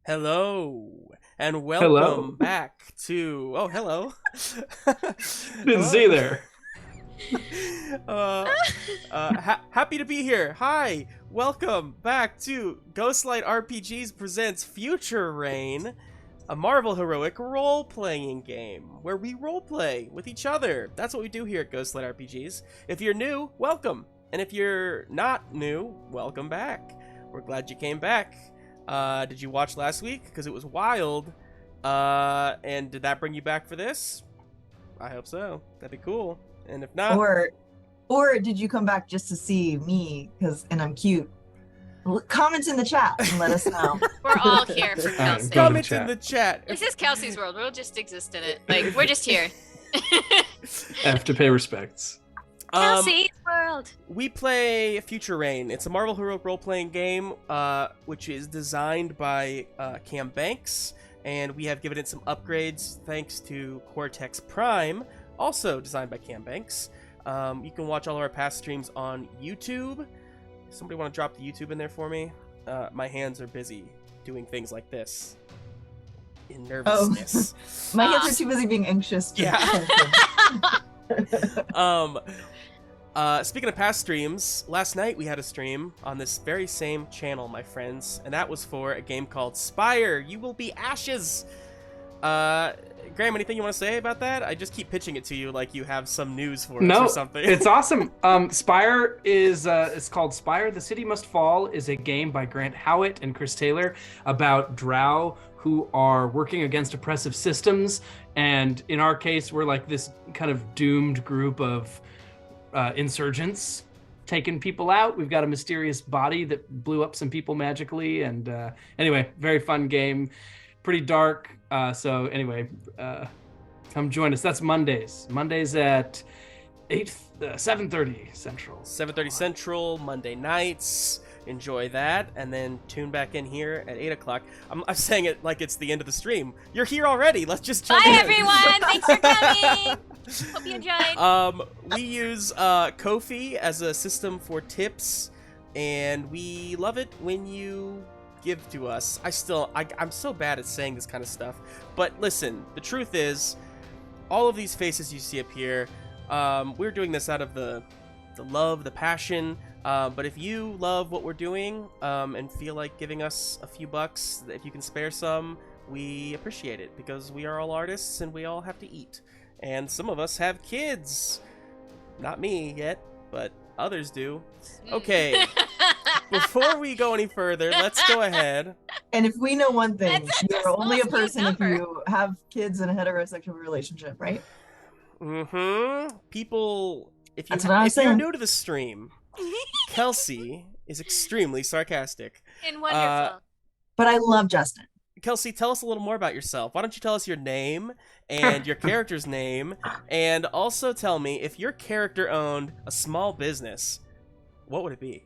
Hello, and Hello. welcome back to. Oh, hello. Didn't see you there. Happy to be here. Hi, welcome back to Ghostlight RPGs presents Future Reign, a Marvel heroic role-playing game where we role-play with each other. That's what we do here at Ghostlight RPGs. If you're new, welcome, and if you're not new, welcome back. We're glad you came back. Did you watch last week? Because it was wild. And did that bring you back for this? I hope so. That'd be cool. And if not, or did you come back just to see me? And I'm cute. Comment in the chat and let us know. We're all here for Kelsey. comment in the chat. This is Kelsey's world. We'll just exist in it. Like, we're just here. Have to pay respects. Kelsey's world. We play Future Reign. It's a Marvel heroic role-playing game, which is designed by Cam Banks, and we have given it some upgrades thanks to Cortex Prime, also designed by Cam Banks. You can watch all of our past streams on YouTube. Somebody want to drop the YouTube in there for me? My hands are busy doing things like this in nervousness. My hands are too busy being anxious. Speaking of past streams, last night we had a stream on this very same channel, my friends, and that was for a game called Spire. You Will Be Ashes. Graham, anything you want to say about that? I just keep pitching it to you like you have some news for us or something. It's awesome. Spire is it's called Spire: The City Must Fall. Is a game by Grant Howitt and Chris Taylor about drow who are working against oppressive systems, and in our case, we're like this kind of doomed group of insurgents taking people out. We've got a mysterious body that blew up some people magically, and anyway, very fun game, pretty dark. So anyway, come join us. That's Mondays at 7:30 Central. 7:30 Central, Monday nights. Enjoy that, and then tune back in here at 8 o'clock. I'm saying it like it's the end of the stream. You're here already. Let's just jump in. Bye, everyone. Thanks for coming. Hope you enjoyed. We use Ko-fi as a system for tips, and we love it when you give to us. I'm so bad at saying this kind of stuff, but listen, the truth is, all of these faces you see up here, we're doing this out of the love, the passion. But if you love what we're doing and feel like giving us a few bucks, if you can spare some, we appreciate it, because we are all artists and we all have to eat. And some of us have kids. Not me yet, but others do. Okay, before we go any further, let's go ahead. And if we know one thing, That's you're only a person number. if you have kids in a heterosexual relationship, right? People, if That's what I'm you're saying. new to the stream, Kelsey is extremely sarcastic. And wonderful. But I love Justin. Kelsey, tell us a little more about yourself. Why don't you tell us your name and your character's name, and also tell me, if your character owned a small business, what would it be?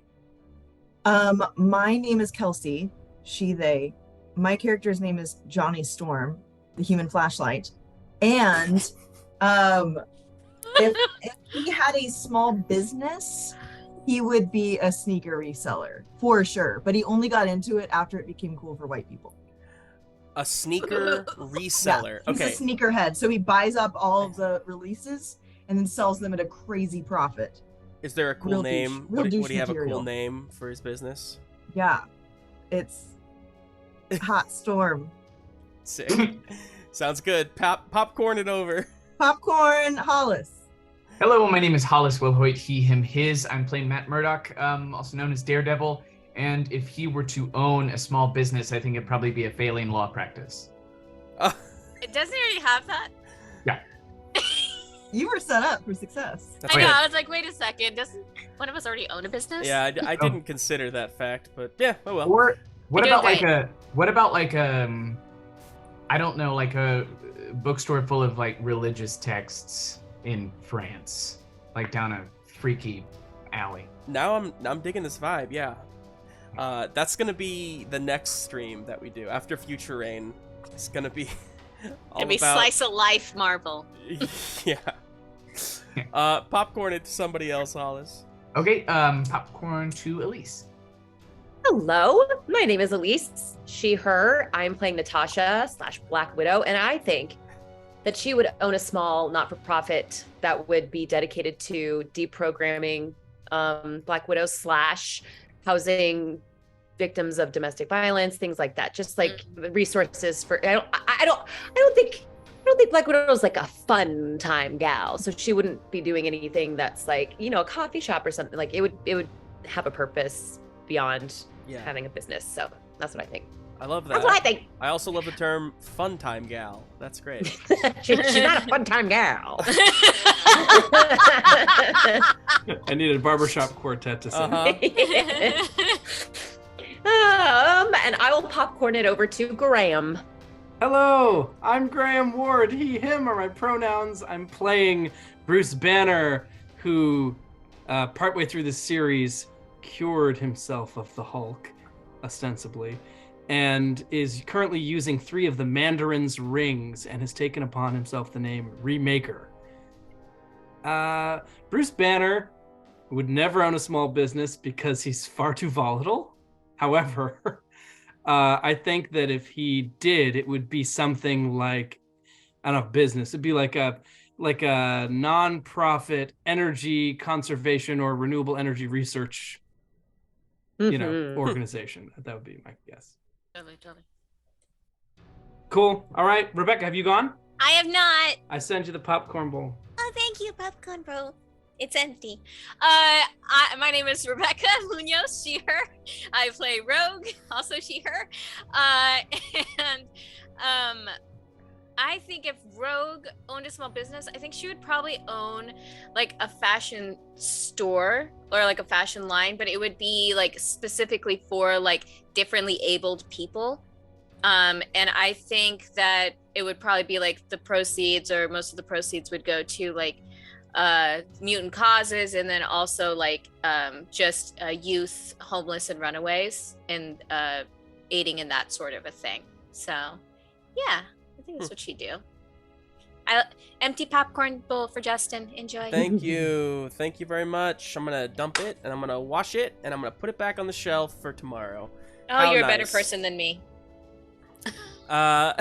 My name is Kelsey, she, they. My character's name is Johnny Storm, the human flashlight. And if he had a small business, he would be a sneaker reseller, for sure. But he only got into it after it became cool for white people. A sneaker reseller. Yeah, he's Okay. a sneakerhead, so he buys up all of the releases and then sells them at a crazy profit. Is there a cool Real name? douche- real Would douche he have a cool material. name for his business? Yeah, it's Hot Storm. Sick. Sounds good. Popcorn it over. Popcorn Hollis. Hello, my name is Hollis, Wilhoit, he, him, his. I'm playing Matt Murdock, also known as Daredevil. And if he were to own a small business, I think it'd probably be a failing law practice. Doesn't he already have that? Yeah. You were set up for success. That's I know. good. I was like, wait a second. Doesn't one of us already own a business? Yeah, I didn't consider that fact, but yeah, oh well. Or what You're about doing like I don't know, like a bookstore full of like religious texts in France, like down a freaky alley. Now I'm digging this vibe. Yeah. That's gonna be the next stream that we do after Future Reign. It's gonna be all It'd be about slice of life Marvel. yeah. Popcorn it to somebody else, Hollis. Okay, popcorn to Elise. Hello, my name is Elise. She, her. I'm playing Natasha / Black Widow, and I think that she would own a small not-for-profit that would be dedicated to deprogramming Black Widows / housing victims of domestic violence, things like that. Just like resources for. I don't think Black Widow is like a fun time gal, so she wouldn't be doing anything that's like, you know, a coffee shop or something. Like it would have a purpose beyond having a business. So that's what I think. I love that. That's what I think. I also love the term fun time gal. That's great. She's not a fun time gal. I need a barbershop quartet to sing. And I will popcorn it over to Graham. Hello, I'm Graham Ward. He, him are my pronouns. I'm playing Bruce Banner, who partway through the series cured himself of the Hulk, ostensibly, and is currently using 3 of the Mandarin's rings and has taken upon himself the name Remaker. Bruce Banner would never own a small business because he's far too volatile. However, I think that if he did, it would be something like, I don't know, business. It'd be like a non-profit energy conservation or renewable energy research, organization. That would be my guess. Totally. Cool. All right, Rebecca, have you gone? I have not. I sent you the popcorn bowl. Oh, thank you, popcorn bro. It's empty. My name is Rebecca Munoz, she, her. I play Rogue, also she, her. And I think if Rogue owned a small business, I think she would probably own like a fashion store or like a fashion line, but it would be like specifically for like differently abled people. And I think that it would probably be like the proceeds, or most of the proceeds would go to like mutant causes, and then also like just youth, homeless, and runaways, and aiding in that sort of a thing. So yeah, I think that's what she'd do. Empty popcorn bowl for Justin. Enjoy. Thank you very much. I'm gonna dump it and I'm gonna wash it and I'm gonna put it back on the shelf for tomorrow. Oh, How you're nice. a better person than me. I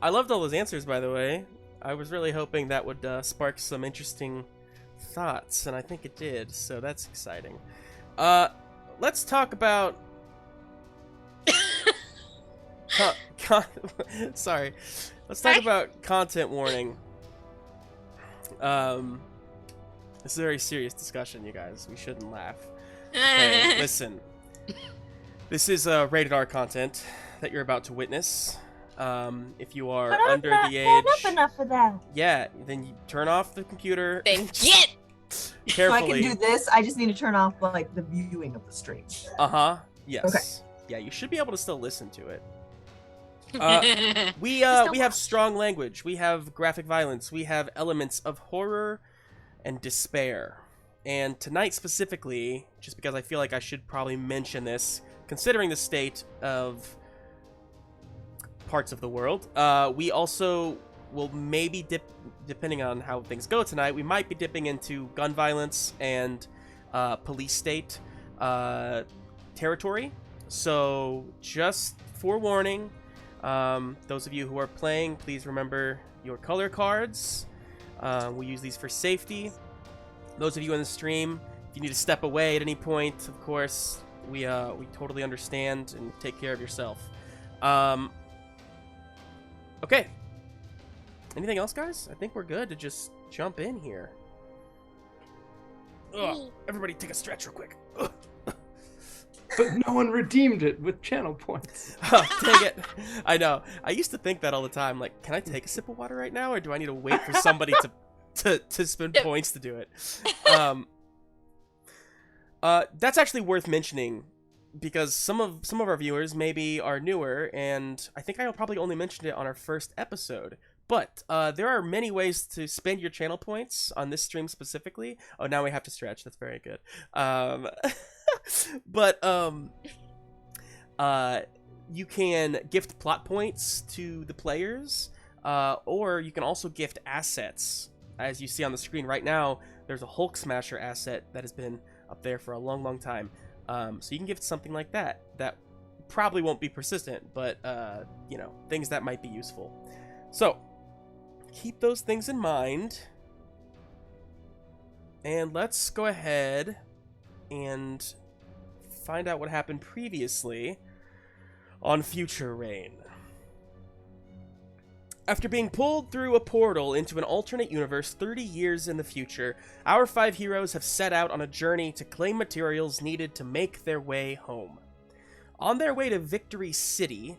loved all those answers, by the way. I was really hoping that would spark some interesting thoughts, and I think it did, so that's exciting. Let's talk about... Sorry. Let's talk about content warning. This is a very serious discussion, you guys. We shouldn't laugh. Okay, listen. This is rated R content that you're about to witness. If you are under the age, enough for that. yeah, then you turn off the computer. Then get. So I Carefully. can do this. I just need to turn off like the viewing of the stream. Yes. Okay. Yeah, you should be able to still listen to it. We have strong language. We have graphic violence. We have elements of horror and despair. And tonight specifically, just because I feel like I should probably mention this, considering the state of parts of the world, we also will maybe dip, depending on how things go tonight, we might be dipping into gun violence and police state territory. So just forewarning, those of you who are playing, please remember your color cards. We use these for safety. Those of you in the stream, if you need to step away at any point, of course, we totally understand, and take care of yourself. Okay. Anything else, guys? I think we're good to just jump in here. Ugh. Everybody take a stretch real quick. Ugh. But no one redeemed it with channel points. Oh, dang it. I know. I used to think that all the time. Like, can I take a sip of water right now, or do I need to wait for somebody to spend points to do it? That's actually worth mentioning, because some of our viewers maybe are newer, and I think I probably only mentioned it on our first episode. But there are many ways to spend your channel points on this stream specifically. Oh, now we have to stretch. That's very good. But you can gift plot points to the players, or you can also gift assets. As you see on the screen right now, there's a Hulk Smasher asset that has been up there for a long, long time. So you can give it something like that. That probably won't be persistent, but, things that might be useful. So, keep those things in mind. And let's go ahead and find out what happened previously on Future Reign. After being pulled through a portal into an alternate universe 30 years in the future, our 5 heroes have set out on a journey to claim materials needed to make their way home. On their way to Victory City,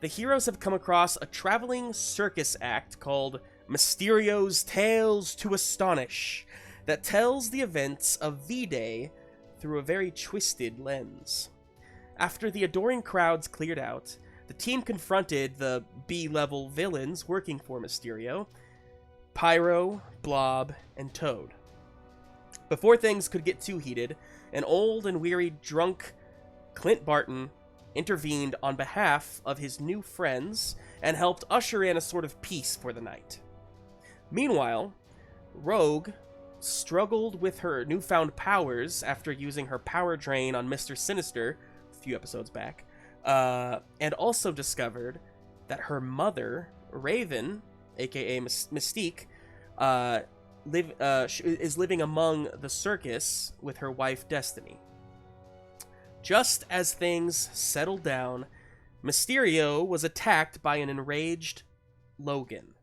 the heroes have come across a traveling circus act called Mysterio's Tales to Astonish that tells the events of V-Day through a very twisted lens. After the adoring crowds cleared out, the team confronted the B-level villains working for Mysterio, Pyro, Blob, and Toad. Before things could get too heated, an old and weary drunk Clint Barton intervened on behalf of his new friends and helped usher in a sort of peace for the night. Meanwhile, Rogue struggled with her newfound powers after using her power drain on Mr. Sinister a few episodes back, and also discovered that her mother, Raven, aka Mystique, is living among the circus with her wife Destiny. Just as things settled down, Mysterio was attacked by an enraged Logan,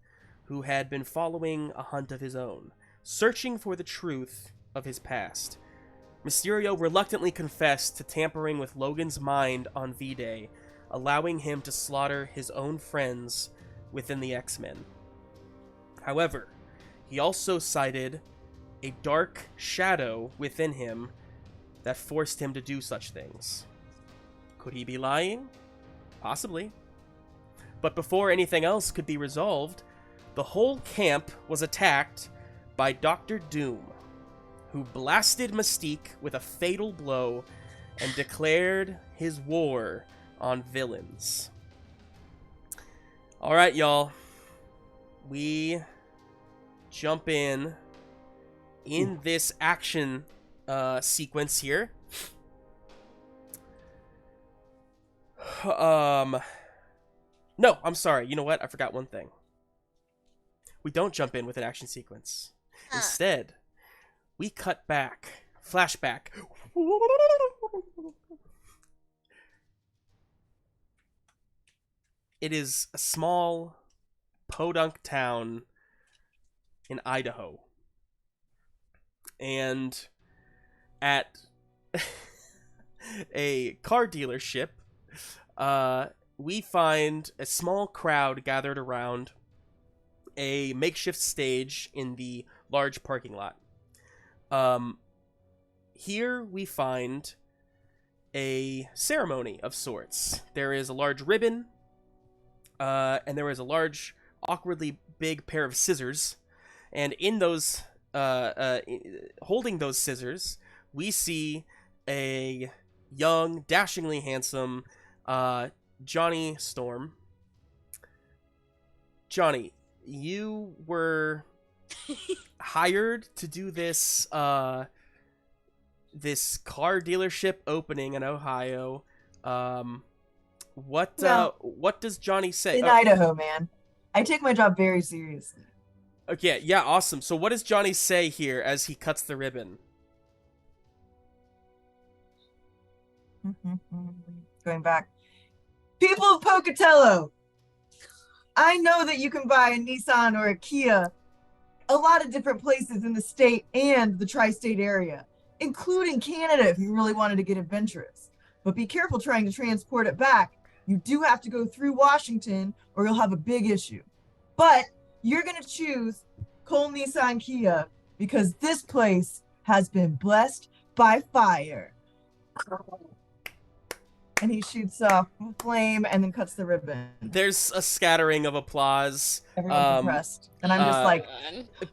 who had been following a hunt of his own, searching for the truth of his past. Mysterio reluctantly confessed to tampering with Logan's mind on V-Day, allowing him to slaughter his own friends within the X-Men. However, he also cited a dark shadow within him that forced him to do such things. Could he be lying? Possibly. But before anything else could be resolved, the whole camp was attacked by Dr. Doom, who blasted Mystique with a fatal blow and declared his war on villains. Alright, y'all. We jump in this action sequence here. No, I'm sorry. You know what? I forgot one thing. We don't jump in with an action sequence. Instead, we cut back. Flashback. It is a small podunk town in Idaho. And at a car dealership, we find a small crowd gathered around a makeshift stage in the large parking lot. Here we find a ceremony of sorts. There is a large ribbon, and there is a large, awkwardly big pair of scissors. And in those, holding those scissors, we see a young, dashingly handsome Johnny Storm. Johnny, you were hired to do this this car dealership opening in Ohio. What does Johnny say? In Idaho, man. I take my job very seriously. Okay, yeah, awesome. So what does Johnny say here as he cuts the ribbon? Going back. People of Pocatello, I know that you can buy a Nissan or a Kia a lot of different places in the state and the tri-state area, including Canada if you really wanted to get adventurous. But be careful trying to transport it back. You do have to go through Washington or you'll have a big issue. But you're going to choose Cole Nissan Kia because this place has been blessed by fire. And he shoots off a flame and then cuts the ribbon. There's a scattering of applause. Everyone's impressed. And I'm just like...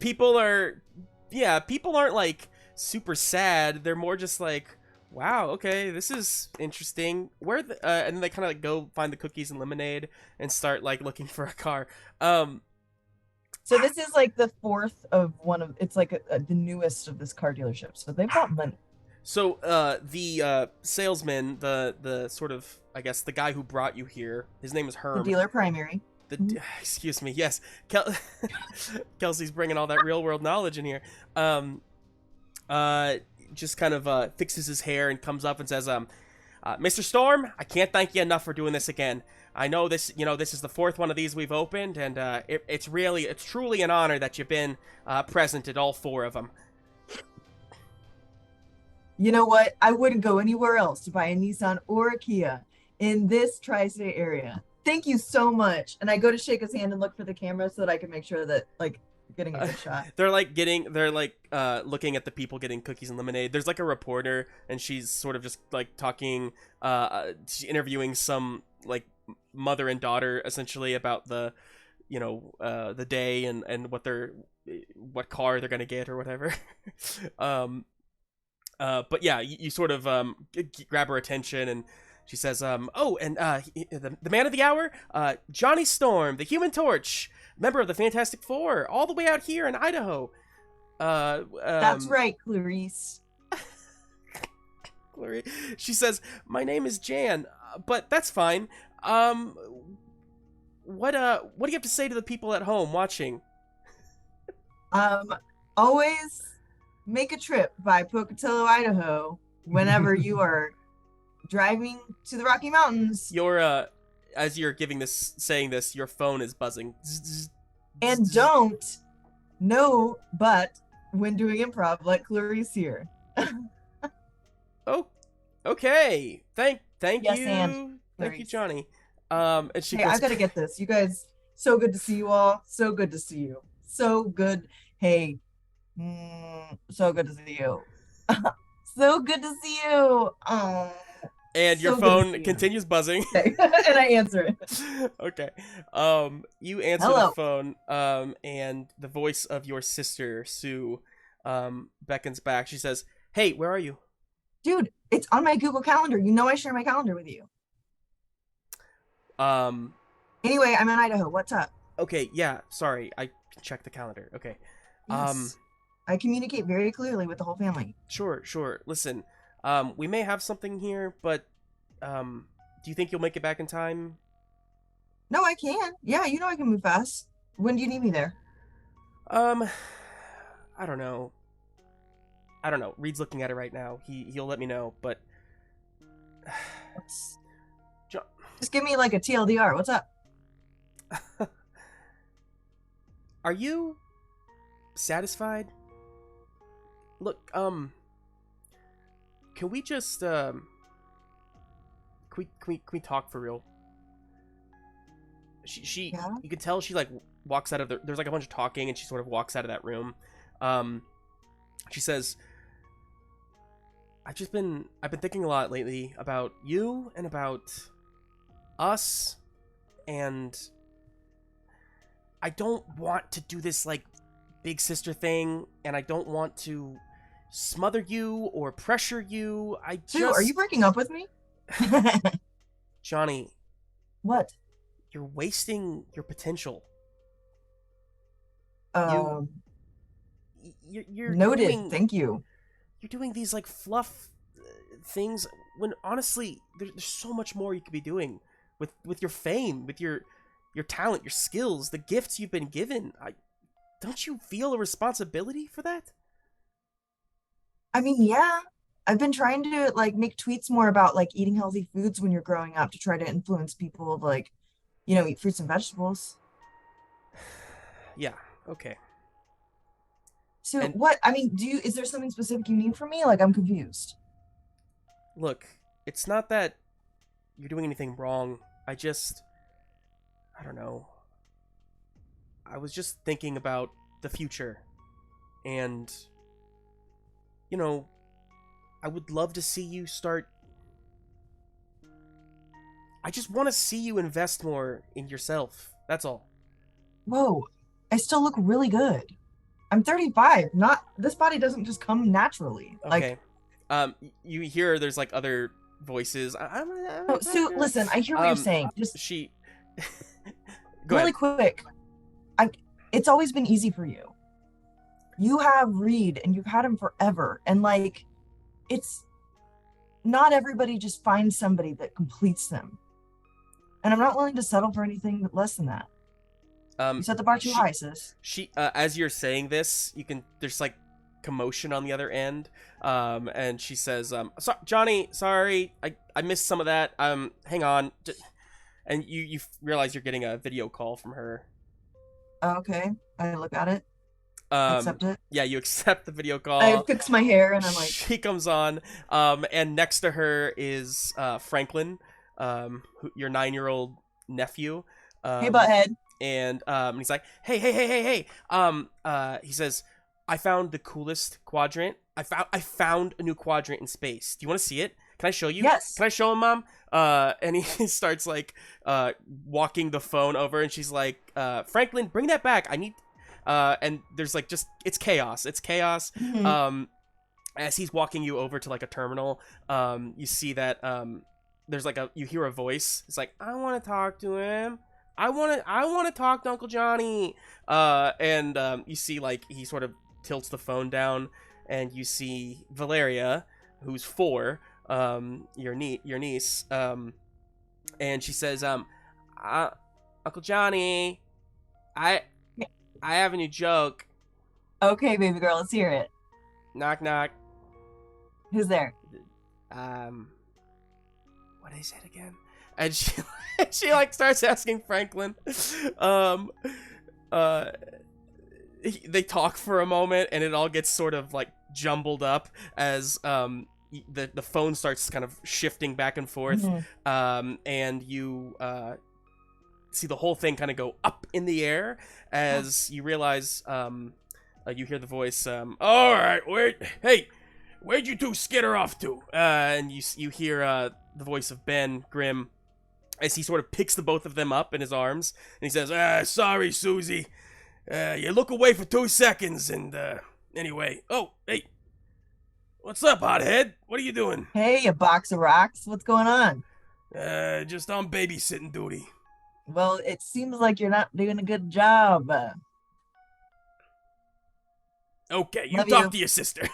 People aren't like super sad. They're more just like, wow, okay, this is interesting. And then they kind of like go find the cookies and lemonade and start like looking for a car. So this is like the fourth of one of, it's like the newest of this car dealership. So they've got money. So the salesman, the sort of, I guess, the guy who brought you here, his name is The Herm. dealer primary. Excuse me, yes. Kelsey's bringing all that real world knowledge in here. Just kind of fixes his hair and comes up and says, Mr. Storm, I can't thank you enough for doing this again. I know this, this is the fourth one of these we've opened, and it's truly an honor that you've been present at all four of them. You know what? I wouldn't go anywhere else to buy a Nissan or a Kia in this tri-state area. Thank you so much. And I go to shake his hand and look for the camera so that I can make sure that, like, getting a good shot. They're looking at the people getting cookies and lemonade. There's like a reporter, and she's sort of just like talking, she's interviewing some like mother and daughter essentially about the day and what car they're gonna get or whatever. But yeah, you sort of grab her attention, and she says, the man of the hour, Johnny Storm, the Human Torch, member of the Fantastic Four, all the way out here in Idaho. That's right, Clarice. She says, my name is Jan, but that's fine. What do you have to say to the people at home watching? Always make a trip by Pocatello, Idaho, whenever you are driving to the Rocky Mountains. As you're saying this, your phone is buzzing. And but when doing improv, let Clarice hear. Oh, okay. Thank Yes, you. and Thank you, Clarice. Johnny. And she Hey, goes, I gotta get this. You guys, so good to see you all. So good to see you. So good. Hey, so good to see you. So good to see you. Oh. and your so good to see phone you. continues buzzing. Okay. And I answer it. Okay. You answer Hello. the phone, and the voice of your sister, Sue, beckons back. She says, hey, where are you? Dude, it's on my Google Calendar. You know I share my calendar with you. Anyway, I'm in Idaho. What's up? Okay, yeah, sorry. I can check the calendar. Okay. Yes. I communicate very clearly with the whole family. Sure. Listen, we may have something here, but, do you think you'll make it back in time? No, I can. Yeah, you know I can move fast. When do you need me there? I don't know. Reed's looking at it right now. He'll let me know, but Just give me like a TLDR. What's up? are you satisfied? Look, can we just can we talk for real? She Yeah? You can tell she like walks out of there's like a bunch of talking, and she sort of walks out of that room. She says, I've been thinking a lot lately about you and about us, and I don't want to do this like big sister thing, and I don't want to smother you or pressure you. Sue, are you breaking up with me? Johnny, What? you're wasting your potential. You're Noted. doing- Thank you. You're doing these like fluff things when honestly there's so much more you could be doing with your fame, with your talent, your skills, the gifts you've been given. Don't you feel a responsibility for that? I mean, yeah. I've been trying to like make tweets more about like eating healthy foods when you're growing up to try to influence people to like, eat fruits and vegetables. Yeah, okay. So And- what? I mean, is there something specific you need from me? Like, I'm confused. Look, it's not that you're doing anything wrong. I don't know. I was just thinking about the future. And, I would love to see you start... I just want to see you invest more in yourself. That's all. Whoa, I still look really good. I'm 35. This body doesn't just come naturally. Okay. You hear there's like other voices. Sue, listen, I hear what you're saying. Just She... Go really ahead. quick. It's always been easy for you. You have Reed and you've had him forever. And like, it's not everybody just finds somebody that completes them. And I'm not willing to settle for anything less than that. You set the bar too high, sis. As you're saying this, there's like commotion on the other end, and she says, Johnny, sorry, I missed some of that. Hang on, and you realize you're getting a video call from her. Okay, I look at it. Accept it. Yeah, you accept the video call. I fix my hair, and I'm like, she comes on, and next to her is Franklin, your 9-year-old nephew. Hey, butthead. And he's like, hey. He says, I found the coolest quadrant. I found a new quadrant in space. Do you want to see it? Can I show you? Yes. Can I show him, Mom? And he starts like walking the phone over, and she's like, Franklin, bring that back. I need. And there's like it's chaos. It's chaos. Mm-hmm. As he's walking you over to like a terminal, you see that there's like you hear a voice. It's like, I want to talk to him. I want to talk to Uncle Johnny. And you see like he sort of tilts the phone down, and you see Valeria, who's 4, your niece, and she says, Uncle Johnny, I have a new joke. Okay, baby girl, let's hear it. Knock knock. Who's there? What is it again? And she like starts asking Franklin. They talk for a moment, and it all gets sort of like jumbled up as the phone starts kind of shifting back and forth. Mm-hmm. And you see the whole thing kind of go up in the air as you realize you hear the voice. All right, where'd you two skitter off to? And you hear the voice of Ben Grimm as he sort of picks the both of them up in his arms, and he says, sorry, Susie. You look away for 2 seconds, and, anyway. Oh, hey. What's up, hothead? What are you doing? Hey, you box of rocks. What's going on? Just on babysitting duty. Well, it seems like you're not doing a good job. Okay, you Love talk you. to your sister.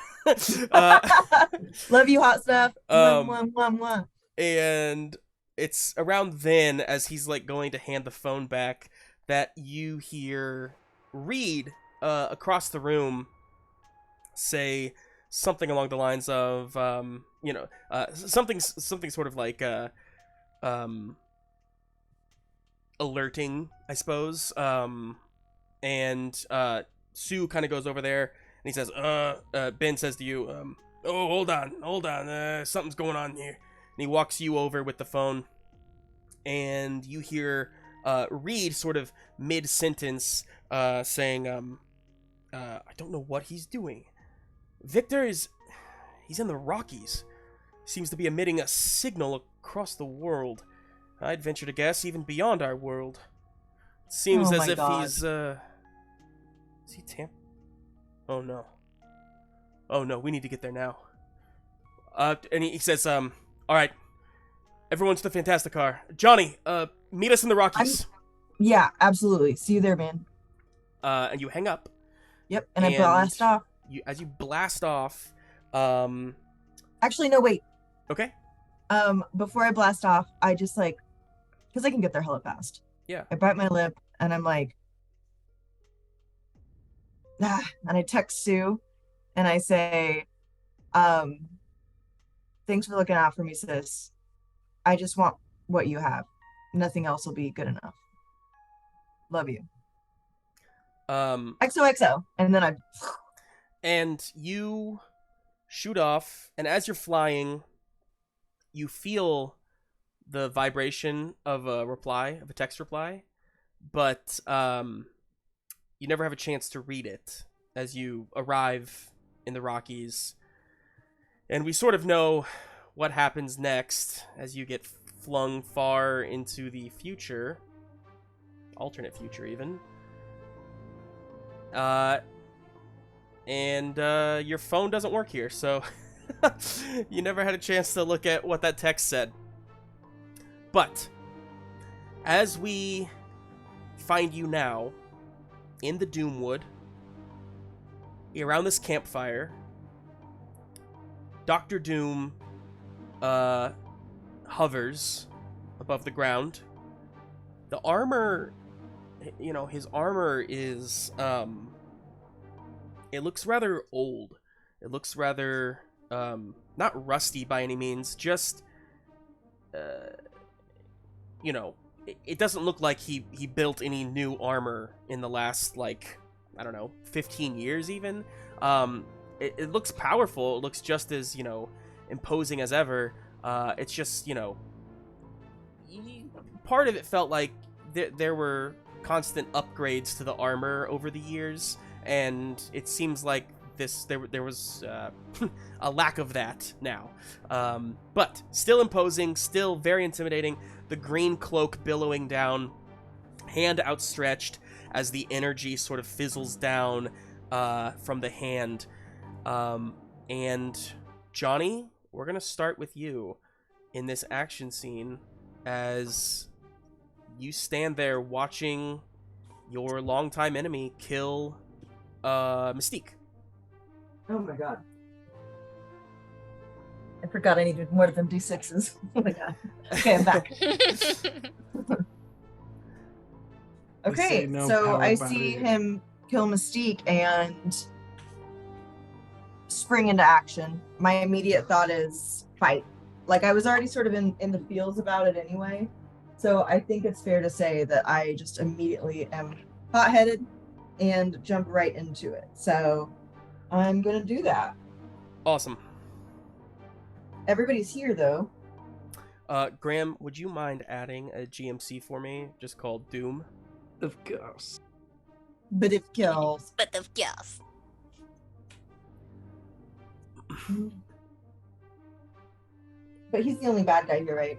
Love you, hot stuff. Mwah, mwah, mwah. And it's around then, as he's like going to hand the phone back, that you hear Reed across the room say something along the lines of something sort of like alerting, I suppose. And Sue kind of goes over there, and he says, Ben says to you, oh, hold on, something's going on here. And he walks you over with the phone, and you hear Reed sort of mid-sentence saying, I don't know what he's doing. Victor he's in the Rockies. Seems to be emitting a signal across the world. I'd venture to guess even beyond our world. It seems as if he's, is he Oh no, we need to get there now. And he says, all right, everyone to the Fantastic Car. Johnny, meet us in the Rockies. Yeah, absolutely. See you there, man. And you hang up. Yep, and I blast off. As you blast off, Actually, no, wait. Okay. Before I blast off, I just like, because I can get there hella fast. Yeah. I bite my lip, and I'm like, and I text Sue, and I say, thanks for looking out for me, sis. I just want what you have. Nothing else will be good enough. Love you. XOXO. And then and you shoot off, and as you're flying, you feel the vibration of a text reply, but you never have a chance to read it as you arrive in the Rockies. And we sort of know what happens next as you get flung far into the future, alternate future even. And your phone doesn't work here, so you never had a chance to look at what that text said. But as we find you now in the Doomwood, around this campfire, Dr. Doom hovers above the ground. The armor, his armor is, it looks rather old. It looks rather, not rusty by any means, just, it doesn't look like he built any new armor in the last, 15 years even. It looks powerful. It looks just as, imposing as ever. It's just, part of it felt like there were constant upgrades to the armor over the years, and it seems like there was a lack of that now. But still imposing, still very intimidating. The green cloak billowing down, hand outstretched as the energy sort of fizzles down from the hand. And Johnny, we're going to start with you in this action scene as you stand there watching your longtime enemy kill Mystique. Oh my god. I forgot I needed more than D6s. Oh my god. Okay, I'm back. Okay, no so power I battery. see him kill Mystique and spring into action. My immediate thought is fight. Like, I was already sort of in the feels about it anyway. So I think it's fair to say that I just immediately am hot-headed and jump right into it. So I'm going to do that. Awesome. Everybody's here, though. Graham, would you mind adding a GMC for me, just called Doom? Of course. But if kills. But of course. But he's the only bad guy here, right?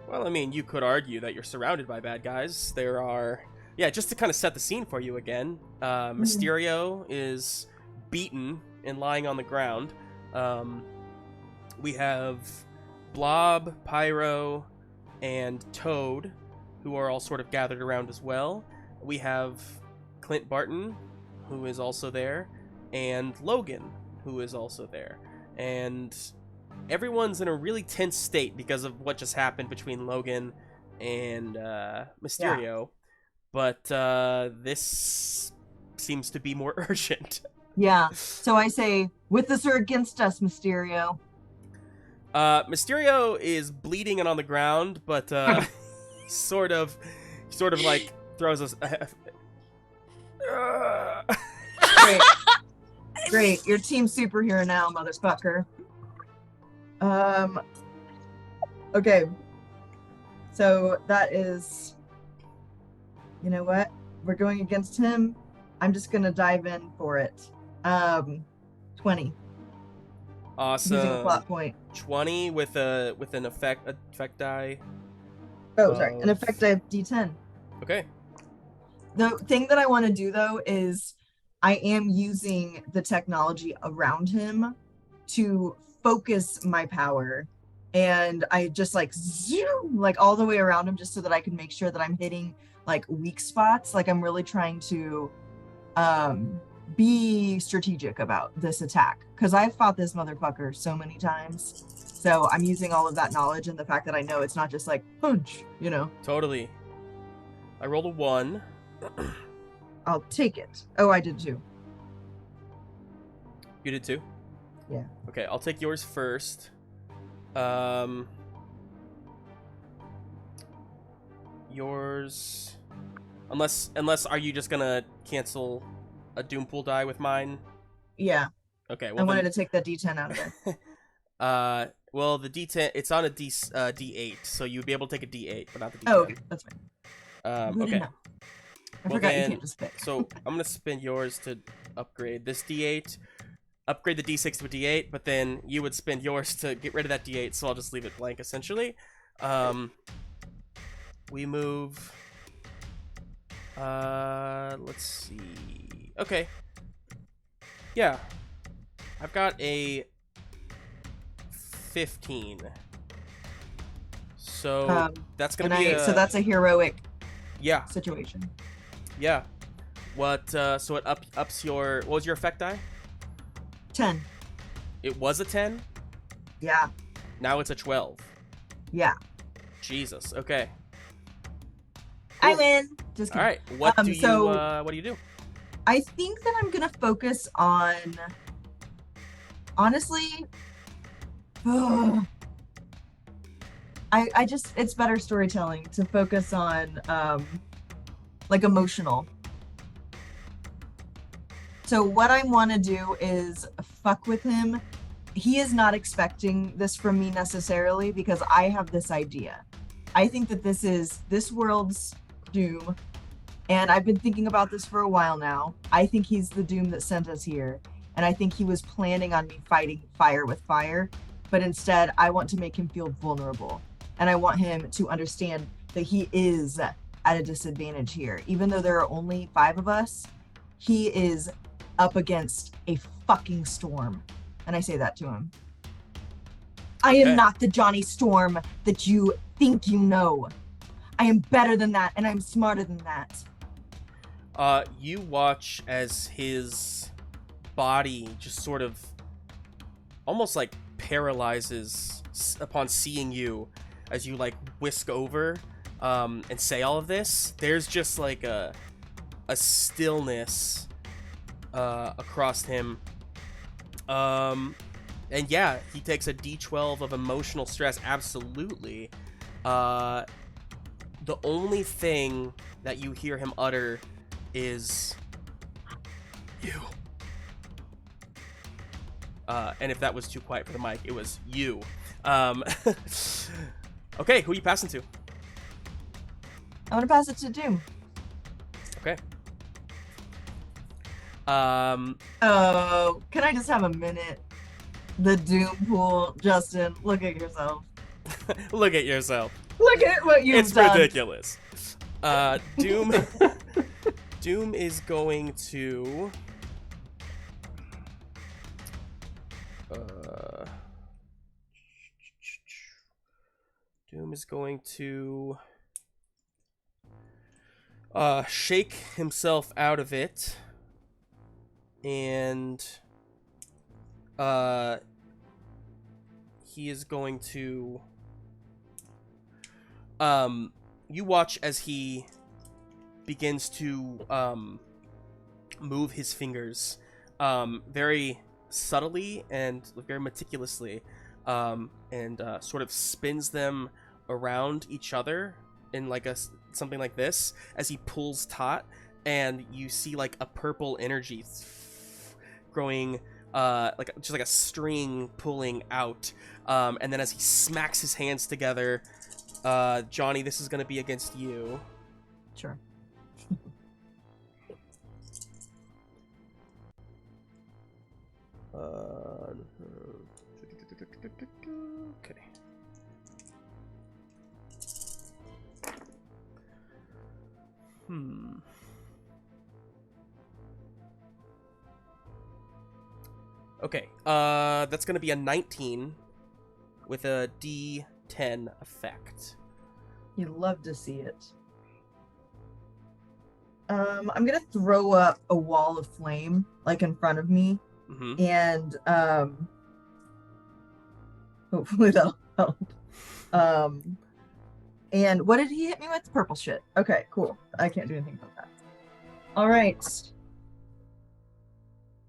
Well, I mean, you could argue that you're surrounded by bad guys. There are... Yeah, just to kind of set the scene for you again, Mysterio is beaten and lying on the ground. We have Blob, Pyro, and Toad, who are all sort of gathered around as well. We have Clint Barton, who is also there, and Logan, who is also there. And everyone's in a really tense state because of what just happened between Logan and Mysterio. But this seems to be more urgent. Yeah. So I say, with us or against us, Mysterio. Mysterio is bleeding and on the ground, but sort of like throws us. Great. You're team superhero now, motherfucker. Okay. So that is. You know what? We're going against him. I'm just gonna dive in for it. 20. Awesome. Using a plot point. 20 with an effect die. Oh, sorry. An effect die of D10. Okay. The thing that I want to do though is I am using the technology around him to focus my power, and I just like zoom like all the way around him just so that I can make sure that I'm hitting like weak spots. Like I'm really trying to be strategic about this attack because I've fought this motherfucker so many times. So I'm using all of that knowledge and the fact that I know it's not just like punch, Totally. I rolled a 1. I'll take it. Oh, I did too. You did too? Yeah. Okay, I'll take yours first. Yours, unless are you just gonna cancel a Doom Pool die with mine? Yeah. Okay. Well, I wanted to take that D10 out of there. Well, the D10 it's on a D8, so you'd be able to take a D8, but not the D10. Oh, okay, that's fine. Good Okay. enough. I forgot you can't just pick. So I'm gonna spend yours to upgrade this D8, upgrade the D6 to a D8, but then you would spend yours to get rid of that D8. So I'll just leave it blank essentially. We move. Let's see. Okay. Yeah. I've got a 15. So that's gonna be so that's a heroic yeah. situation. Yeah. What? So it ups your. What was your effect die? 10. It was a 10. Yeah. Now it's a 12. Yeah. Jesus. Okay. I Cool. win. Just kidding. All right. What do you do? I think that I'm gonna focus on, honestly, I just, it's better storytelling to focus on like emotional. So what I want to do is fuck with him. He is not expecting this from me necessarily because I have this idea. I think that this is this world's doom. And I've been thinking about this for a while now. I think he's the doom that sent us here. And I think he was planning on me fighting fire with fire. But instead, I want to make him feel vulnerable. And I want him to understand that he is at a disadvantage here. Even though there are only 5 of us, he is up against a fucking storm. And I say that to him. I am not the Johnny Storm that you think you know. I am better than that, and I'm smarter than that. You watch as his body just sort of almost like paralyzes upon seeing you as you like whisk over and say all of this. There's just like a stillness across him. And yeah, he takes a D12 of emotional stress. Absolutely. The only thing that you hear him utter is you. And if that was too quiet for the mic, it was you. Okay, who are you passing to? I want to pass it to Doom. Okay. Oh, can I just have a minute? The Doom pool, Justin, look at yourself. Look at yourself. Look at what you've done. It's ridiculous. Doom is going to shake himself out of it, and he is going to you watch as he begins to move his fingers very subtly and very meticulously, and sort of spins them around each other in like something like this as he pulls taut, and you see like a purple energy growing, like just like a string pulling out, and then as he smacks his hands together, Johnny, this is going to be against you. Sure. Okay. Okay, that's gonna be a 19 with a D10 effect. You'd love to see it. I'm gonna throw up a wall of flame, like in front of me, and hopefully that'll help. And what did he hit me with? Purple shit. Okay, cool. I can't do anything about that. All right.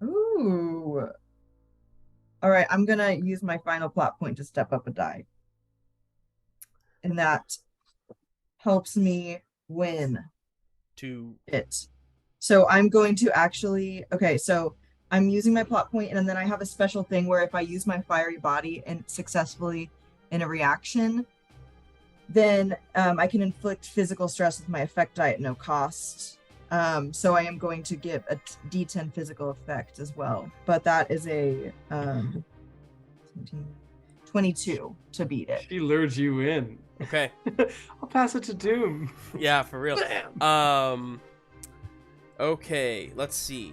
Ooh. All right, I'm gonna use my final plot point to step up a die. And that helps me win it. So I'm going to actually, okay, so I'm using my plot point, and then I have a special thing where if I use my fiery body and successfully in a reaction, then I can inflict physical stress with my effect die at no cost. So I am going to give a D10 physical effect as well, but that is a 22 to beat it. She lures you in. Okay. I'll pass it to Doom. Yeah, for real. Okay, let's see.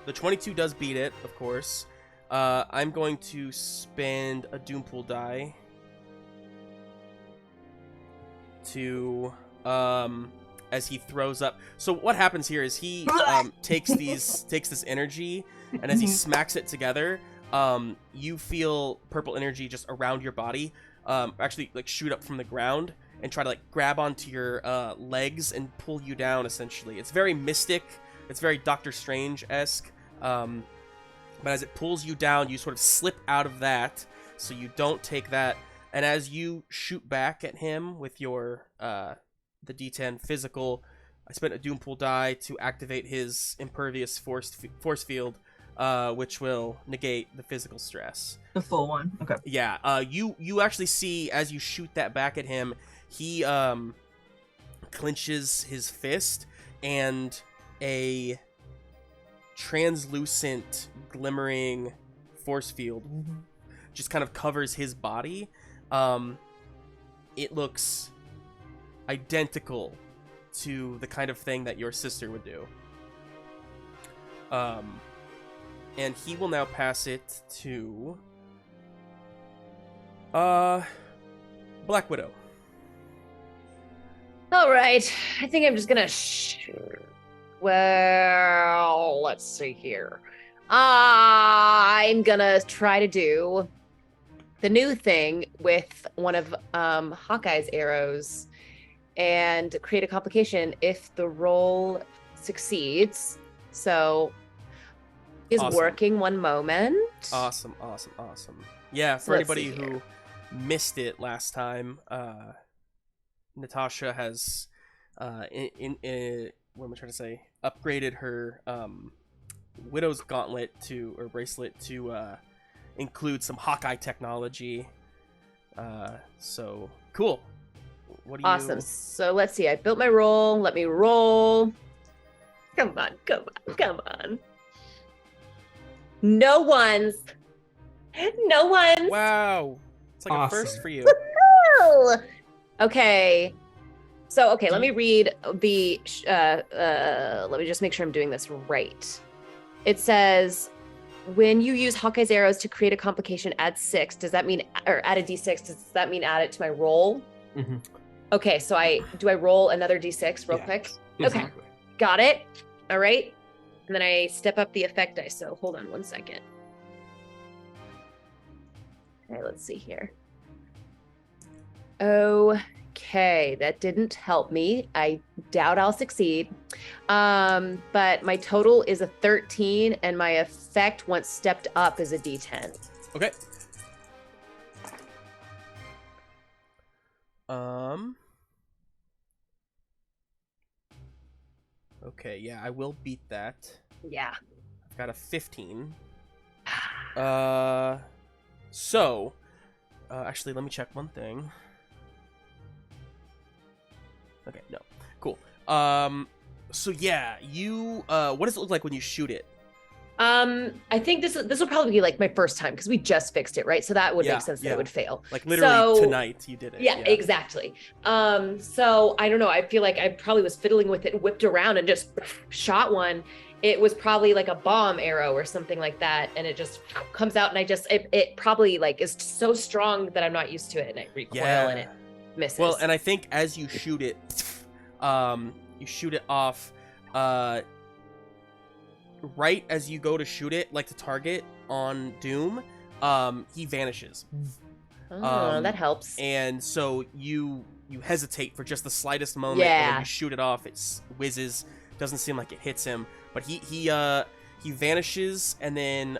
The 22 does beat it, of course. I'm going to spend a Doompool die to as he throws up. So what happens here is he takes this energy, and as he smacks it together, you feel purple energy just around your body, actually like shoot up from the ground and try to like grab onto your legs and pull you down. Essentially, it's very mystic. It's very Doctor Strange-esque. But as it pulls you down, you sort of slip out of that, so you don't take that. And as you shoot back at him with your the D10 physical, I spent a Doompool die to activate his impervious force field, which will negate the physical stress. The full one. Okay. Yeah. You actually see as you shoot that back at him, he clenches his fist, and a translucent, glimmering force field just kind of covers his body. It looks identical to the kind of thing that your sister would do. And he will now pass it to Black Widow. All right. I think I'm just gonna well, let's see here. I'm gonna try to do the new thing with one of Hawkeye's arrows and create a complication if the roll succeeds. So is Awesome. working one moment. Awesome. Yeah, So for let's anybody see who missed it last time, Natasha has what am I trying to say? Upgraded her Widow's Gauntlet or bracelet to include some Hawkeye technology. So cool. What do you? Awesome. So let's see. I built my roll. Let me roll. Come on. No ones. Wow, it's like Awesome. a first for you. Woo! Okay. So, let me read the, let me just make sure I'm doing this right. It says, when you use Hawkeye's arrows to create a complication, add 6. Does that mean, or add a D6, does that mean add it to my roll? Mm-hmm. Okay, so do I roll another D6 real quick? Exactly. Okay, got it. All right. And then I step up the effect dice. So hold on one second. Okay, let's see here. Okay, that didn't help me. I doubt I'll succeed. But my total is a 13, and my effect, once stepped up, is a D10. Okay. Okay, yeah, I will beat that. Yeah. I've got a 15. Actually, let me check one thing. Okay, no. Cool. So yeah, you, what does it look like when you shoot it? I think this will probably be like my first time because we just fixed it, right? So that would Yeah, make sense that yeah. it would fail. Like literally tonight you did it. Yeah, exactly. So I don't know. I feel like I probably was fiddling with it, whipped around and just shot one. It was probably like a bomb arrow or something like that. And it just comes out and it probably like is so strong that I'm not used to it and I recoil and it misses. Well, and I think as you shoot it, you shoot it off, right as you go to shoot it, like to target on Doom, he vanishes. That helps. And so you hesitate for just the slightest moment. And when you shoot it off, it whizzes. Doesn't seem like it hits him, but he vanishes, and then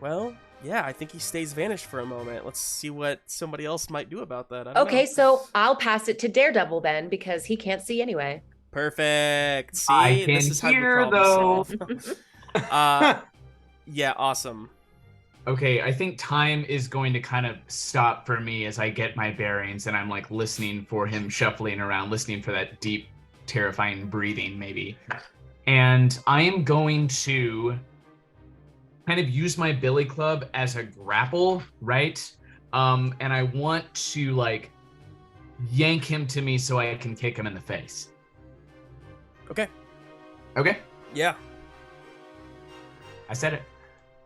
well, yeah, I think he stays vanished for a moment. Let's see what somebody else might do about that. I don't know. So I'll pass it to Daredevil then because he can't see anyway. Perfect. See, I can this is how you hear, problem solve. Yeah, awesome. Okay, I think time is going to kind of stop for me as I get my bearings and I'm like listening for him shuffling around, listening for that deep, terrifying breathing maybe. And I am going to kind of use my billy club as a grapple, right? And I want to like yank him to me so I can kick him in the face. Okay. Okay, Yeah. I said it.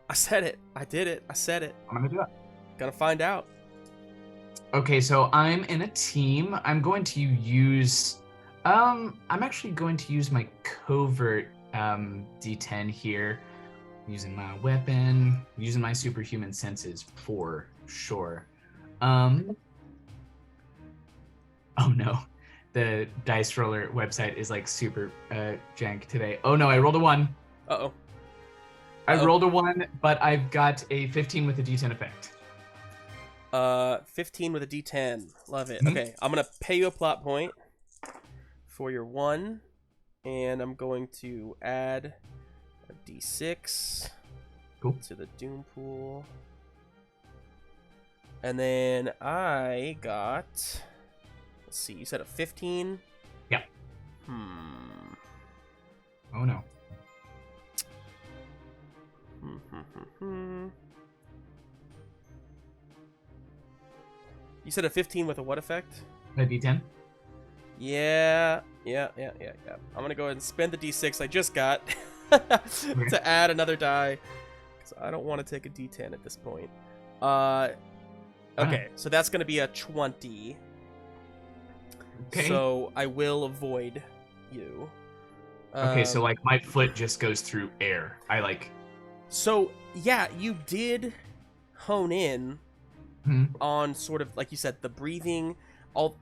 I said it. I did it. I said it. I'm gonna do it. Gonna find out. Okay, so I'm in a team. I'm going to use I'm actually going to use my covert D10 here. Using my weapon, using my superhuman senses for sure. Oh no. The dice roller website is like super jank today. Oh no, I rolled a 1. Uh-oh. I rolled a 1, but I've got a 15 with a D10 effect. 15 with a D10. Love it. Mhm. Okay, I'm gonna pay you a plot point for your 1, and I'm going to add a D6 Cool. to the Doom pool. And then I got, let's see, you said a 15? Yeah. Oh no. You said a 15 with a what effect? A D10? Yeah. I'm gonna go ahead and spend the D6 I just got to add another die, because I don't want to take a D10 at this point. Okay, so that's gonna be a 20. Okay. So I will avoid you. Okay, so like my foot just goes through air. I like. So yeah, you did hone in on sort of, like you said, the breathing. All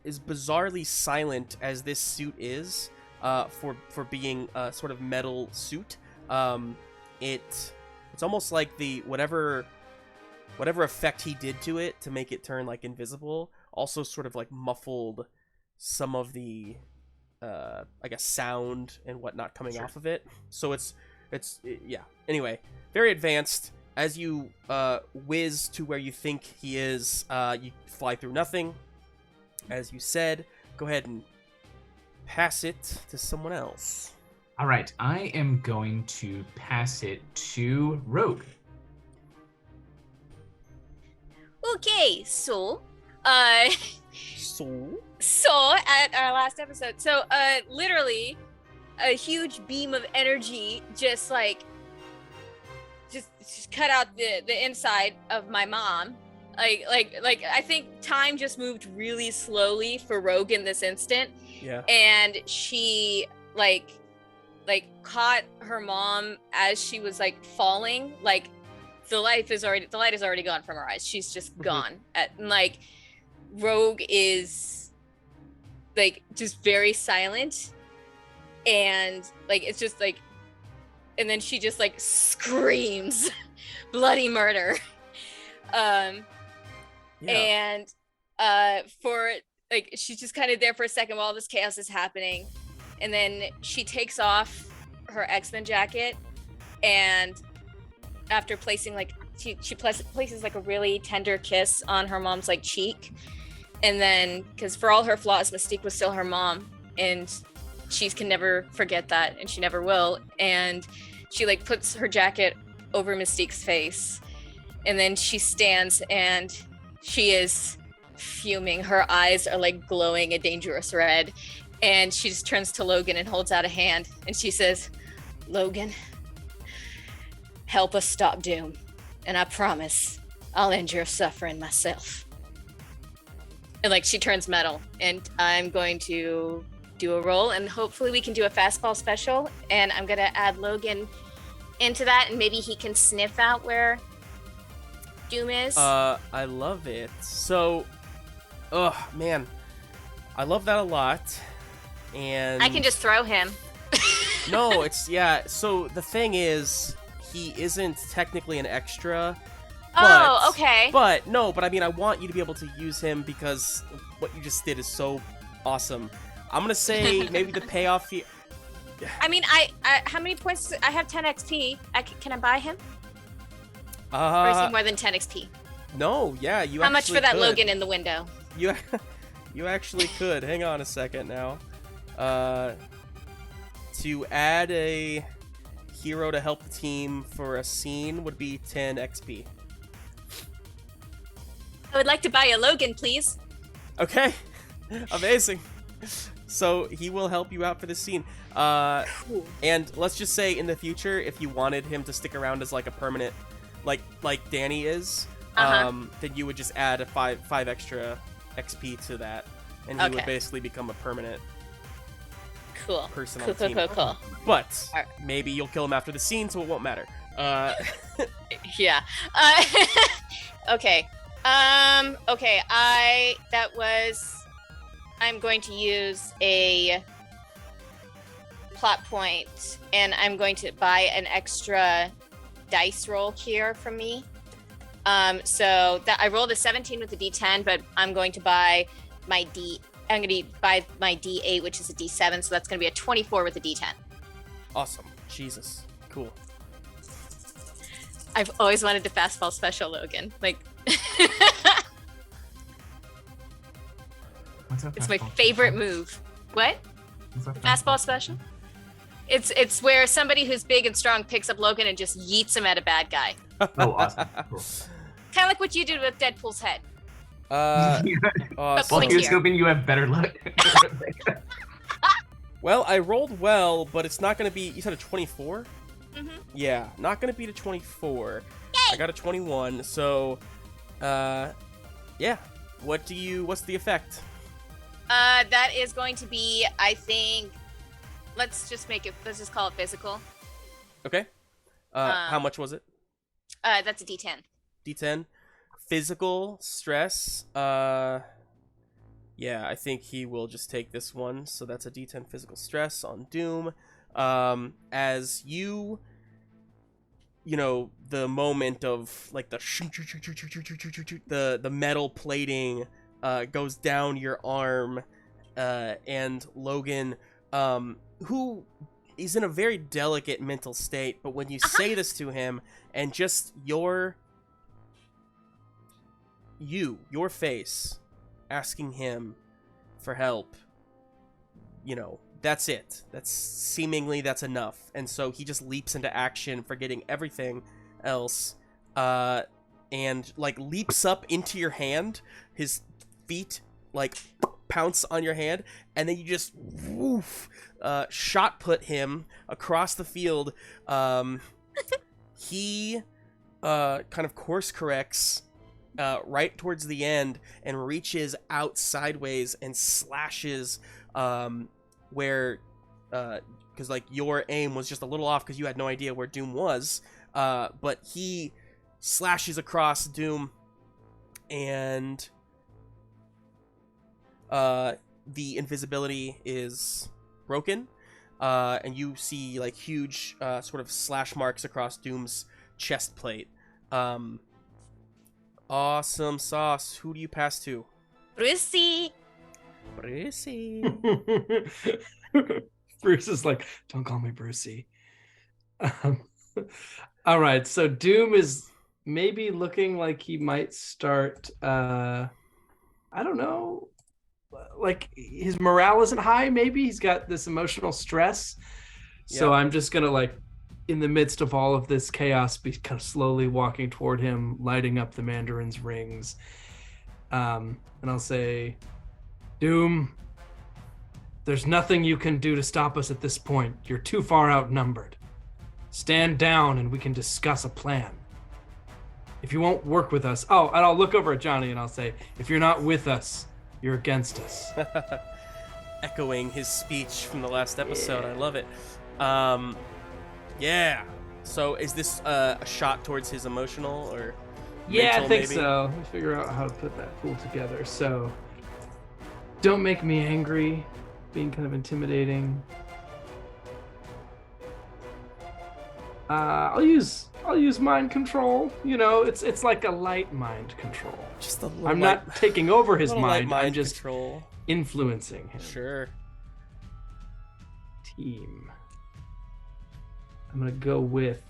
is bizarrely silent as this suit is, for being a sort of metal suit. It's almost like the whatever effect he did to it to make it turn like invisible also sort of like muffled some of the I guess sound and whatnot coming off of it. So it's yeah. Anyway, very advanced. As you whiz to where you think he is, you fly through nothing. As you said, go ahead and pass it to someone else. All right, I am going to pass it to Rogue. Okay, so So at our last episode, literally a huge beam of energy just cut out the inside of my mom. Like I think time just moved really slowly for Rogue in this instant. Yeah. And she like caught her mom as she was like falling. Like the light is already gone from her eyes. She's just gone. And like Rogue is like just very silent, and like it's just like, and then she just like screams bloody murder. And for like she's just kind of there for a second while this chaos is happening, and then she takes off her X-Men jacket, and after placing like she places like a really tender kiss on her mom's like cheek, and then because for all her flaws Mystique was still her mom, and she can never forget that, and she never will, and she like puts her jacket over Mystique's face, and then she stands and she is fuming. Her eyes are like glowing a dangerous red, and she just turns to Logan and holds out a hand, and she says, "Logan, help us stop Doom, and I promise I'll end your suffering myself." And like she turns metal, and I'm going to do a roll, and hopefully we can do a fastball special, and I'm gonna add Logan into that, and maybe he can sniff out where Doom is. I love it. So, man, I love that a lot. And I can just throw him. No, it's so the thing is, he isn't technically an extra. Oh, okay. But I mean, I want you to be able to use him because what you just did is so awesome. I'm gonna say maybe the payoff here. I mean, I how many points? I have 10 XP. Can I buy him? Or is he more than 10 XP? No, yeah, you. How much for that could. Logan in the window? You actually could. Hang on a second now. To add a hero to help the team for a scene would be 10 XP. I would like to buy a Logan, please. Okay, amazing. So he will help you out for this scene. Cool. And let's just say in the future, if you wanted him to stick around as like a permanent, like Danny is, then you would just add a five extra XP to that, and he would basically become a permanent person on the team. Cool. But Alright. maybe you'll kill him after the scene, so it won't matter. Yeah. Okay. Okay. I'm going to use a plot point, and I'm going to buy an extra dice roll here from me. So that I rolled a 17 with a D10, but I'm going to buy my buy my D8, which is a D7, so that's going to be a 24 with a D10. Awesome. Jesus. Cool. I've always wanted to fastball special, Logan. Like, it's my favorite move. What? Fastball special? It's where somebody who's big and strong picks up Logan and just yeets him at a bad guy. Oh, awesome. Cool. Kind of like what you did with Deadpool's head. Awesome. Well, here's hoping you have better luck. Well, I rolled well, but it's not going to be... You said a 24? Mm-hmm. Yeah, not going to beat a 24. Yay! I got a 21, so... yeah. What's the effect? That is going to be, I think... Let's just call it physical. Okay. How much was it? That's a D10. D10. Physical stress. Yeah, I think he will just take this one. So that's a D10 physical stress on Doom. As you know, the moment of like the metal plating goes down your arm, and Logan, who is in a very delicate mental state, but when you say this to him and just your face asking him for help, that's it. That's enough. And so he just leaps into action, forgetting everything else, and like leaps up into your hand. His feet like pounce on your hand, and then you just shot put him across the field. He kind of course corrects right towards the end and reaches out sideways and slashes where because like your aim was just a little off because you had no idea where Doom was, but he slashes across Doom, and the invisibility is broken, and you see like huge sort of slash marks across Doom's chest plate. Awesome sauce. Who do you pass to? Brucey. Bruce is like, don't call me Brucey. All right, so Doom is maybe looking like he might start, I don't know, like his morale isn't high, maybe. He's got this emotional stress. So I'm just going to like, in the midst of all of this chaos, be kind of slowly walking toward him, lighting up the Mandarin's rings. And I'll say, Doom, there's nothing you can do to stop us at this point. You're too far outnumbered. Stand down and we can discuss a plan. If you won't work with us... Oh, and I'll look over at Johnny and I'll say, if you're not with us, you're against us. Echoing his speech from the last episode. I love it. Yeah. So is this a shot towards his emotional or mental, I think maybe? so. Let me figure out how to put that pool together. So, don't make me angry. Being kind of intimidating. I'll use mind control. It's like a light mind control. Just a little. I'm not taking over his mind. I'm just control. Influencing him. Sure. Team. I'm gonna go with.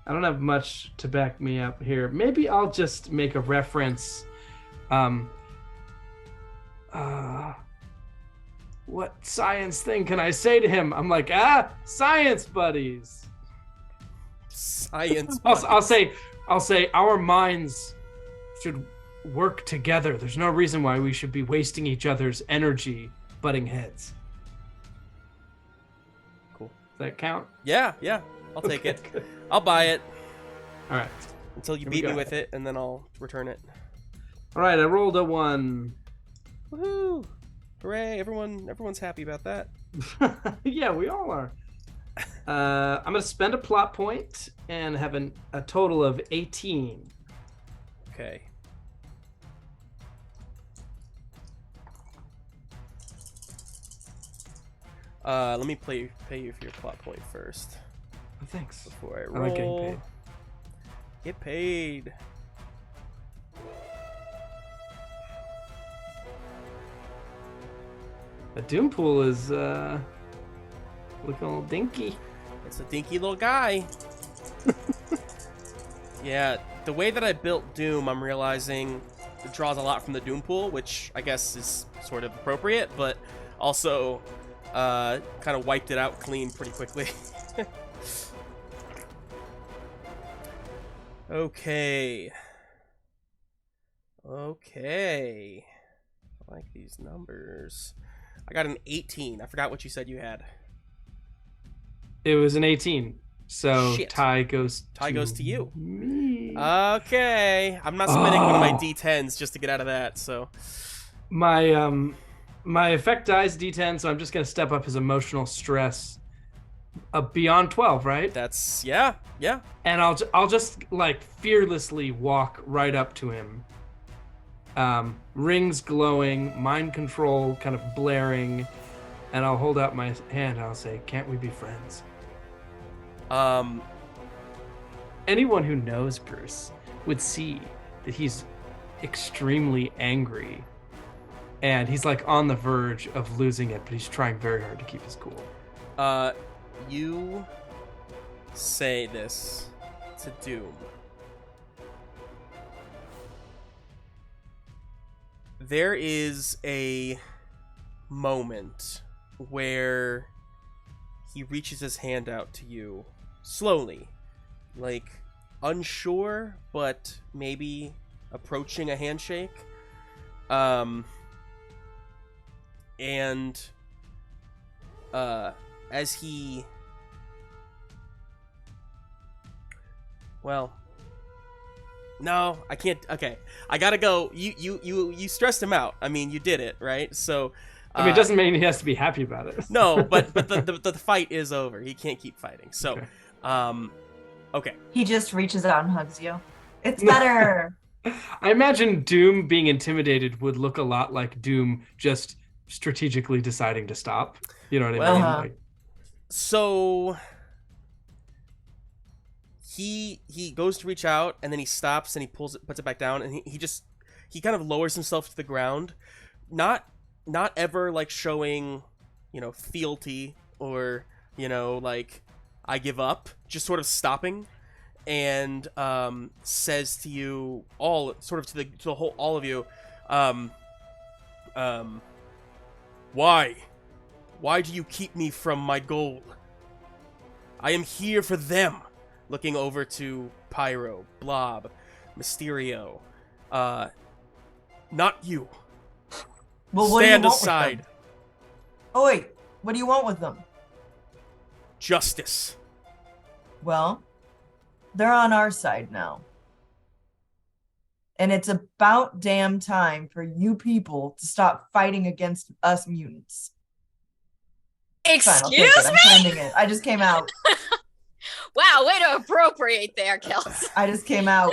I don't have much to back me up here. Maybe I'll just make a reference. What science thing can I say to him? I'm like, science buddies. Science buddies. I'll say our minds should work together. There's no reason why we should be wasting each other's energy butting heads. Cool. Does that count? Yeah. I'll take Okay, it. good. I'll buy it. All right. until you Here we beat me go. with it, and then I'll return it. All right, I rolled a 1. Woohoo! Hooray! Everyone's happy about that. Yeah, we all are. I'm gonna spend a plot point and have a total of 18. Okay. Let me pay you for your plot point first Oh, thanks. before I I roll. like getting paid. Get paid. The Doom Pool is looking a little dinky. It's a dinky little guy. Yeah, the way that I built Doom, I'm realizing it draws a lot from the Doom Pool, which I guess is sort of appropriate, but also kind of wiped it out clean pretty quickly. Okay. I like these numbers. I got an 18. I forgot what you said you had. It was an 18. So Shit. tie goes to you. Me. Okay. I'm not submitting one of my D10s just to get out of that, so. My effect dies D10, so I'm just gonna step up his emotional stress beyond 12, right? That's, yeah. And I'll just like fearlessly walk right up to him. Rings glowing, mind control kind of blaring, and I'll hold out my hand and I'll say, "Can't we be friends?" Anyone who knows Bruce would see that he's extremely angry and he's like on the verge of losing it, but he's trying very hard to keep his cool. You say this to Doom. There is a moment where he reaches his hand out to you slowly, like unsure, but maybe approaching a handshake. And as he, well, no, I can't. Okay, I gotta go. You stressed him out. I mean, you did it, right? So, I mean, it doesn't mean he has to be happy about it. no, but the fight is over. He can't keep fighting. So, Okay. Okay. He just reaches out and hugs you. It's better. I imagine Doom being intimidated would look a lot like Doom just strategically deciding to stop. You know what I mean? Well, Like, So he goes to reach out, and then he stops and he puts it back down, and he kind of lowers himself to the ground, not ever like showing, fealty or like I give up, just sort of stopping, and says to you all, sort of to the whole, all of you, why do you keep me from my goal? I am here for them. Looking over to Pyro, Blob, Mysterio, not you. Well, what do you Stand want with aside. them? Oh wait, what do you want with them? Justice. Well, they're on our side now. And it's about damn time for you people to stop fighting against us mutants. Fine, I'll take Excuse it. I'm me? sending it. I just came out. Wow, way to appropriate there, Kelsey. I just came out.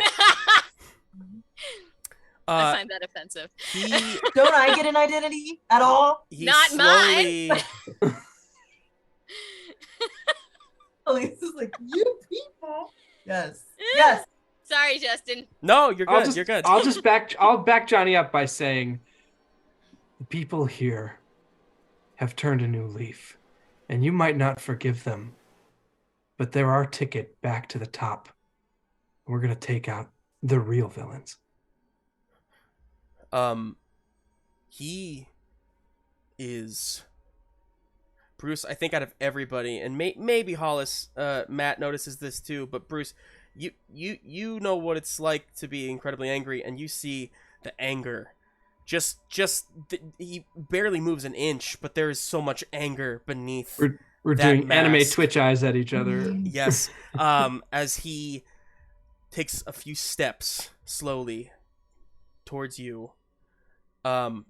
I find that offensive. Don't I get an identity at all? He Not slowly, Elise is like, you people. Yes. Yes. Sorry, Justin. No, you're good. I'll You're good. I'll back Johnny up by saying the people here have turned a new leaf, and you might not forgive them, but they're our ticket back to the top. We're gonna take out the real villains. He is Bruce. I think out of everybody, and maybe Hollis, Matt notices this too. But Bruce, you know what it's like to be incredibly angry, and you see the anger. He barely moves an inch, but there is so much anger beneath. We're that doing anime mask. Twitch eyes at each other. Yes. As he takes a few steps slowly towards you,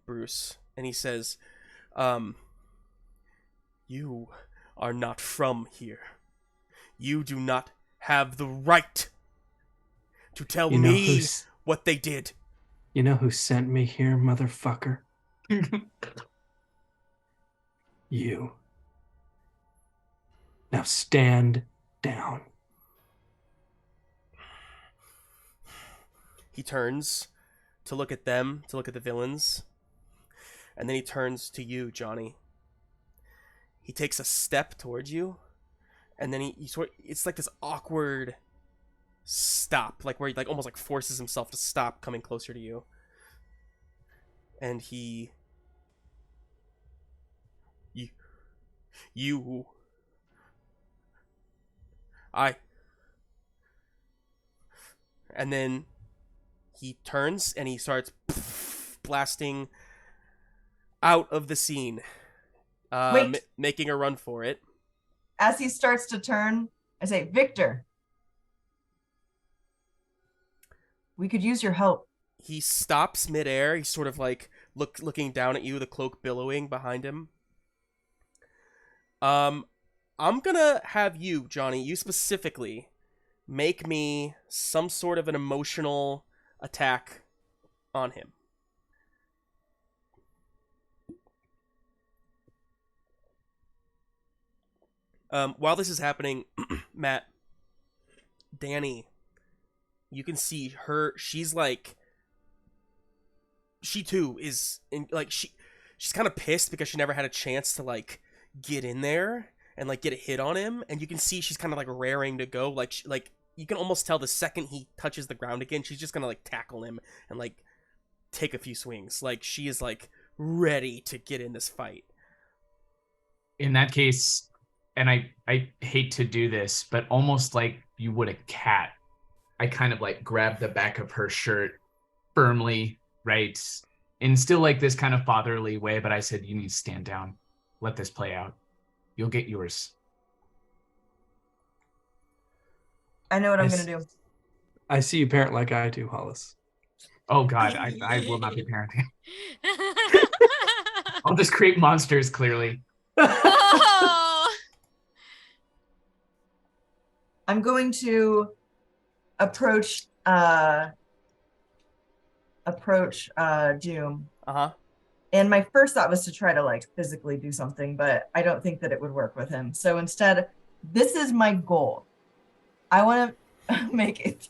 Bruce, and he says, you are not from here. You do not have the right to tell me what they did. You know who sent me here, motherfucker? You. Now stand down. He turns to look at them, to look at the villains, and then he turns to you, Johnny. He takes a step towards you, and then he sort, it's like this awkward stop, like where he like almost like forces himself to stop coming closer to you. And and then he turns and he starts blasting out of the scene, making a run for it. As he starts to turn, I say, Victor, we could use your help. He stops midair. He's sort of like looking down at you, the cloak billowing behind him. I'm gonna have you, Johnny, you specifically, make me some sort of an emotional attack on him. While this is happening, Matt, Danny, you can see her. She's like, she too is in, like, she's kind of pissed because she never had a chance to like get in there and like get a hit on him, and you can see she's kind of like raring to go. Like, like you can almost tell the second he touches the ground again, she's just gonna like tackle him and like take a few swings. Like, she is like ready to get in this fight. In that case, and I hate to do this, but almost like you would a cat, I kind of like grab the back of her shirt firmly, right? In still like this kind of fatherly way, but I said, you need to stand down. Let this play out. You'll get yours. I know what I'm going to do. I see you parent like I do, Hollis. Oh God, I will not be parenting. I'll just create monsters, clearly. Oh! I'm going to approach Doom. Uh-huh. And my first thought was to try to like physically do something, but I don't think that it would work with him. So instead, this is my goal. I want to make it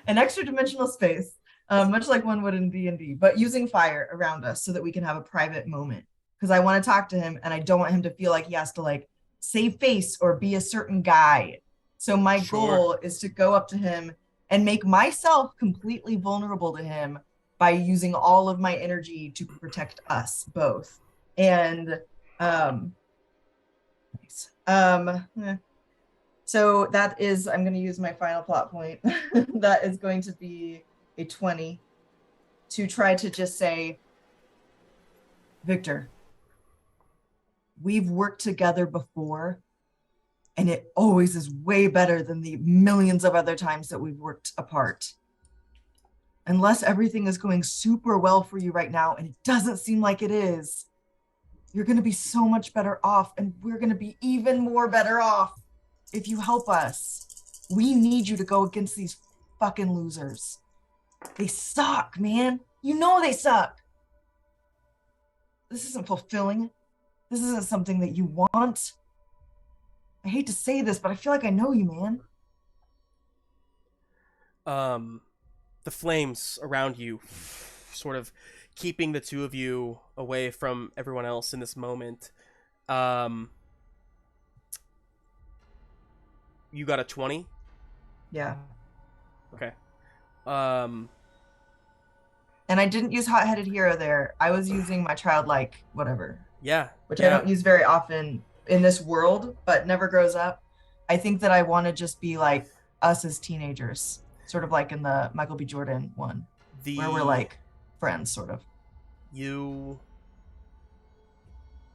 an extra dimensional space, much like one would in D&D, but using fire around us so that we can have a private moment. Because I want to talk to him and I don't want him to feel like he has to like save face or be a certain guy. So my goal is to go up to him and make myself completely vulnerable to him by using all of my energy to protect us both. And so that is, I'm going to use my final plot point. That is going to be a 20 to try to just say, Victor, we've worked together before, and it always is way better than the millions of other times that we've worked apart. Unless everything is going super well for you right now, and it doesn't seem like it is, you're going to be so much better off, and we're going to be even more better off if you help us. We need you to go against these fucking losers. They suck, man. You know they suck. This isn't fulfilling. This isn't something that you want. I hate to say this, but I feel like I know you, man. The flames around you, sort of keeping the two of you away from everyone else in this moment. You got a 20? Yeah. Okay. And I didn't use hot-headed hero there. I was using my childlike whatever. Yeah. Which I don't use very often in this world, but never grows up. I think that I want to just be like us as teenagers, sort of like in the Michael B. Jordan one, where we're like friends, sort of. You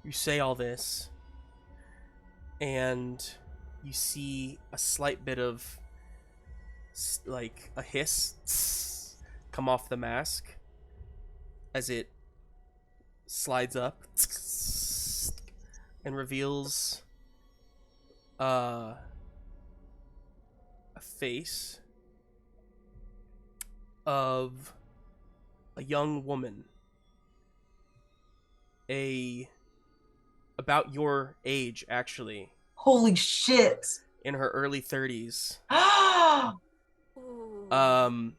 say all this, and you see a slight bit of like a hiss come off the mask as it slides up and reveals a face of a young woman, about your age, actually, Holy shit. in her early 30s. Ooh. And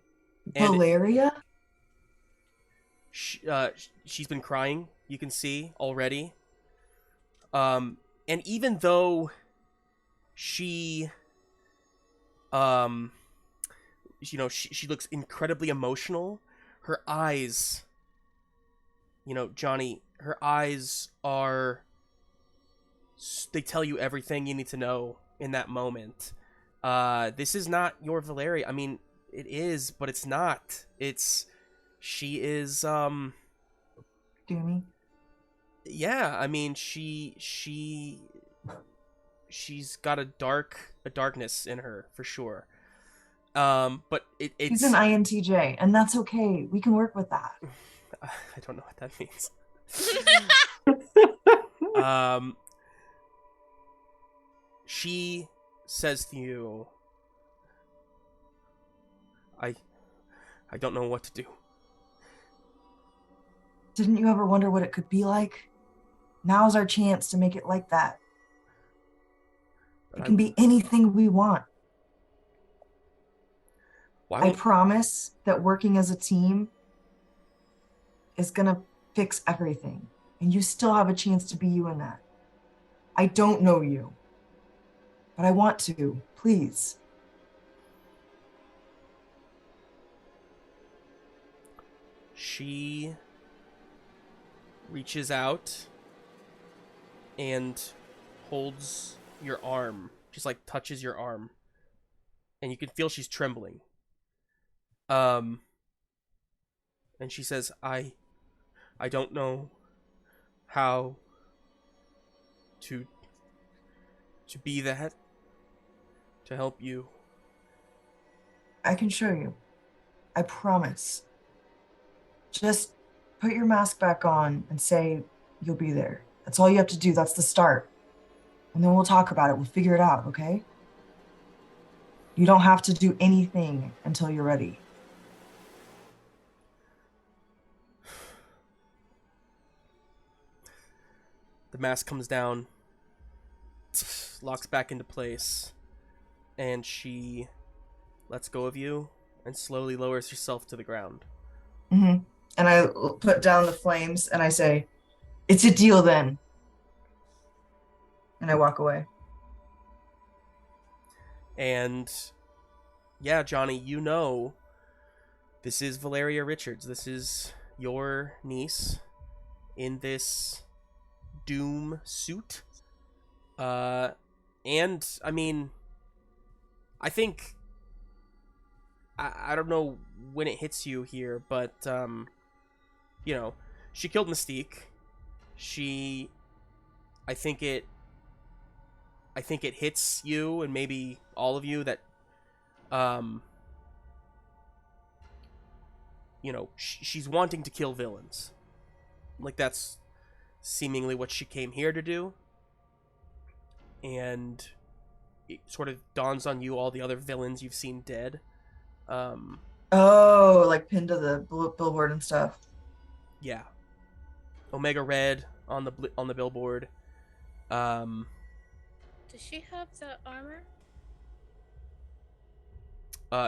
Valeria? she's been crying, you can see already. And even though she she looks incredibly emotional, her eyes, Johnny, her eyes they tell you everything you need to know in that moment. This is not your Valeria. I mean, it is, but it's not. She is, Doomy? yeah, I mean, she's got a darkness in her, for sure. But it's... He's an INTJ, and that's okay. We can work with that. I don't know what that means. She says to you, I don't know what to do. Didn't you ever wonder what it could be like? Now's our chance to make it like that. It can be anything we want. I promise that working as a team is gonna fix everything. And you still have a chance to be you in that. I don't know you, but I want to, please. She reaches out and holds your arm. Just like touches your arm. And you can feel she's trembling. And she says, I don't know how to be that, to help you. I can show you. I promise. Just put your mask back on and say you'll be there. That's all you have to do. That's the start. And then we'll talk about it. We'll figure it out, okay? You don't have to do anything until you're ready. The mask comes down, locks back into place, and she lets go of you and slowly lowers herself to the ground. Mm-hmm. And I put down the flames and I say, it's a deal then. And I walk away. And yeah, Johnny, this is Valeria Richards. This is your niece in this Doom suit. And I mean, I think I don't know when it hits you here, but she killed Mystique. I think it hits you and maybe all of you that she's wanting to kill villains. Like, that's seemingly what she came here to do. And it sort of dawns on you all the other villains you've seen dead. Oh, like pinned to the billboard and stuff. Yeah. Omega Red on the billboard. Does she have the armor?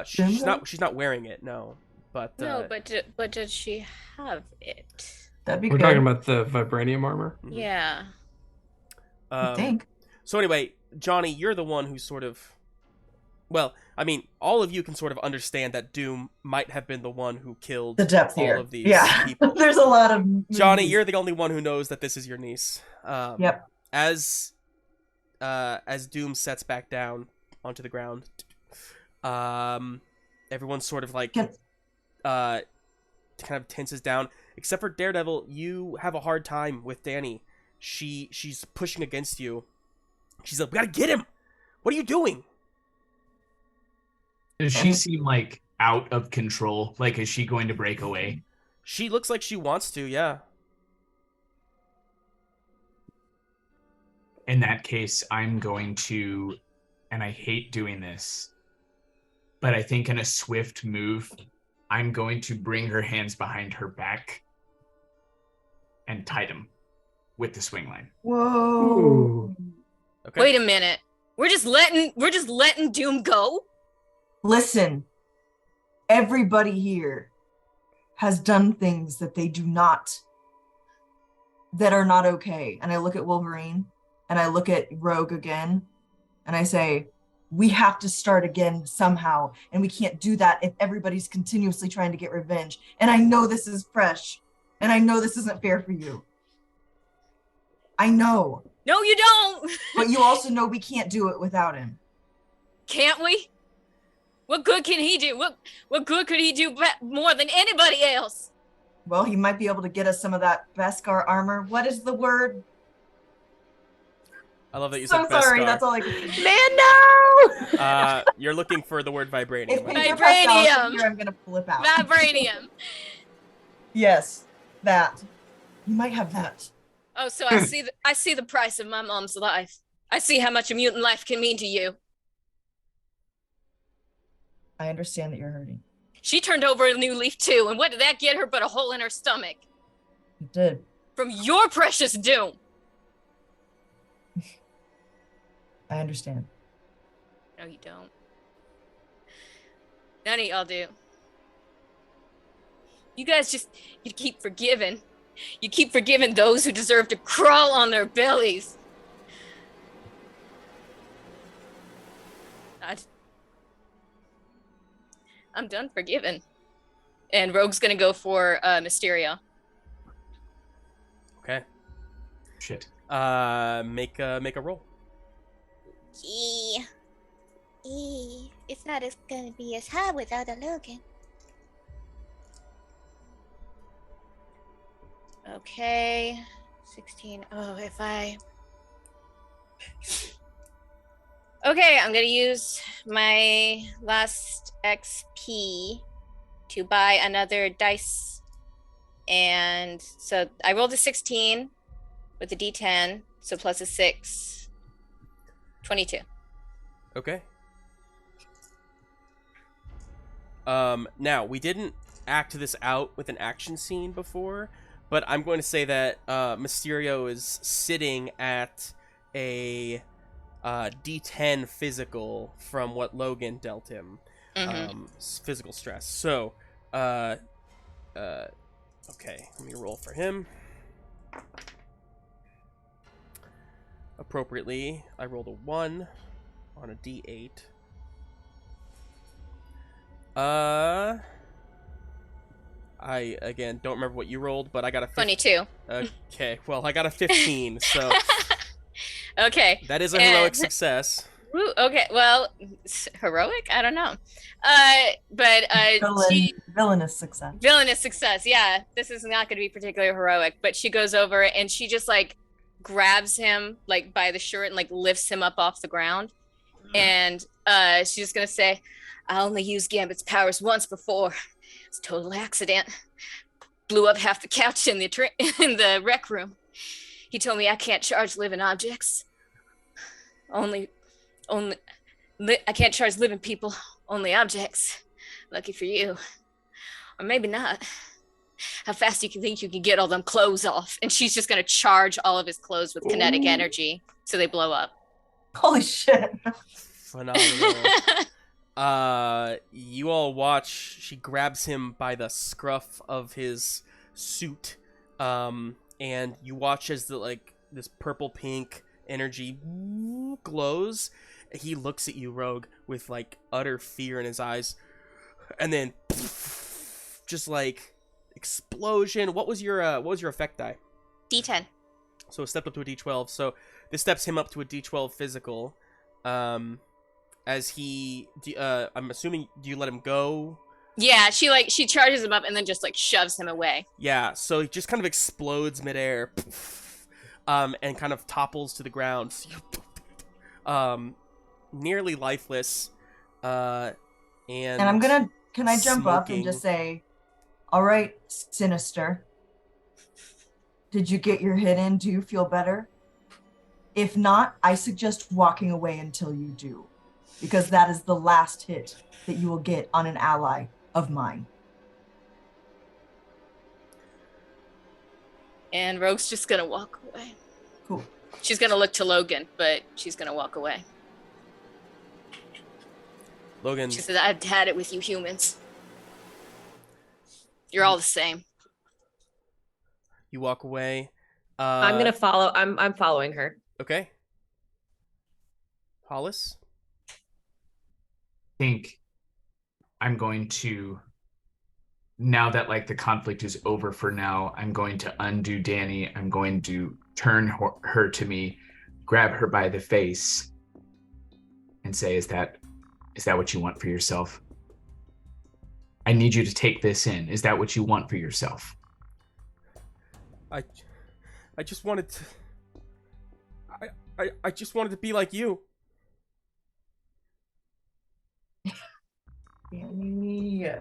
She's not wearing it, no. But No, but did she have it? That'd be We're good. talking about the vibranium armor? Mhm. Yeah. I think. So anyway, Johnny, you're the one who sort of... Well, I mean, all of you can sort of understand that Doom might have been the one who killed The depth all here. of these Yeah. people. There's a lot of... Johnny, movies. you're the only one who knows that this is your niece. Yep. As Doom sets back down onto the ground, everyone's sort of like... kind of tenses down. Except for Daredevil, you have a hard time with Danny. She's pushing against you. She's like, we gotta get him! What are you doing? Does she seem like out of control? Like, is she going to break away? She looks like she wants to, yeah. In that case, I'm going to, and I hate doing this, but I think in a swift move, I'm going to bring her hands behind her back and tie them with the swing line. Whoa. Okay. Wait a minute. We're just letting Doom go? Listen, everybody here has done things that are not okay. And I look at Wolverine and I look at Rogue again and I say, we have to start again somehow. And we can't do that if everybody's continuously trying to get revenge. And I know this is fresh. And I know this isn't fair for you. I know. No, you don't. But you also know we can't do it without him. Can't we? What good can he do? What good could he do more than anybody else? Well, he might be able to get us some of that Beskar armor. What is the word? I love that you So said sorry, Beskar. that's all I can say. Man, no! You're looking for the word vibranium. If right? Pedro Pascal's Vibranium. here, I'm gonna flip out. Vibranium. Yes, that. You might have that. Oh, so I see the price of my mom's life. I see how much a mutant life can mean to you. I understand that you're hurting. She turned over a new leaf too, and what did that get her but a hole in her stomach? You did. From your precious Doom. I understand. No, you don't. None of y'all do. You guys you keep forgiving. You keep forgiving those who deserve to crawl on their bellies. I'm done forgiving. And Rogue's gonna go for Mysterio. Okay. Shit. Make a roll. It's not gonna be as hard without a Logan. Okay. 16. Oh, if I... Okay, I'm gonna use my last XP to buy another dice. And so I rolled a 16 with a D10, so plus a 6. 22. Okay. Now, we didn't act this out with an action scene before, but I'm going to say that Mysterio is sitting at a D10 physical from what Logan dealt him. Physical stress. So, okay, let me roll for him. Appropriately, I rolled a 1 on a D8. I, again, don't remember what you rolled, but I got a 22. Okay, well, I got a 15, so Okay. that is a heroic success. Woo, okay, well, heroic? I don't know. But Villainous success. villainous success, yeah. This is not going to be particularly heroic, but she goes over and she just, like, grabs him, like, by the shirt and, like, lifts him up off the ground. And she's just going to say, I only used Gambit's powers once before. It's a total accident. Blew up half the couch in the rec room. He told me I can't charge living objects. I can't charge living people, only objects. Lucky for you. Or maybe not. How fast do you think you can get all them clothes off? And she's just going to charge all of his clothes with kinetic energy so they blow up. Holy shit. Phenomenal. You all watch, she grabs him by the scruff of his suit, and you watch as this purple pink energy glows. He looks at you, Rogue, with like utter fear in his eyes, and then just like explosion. What was your effect die? D10. So it stepped up to a D12. So this steps him up to a D12 physical. As he, I'm assuming, do you let him go? Yeah, she charges him up and then just like shoves him away. Yeah, so he just kind of explodes midair, and kind of topples to the ground, nearly lifeless. And I'm gonna, can I jump up and smoking. just say, all right, Sinister, did you get your hit in? Do you feel better? If not, I suggest walking away until you do, because that is the last hit that you will get on an ally of mine. And Rogue's just gonna walk away. Cool. She's gonna look to Logan, but she's gonna walk away. Logan. She said, "I've had it with you humans. You're all the same." You walk away. I'm gonna follow. I'm following her. Okay. Hollis? I think I'm going to, now that like the conflict is over for now, I'm going to undo Danny. I'm going to turn her to me, grab her by the face, and say, is that what you want for yourself? I need you to take this in. Is that what you want for yourself? I just wanted to... I just wanted to be like you. Yeah.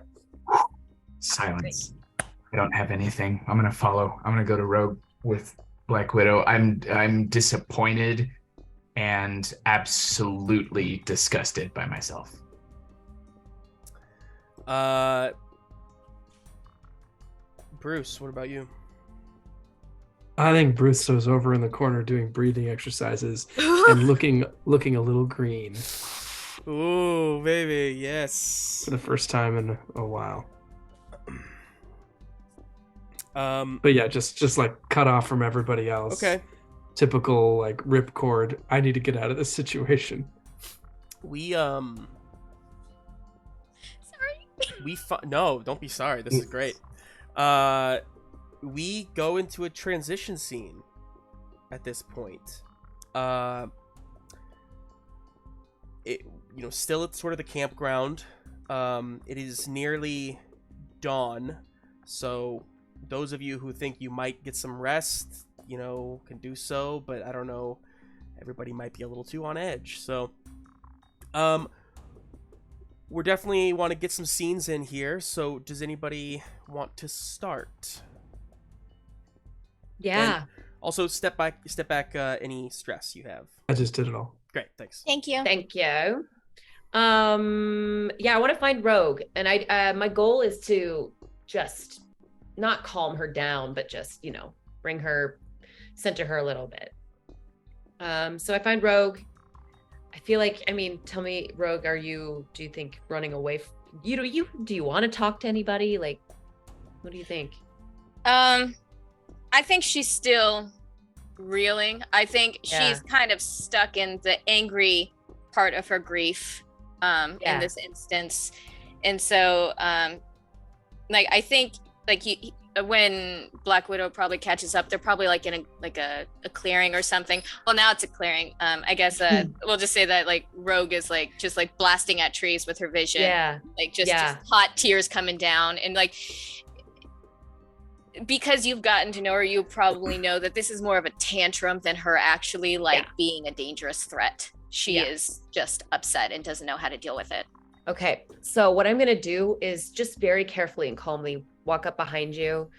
Silence. I don't have anything. I'm gonna follow. I'm gonna go to Rogue with Black Widow. I'm disappointed and absolutely disgusted by myself. Bruce, what about you? I think Bruce was over in the corner doing breathing exercises and looking a little green Ooh, baby, yes. for the first time in a while. Um, But yeah, just like cut off from everybody else. okay. Typical like ripcord. I need to get out of this situation. We Sorry. no, don't be sorry. This is great. We go into a transition scene at this point. Still at sort of the campground. It is nearly dawn, so those of you who think you might get some rest, can do so, but I don't know. Everybody might be a little too on edge, so we're definitely want to get some scenes in here. So does anybody want to start? Yeah. And also, step back. Any stress you have. I just did it all. Great, thanks. Thank you. Thank you. Yeah, I want to find Rogue, and my goal is to just not calm her down, but just bring her, center her a little bit. So I find Rogue. I feel like, tell me, Rogue, do you think running away? Do you want to talk to anybody? Like, what do you think? I think she's still reeling. I think she's kind of stuck in the angry part of her grief in this instance. And so I think when Black Widow probably catches up, they're probably like in a clearing or something. Well, now it's a clearing. I guess we'll just say that like Rogue is just blasting at trees with her vision. Yeah. Just hot tears coming down, and because you've gotten to know her, you probably know that this is more of a tantrum than her actually being a dangerous threat. She is just upset and doesn't know how to deal with it. Okay, so what I'm gonna do is just very carefully and calmly walk up behind you.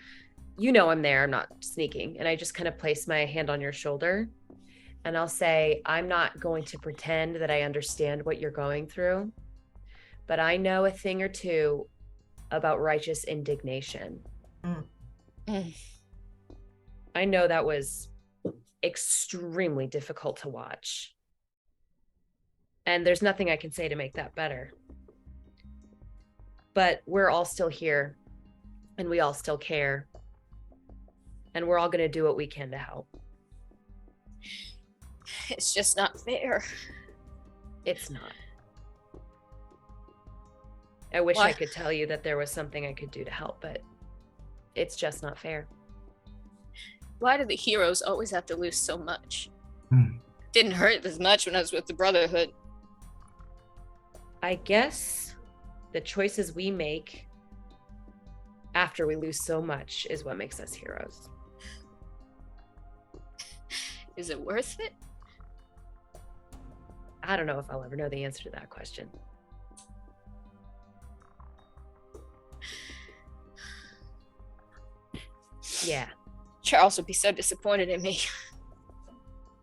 I'm there, I'm not sneaking. And I just kind of place my hand on your shoulder and I'll say, I'm not going to pretend that I understand what you're going through, but I know a thing or two about righteous indignation. I know that was extremely difficult to watch. And there's nothing I can say to make that better. But we're all still here, and we all still care. And we're all going to do what we can to help. It's just not fair. It's not. I wish I could tell you that there was something I could do to help, but it's just not fair. Why do the heroes always have to lose so much? Didn't hurt as much when I was with the Brotherhood. I guess the choices we make after we lose so much is what makes us heroes. Is it worth it? I don't know if I'll ever know the answer to that question. Yeah. Charles would be so disappointed in me.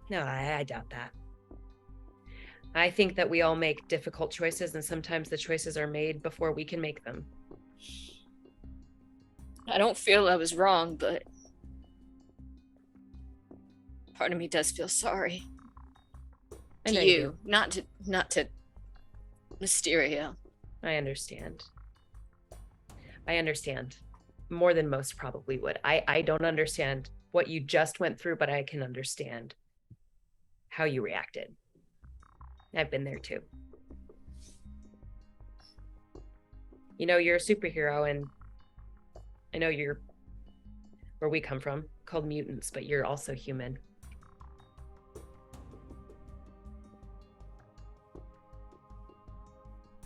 No, I doubt that. I think that we all make difficult choices, and sometimes the choices are made before we can make them. I don't feel I was wrong, but part of me does feel sorry. I know To you you, not to Mysterio. I understand. I understand. More than most probably would. I don't understand what you just went through, but I can understand how you reacted. I've been there too. You know, you're a superhero, and I know you're where we come from, called mutants, but you're also human.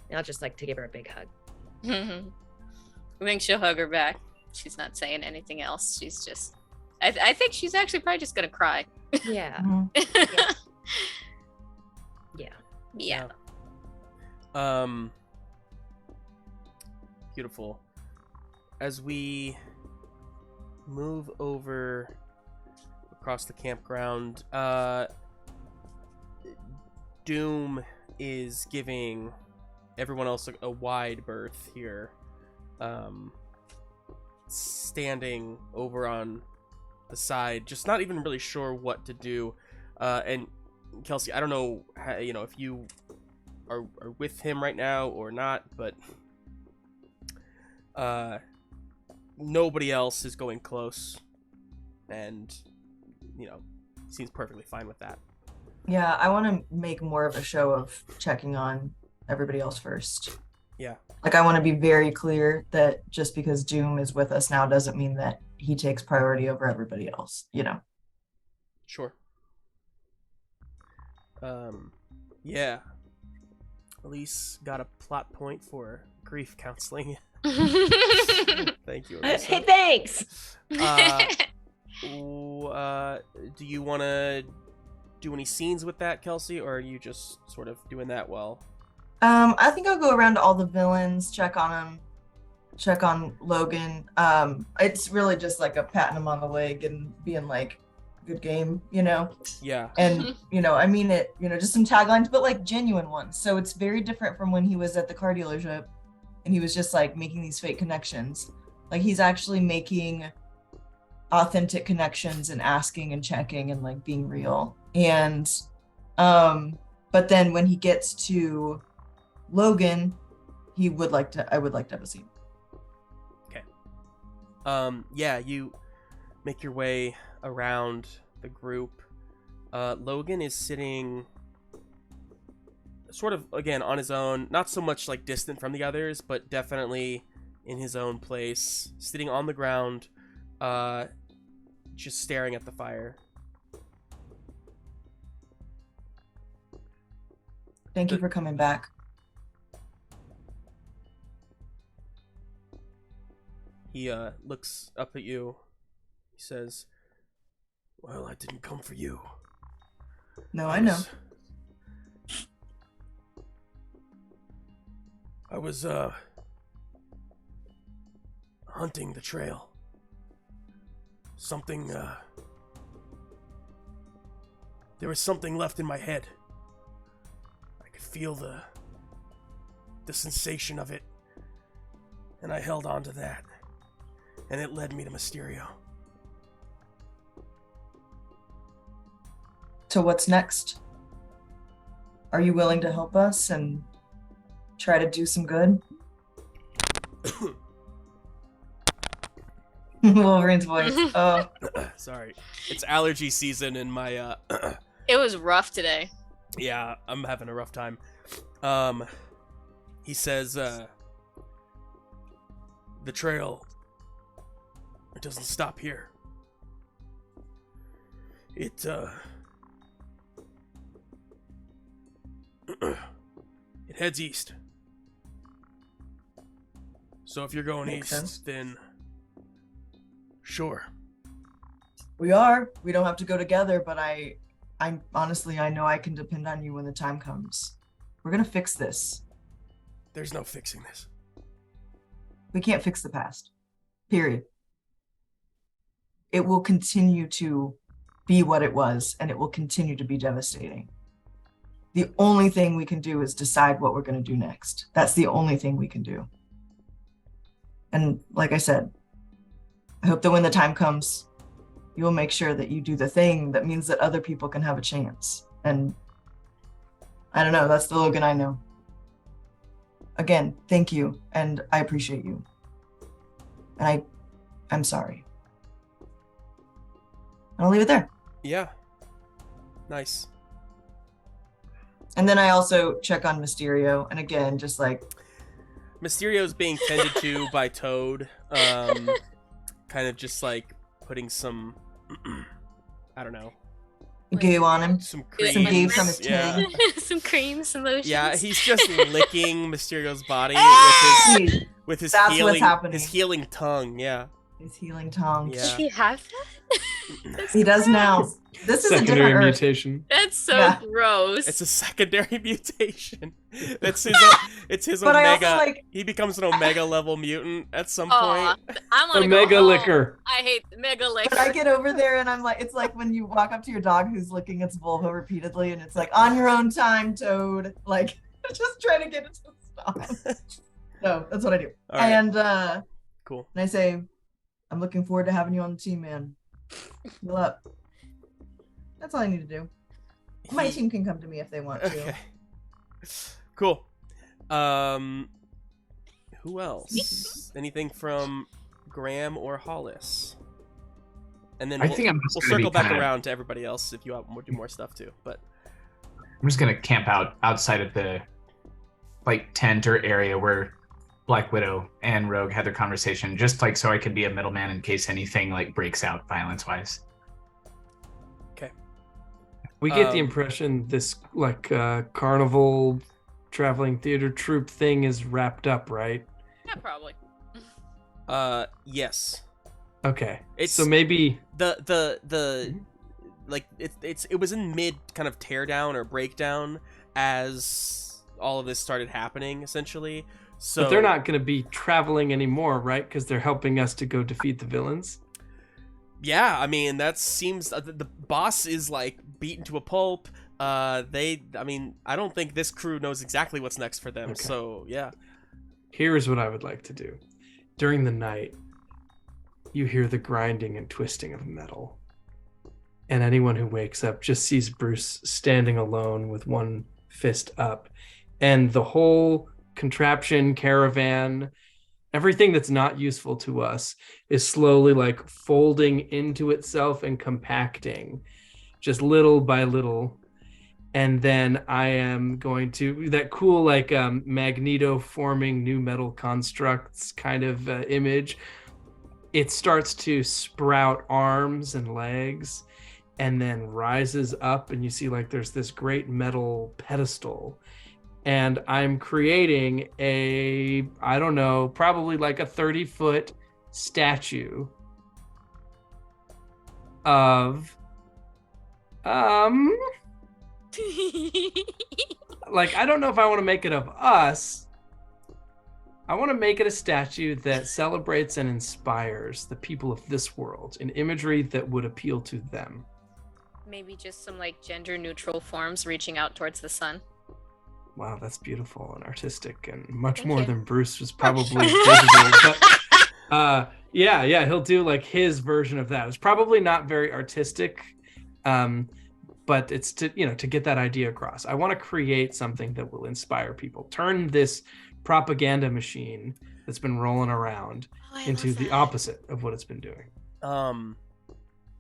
And I'll just like to give her a big hug. I think she'll hug her back. She's not saying anything else. She's just, I think she's actually probably just gonna cry. Yeah. Mhm. Yeah. Yeah. Beautiful. As we move over across the campground, Doom is giving everyone else a wide berth here, standing over on the side, just not even really sure what to do. And Kelsea, I don't know how, if you are with him right now or not, but nobody else is going close, and seems perfectly fine with that. Yeah, I want to make more of a show of checking on everybody else first. Yeah. Like, I want to be very clear that just because Doom is with us now doesn't mean that he takes priority over everybody else, Sure. Yeah. Elise got a plot point for grief counseling. Thank you, Elise. Hey, thanks. Do you want to do any scenes with that, Kelsea, or are you just sort of doing that well? I think I'll go around to all the villains, check on them, check on Logan. It's really just like a patting him on the leg and being like, good game, Yeah. And, I mean it, just some taglines, but like genuine ones. So it's very different from when he was at the car dealership and he was just like making these fake connections. Like, he's actually making authentic connections and asking and checking and like being real. And, but then when he gets to Logan, I would like to have a scene. Okay. Yeah, you make your way around the group. Logan is sitting sort of, again, on his own, not so much like distant from the others, but definitely in his own place, sitting on the ground, just staring at the fire. Thank you for coming back. He looks up at you. He says, "Well, I didn't come for you. No, I know. I was hunting the trail. Something, there was something left in my head. I could feel the sensation of it, and I held on to that, and it led me to Mysterio." So what's next? Are you willing to help us and try to do some good? Wolverine's voice. Oh. Sorry. It's allergy season and my It was rough today. yeah, I'm having a rough time. He says the trail, it doesn't stop here. It it heads east. So if you're going Makes east, sense. then sure. We are. We don't have to go together, but I honestly, I know I can depend on you when the time comes. We're gonna fix this. There's no fixing this. We can't fix the past. Period. it will continue to be what it was, and it will continue to be devastating. The only thing we can do is decide what we're going to do next. That's the only thing we can do. And like I said, I hope that when the time comes, you will make sure that you do the thing that means that other people can have a chance. And I don't know, that's the Logan I know. Again, thank you, and I appreciate you. And I'm sorry. I'll leave it there. Yeah. Nice. And then I also check on Mysterio, and again, just like Mysterio's being tended to by Toad. Kind of just like putting some, I don't know, goo on him. some creams. Some goo from his yeah. tongue. Some creams, some lotions. Yeah, he's just licking Mysterio's body with his That's healing what's happening. his healing tongue. Yeah. His healing tongue. Yeah. Does he have that? He does now. This is a Secondary different Earth. mutation. That's so Yeah. gross. It's a secondary mutation. It's his. It's his But I omega. also, like- He becomes an omega level mutant at some Aw, point. I want to go Omega home. liquor. I hate mega liquor. But I get over there and I'm like, it's like when you walk up to your dog who's licking its vulva repeatedly, and it's like, on your own time, Toad. Like, just trying to get it to stop. So that's what I do. All right. And Cool. I say, I'm looking forward to having you on the team, man. Heal up. That's all I need to do. My team can come to me if they want to. Okay. Cool. Who else? Anything from Graham or Hollis? And then I think I'm just we'll gonna be circle back kinda- around to everybody else if you want to do more stuff too. But I'm just gonna camp out outside of the like tent or area where Black Widow and Rogue had their conversation, just like so I could be a middleman in case anything like breaks out violence wise. We get the Um, impression this like carnival traveling theater troupe thing is wrapped up, right? Yeah, probably. yes. Okay. It's- So maybe The like it was in mid kind of teardown or breakdown as all of this started happening essentially. So but they're not going to be traveling anymore, right? Because they're helping us to go defeat the villains. Yeah, I mean that seems the boss is like beaten to a pulp. I don't think this crew knows exactly what's next for them. Okay. So yeah. Here's what I would like to do. During the night, you hear the grinding and twisting of metal. And anyone who wakes up just sees Bruce standing alone with one fist up. And the whole contraption, caravan, everything that's not useful to us is slowly like folding into itself and compacting just little by little. And then I am going to that cool like Magneto forming new metal constructs kind of image. It starts to sprout arms and legs and then rises up, and you see like there's this great metal pedestal. And I'm creating a, I don't know, probably like a 30-foot statue of like, I don't know if I want to make it of us. I want to make it a statue that celebrates and inspires the people of this world in imagery that would appeal to them. Maybe just some like gender neutral forms reaching out towards the sun. Wow, that's beautiful and artistic and much Thank more you. than Bruce was probably capable. But yeah, he'll do like his version of that. It's probably not very artistic, but it's to get that idea across. I want to create something that will inspire people. Turn this propaganda machine that's been rolling around into the opposite of what it's been doing.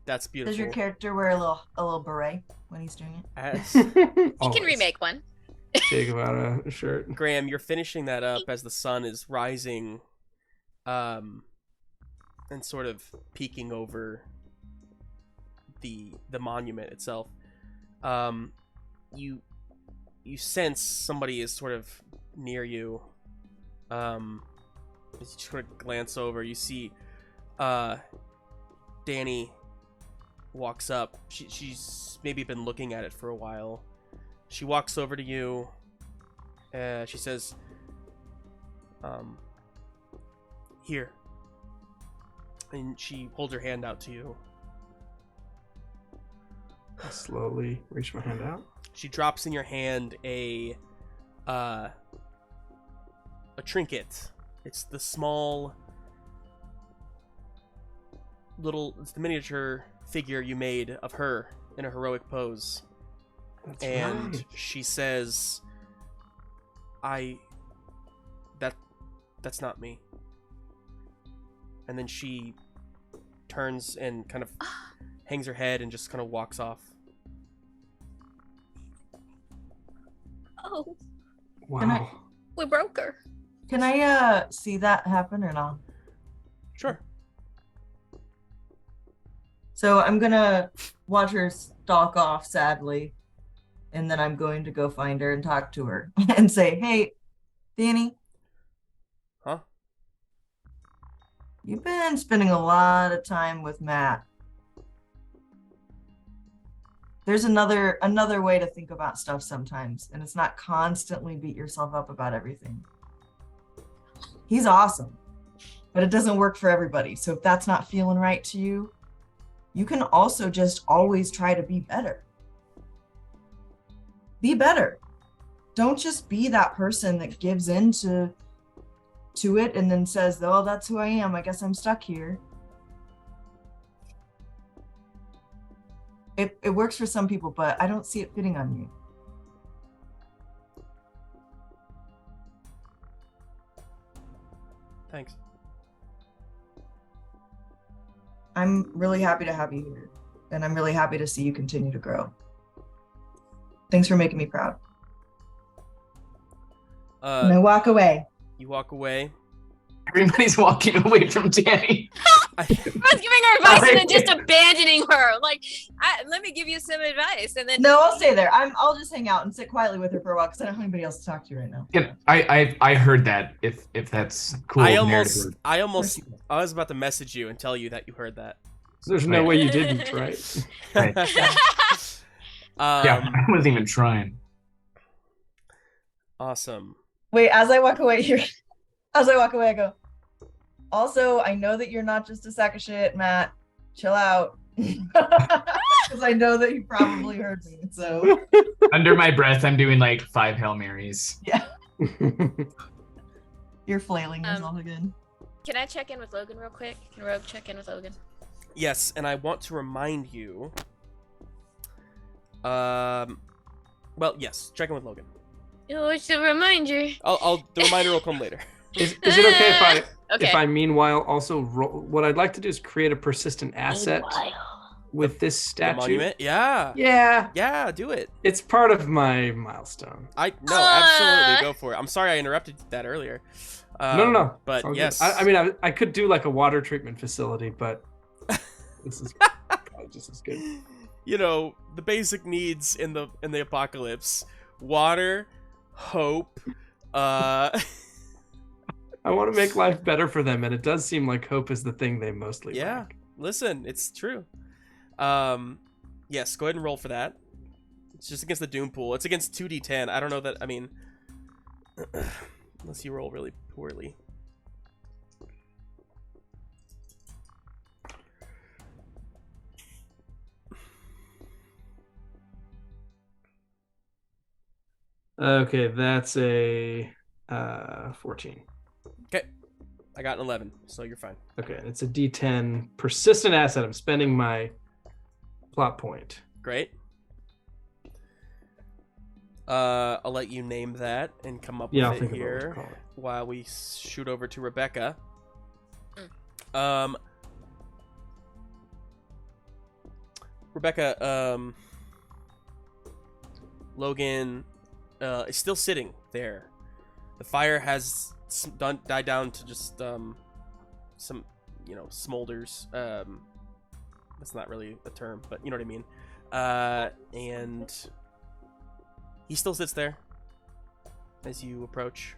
That's beautiful. Does your character wear a little beret when he's doing it? As You can remake one. Take him out a shirt. Graham, you're finishing that up as the sun is rising, and sort of peeking over the monument itself. You sense somebody is sort of near you. As you sort of glance over, you see Danny walks up. She's maybe been looking at it for a while. She walks over to you. She says, here. And she holds her hand out to you. I slowly reach my hand out. She drops in your hand a trinket. It's the small it's the miniature figure you made of her in a heroic pose. That's And right. she says, that's not me. And then she turns and kind of hangs her head and just kind of walks off. Oh, Wow. we broke her. Can I see that happen or not? Sure. So I'm gonna watch her stalk off sadly, and then I'm going to go find her and talk to her and say, "Hey, Danny, Huh? you've been spending a lot of time with Matt. There's another way to think about stuff sometimes, and it's not constantly beat yourself up about everything. He's awesome, but it doesn't work for everybody. So if that's not feeling right to you, you can also just always try to be better. Be better. Don't just be that person that gives in to it and then says, "Oh, that's who I am. I guess I'm stuck here." It works for some people, but I don't see it fitting on you. Thanks. I'm really happy to have you here, and I'm really happy to see you continue to grow. Thanks for making me proud. And I walk away. You walk away. Everybody's walking away from Danny. I was giving her advice and then just abandoning her. Like, let me give you some advice, and then No, I'll stay there. I'll just hang out and sit quietly with her for a while because I don't have anybody else to talk to right now. I heard that. If that's cool. I narrative. was about to message you and tell you that you heard that. There's no way you didn't, right? Right. Yeah, I wasn't even trying. Awesome. Wait, as I walk away, I go, "Also, I know that you're not just a sack of shit, Matt. Chill out." Because I know that you probably heard me. So Under my breath, I'm doing like 5 Hail Marys. yeah, you're flailing yourself again. Can I check in with Logan real quick? Can Rogue check in with Logan? Yes, and I want to remind you. Well, yes, check in with Logan. Oh, it's a reminder. The reminder will come later. Is it okay Okay. if I meanwhile also what I'd like to do is create a persistent asset with this The statue. monument? Yeah. Yeah, Do it. it's part of my milestone. Absolutely go for it. I'm sorry I interrupted that earlier. No. But It's all good. yes. I mean, I could do like a water treatment facility, but this is probably just as good. You know, the basic needs in the apocalypse: water, hope. I want to make life better for them, and it does seem like hope is the thing they mostly Yeah. lack. Listen, it's true. Yes, go ahead and roll for that. It's just against the Doom pool. It's against 2d10. I don't know that. I mean, unless you roll really poorly. Okay, that's a 14. Okay, I got an 11, so you're fine. Okay, it's a D10 persistent asset. I'm spending my plot point. Great. I'll let you name that and come up Yeah, I'll with it think about what to here call it. while we shoot over to Rebecca. Rebecca, Logan is still sitting there. The fire has died down to just some, smolders. That's not really a term, but you know what I mean. And he still sits there as you approach.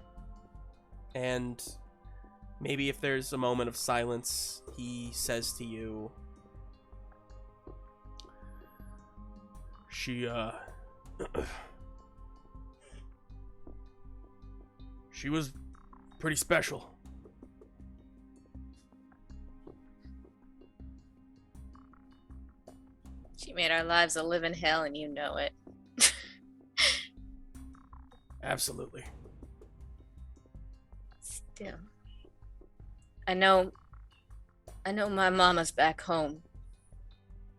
And maybe if there's a moment of silence, he says to you, She was pretty special. She made our lives a living hell, and you know it. Absolutely. Still. I know my mama's back home.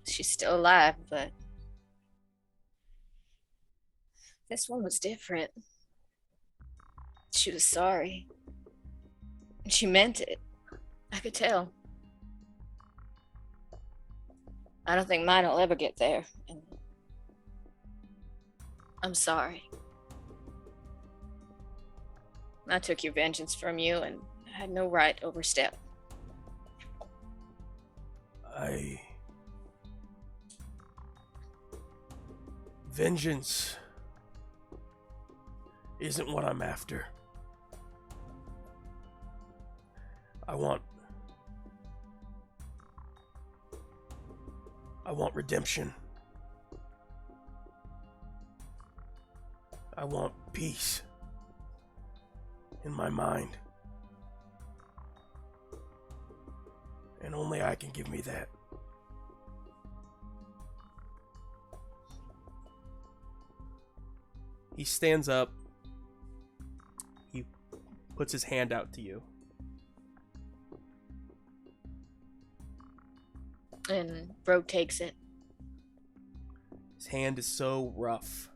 She's still alive, but this one was different. She was sorry. And she meant it. I could tell. I don't think mine will ever get there. And I'm sorry. I took your vengeance from you and I had no right to overstep. Vengeance isn't what I'm after. I want redemption. I want peace in my mind. And only I can give me that. He stands up. He puts his hand out to you. And Rogue takes it. His hand is so rough.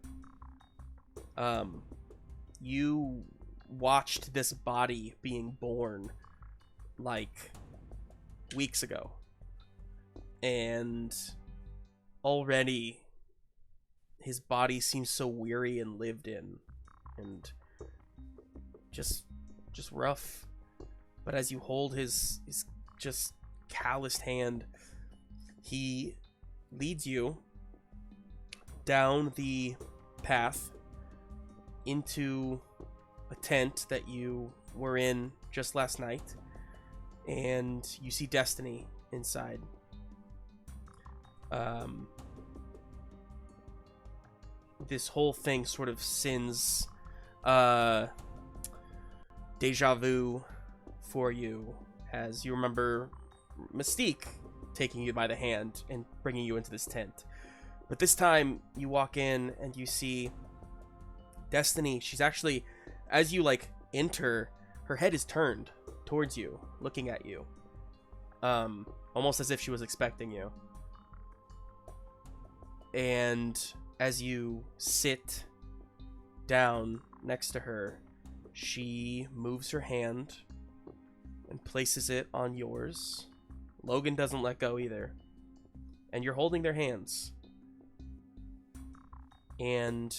You watched this body being born like weeks ago. And already his body seems so weary and lived in and just rough. But as you hold his just calloused hand, he leads you down the path into a tent that you were in just last night, and you see Destiny inside. This whole thing sort of sends deja vu for you as you remember Mystique taking you by the hand and bringing you into this tent. But this time you walk in and you see Destiny. She's actually, as you enter, her head is turned towards you, looking at you, almost as if she was expecting you. And as you sit down next to her, she moves her hand and places it on yours. Logan doesn't let go either. And you're holding their hands. And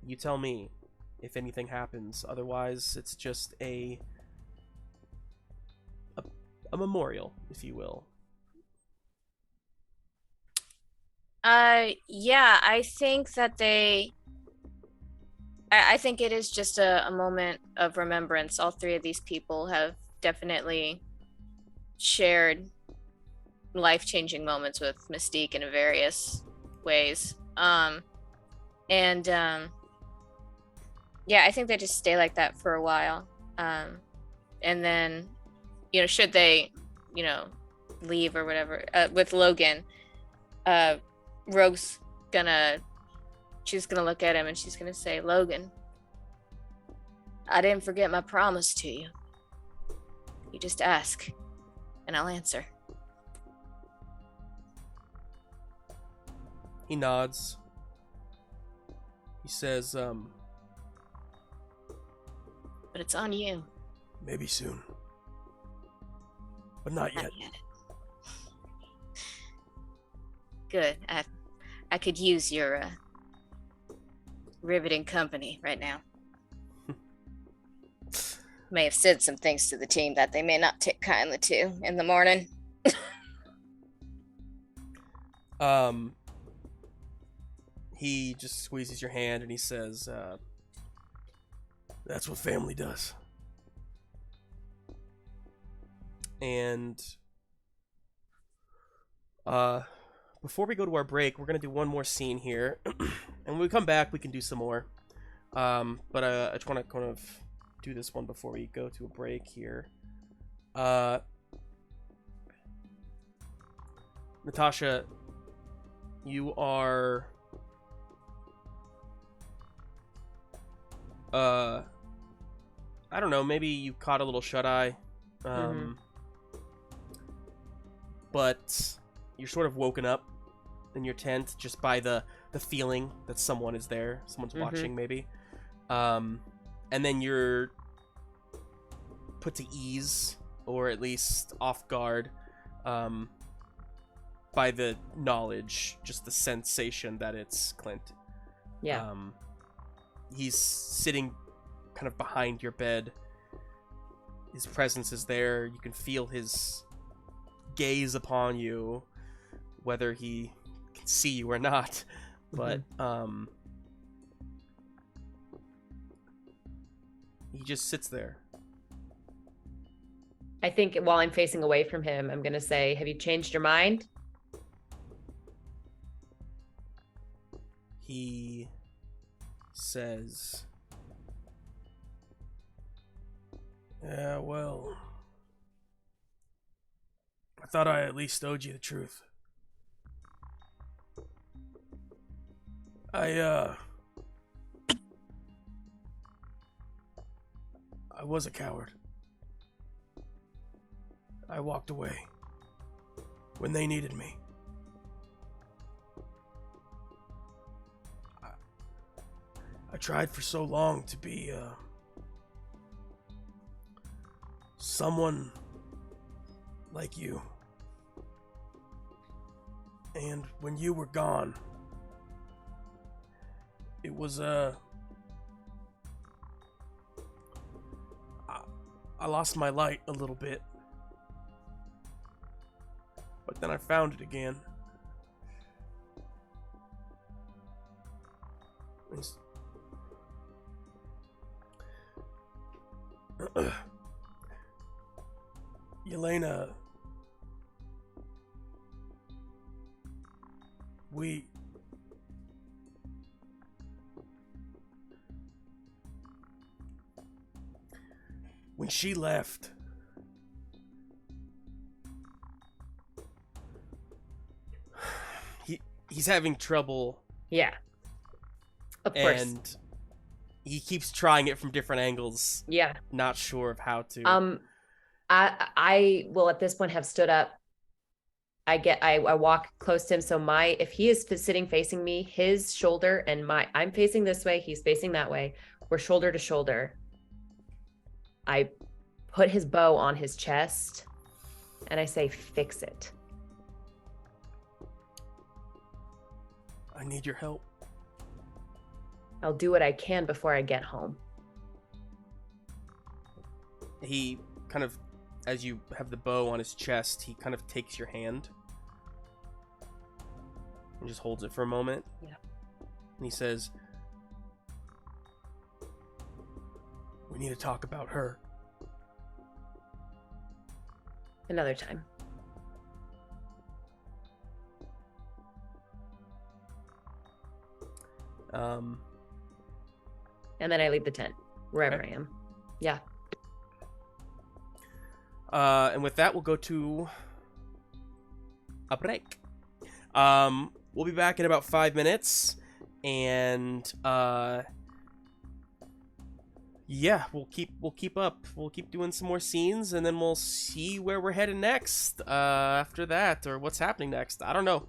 you tell me if anything happens. Otherwise, it's just a memorial, if you will. Yeah, I think that I think it is just a moment of remembrance. All three of these people have definitely shared life-changing moments with Mystique in various ways. Yeah, I think they just stay like that for a while. And then, should they, leave or whatever, with Logan, Rogue's she's gonna look at him and she's gonna say, Logan, I didn't forget my promise to you. You just ask, and I'll answer. He nods. He says, But it's on you. Maybe soon. But not yet. Not yet. Good. I could use your riveting company right now. May have said some things to the team that they may not take kindly to in the morning. He just squeezes your hand and he says, that's what family does. And before we go to our break, we're going to do one more scene here. And when we come back, we can do some more. But I just want to kind of do this one before we go to a break here. Natasha, you are I don't know, maybe you caught a little shut-eye. But you're sort of woken up in your tent just by the feeling that someone is there, someone's watching maybe. And then you're put to ease, or at least off guard, by the knowledge, just the sensation that it's Clint. Yeah. He's sitting kind of behind your bed. His presence is there. You can feel his gaze upon you, whether he can see you or not. But he just sits there. I think while I'm facing away from him, I'm going to say, have you changed your mind? He says, yeah, well, I thought I at least owed you the truth. I was a coward. I walked away when they needed me. I tried for so long to be someone like you. And when you were gone, it was I lost my light a little bit. But then I found it again. Yelena, when she left, he's having trouble. Yeah. Of course. And he keeps trying it from different angles. Yeah. Not sure of how to. I will at this point have stood up. I walk close to him. So if he is sitting facing me, his shoulder and I'm facing this way, he's facing that way. We're shoulder to shoulder. I put his bow on his chest and I say, fix it. I need your help. I'll do what I can before I get home. He kind of, as you have the bow on his chest, he kind of takes your hand and just holds it for a moment. Yeah. And he says, we need to talk about her. Another time. And then I leave the tent, wherever I am. Yeah. And with that, we'll go to a break. We'll be back in about 5 minutes, and yeah, we'll keep up. We'll keep doing some more scenes, and then we'll see where we're headed next. After that, or what's happening next. I don't know.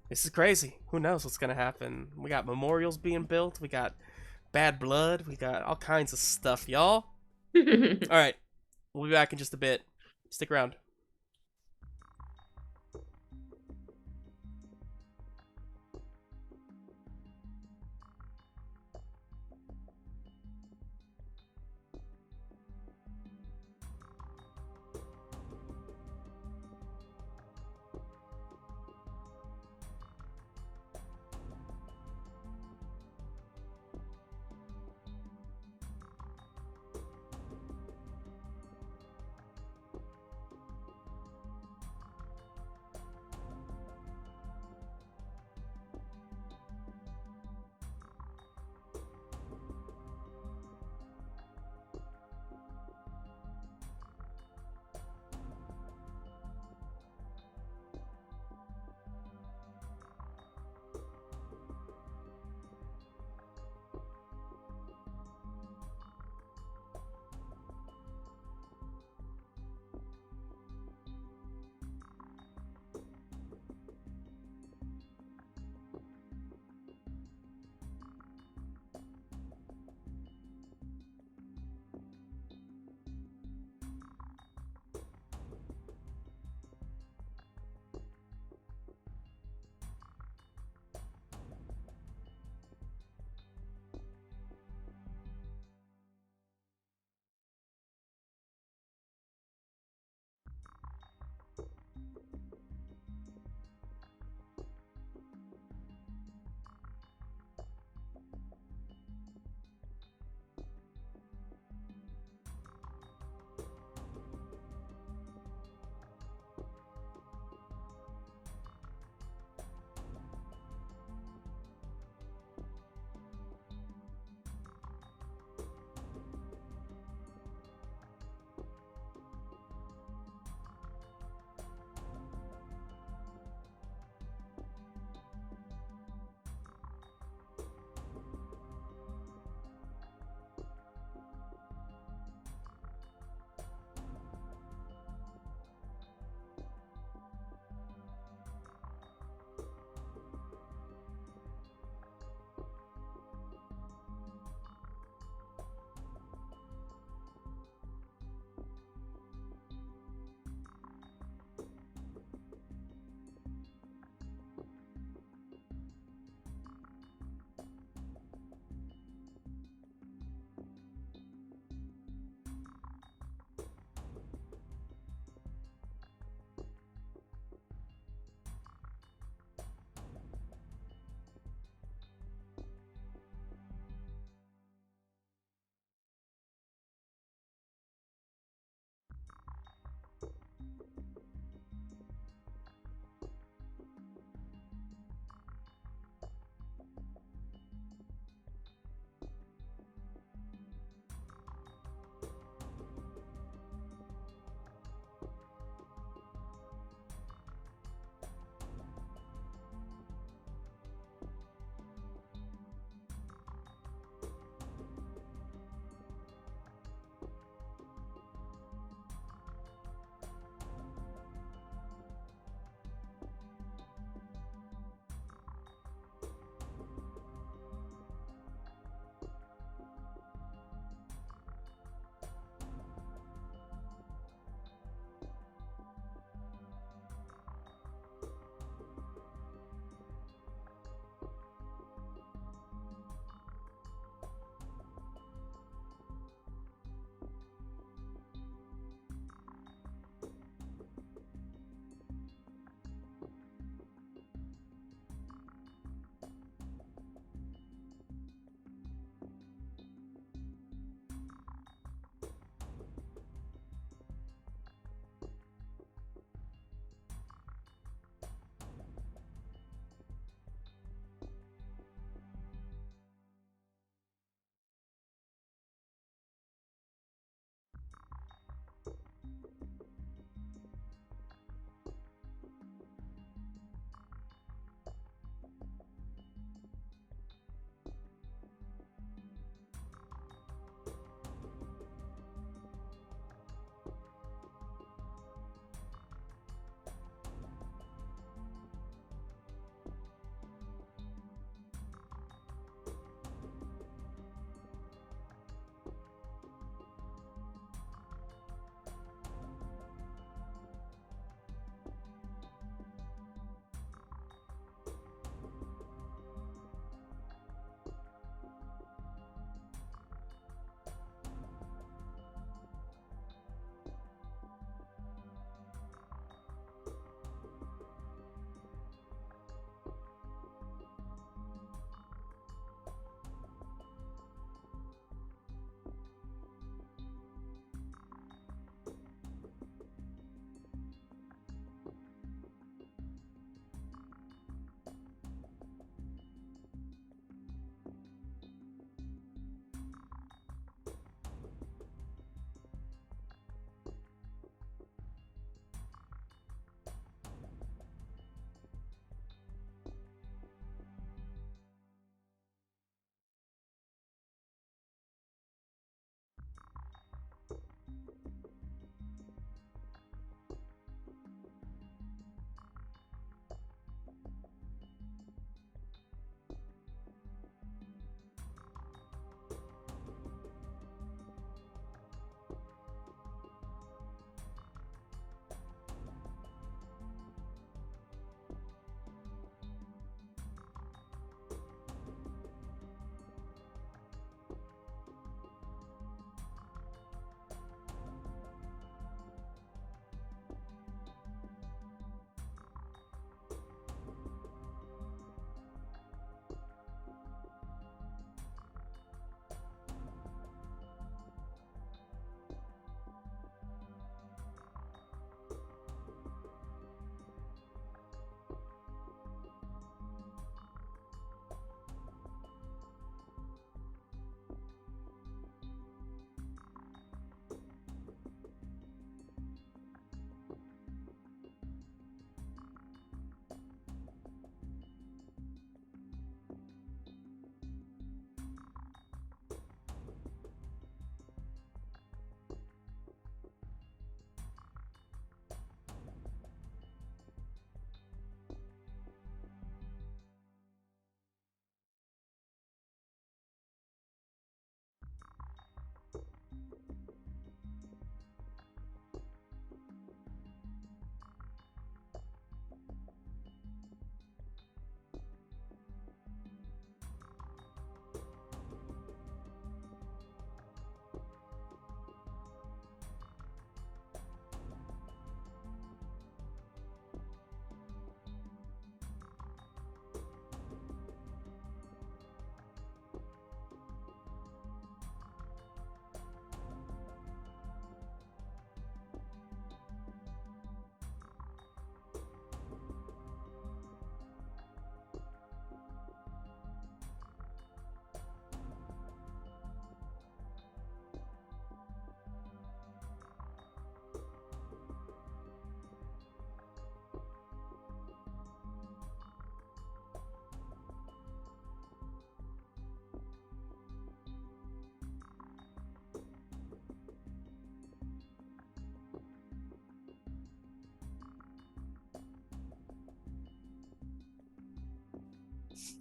This is crazy. Who knows what's gonna happen? We got memorials being built. We got bad blood. We got all kinds of stuff, y'all. All right, we'll be back in just a bit. Stick around.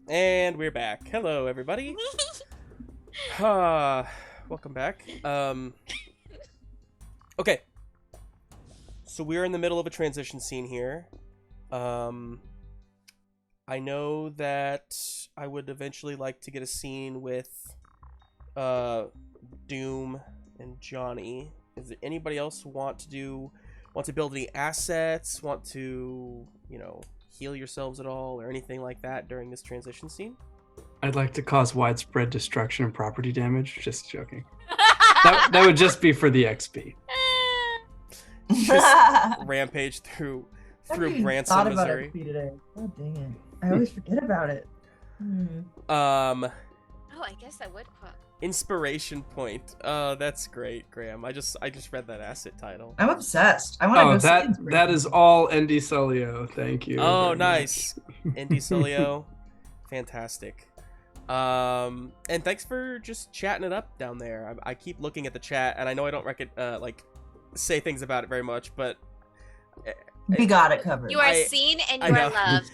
And we're back. Hello, everybody. Welcome back. Okay. So we're in the middle of a transition scene here. I know that I would eventually like to get a scene with Doom and Johnny. Is there anybody else want to build any assets? Want to, heal yourselves at all or anything like that during this transition scene? I'd like to cause widespread destruction and property damage. Just joking. That would just be for the XP. Just rampage through Branson, thought about Missouri. XP today. Oh dang it! I always forget about it. Oh, I guess I would quote. Inspiration point. That's great, Graham. I just read that asset title. I'm obsessed. I want to go see Inspiration. That is all ND Solio. Thank you. Oh, nice. ND Solio. Fantastic. And thanks for just chatting it up down there. I keep looking at the chat, and I know I don't say things about it very much, but we got it covered. You are seen and you are loved.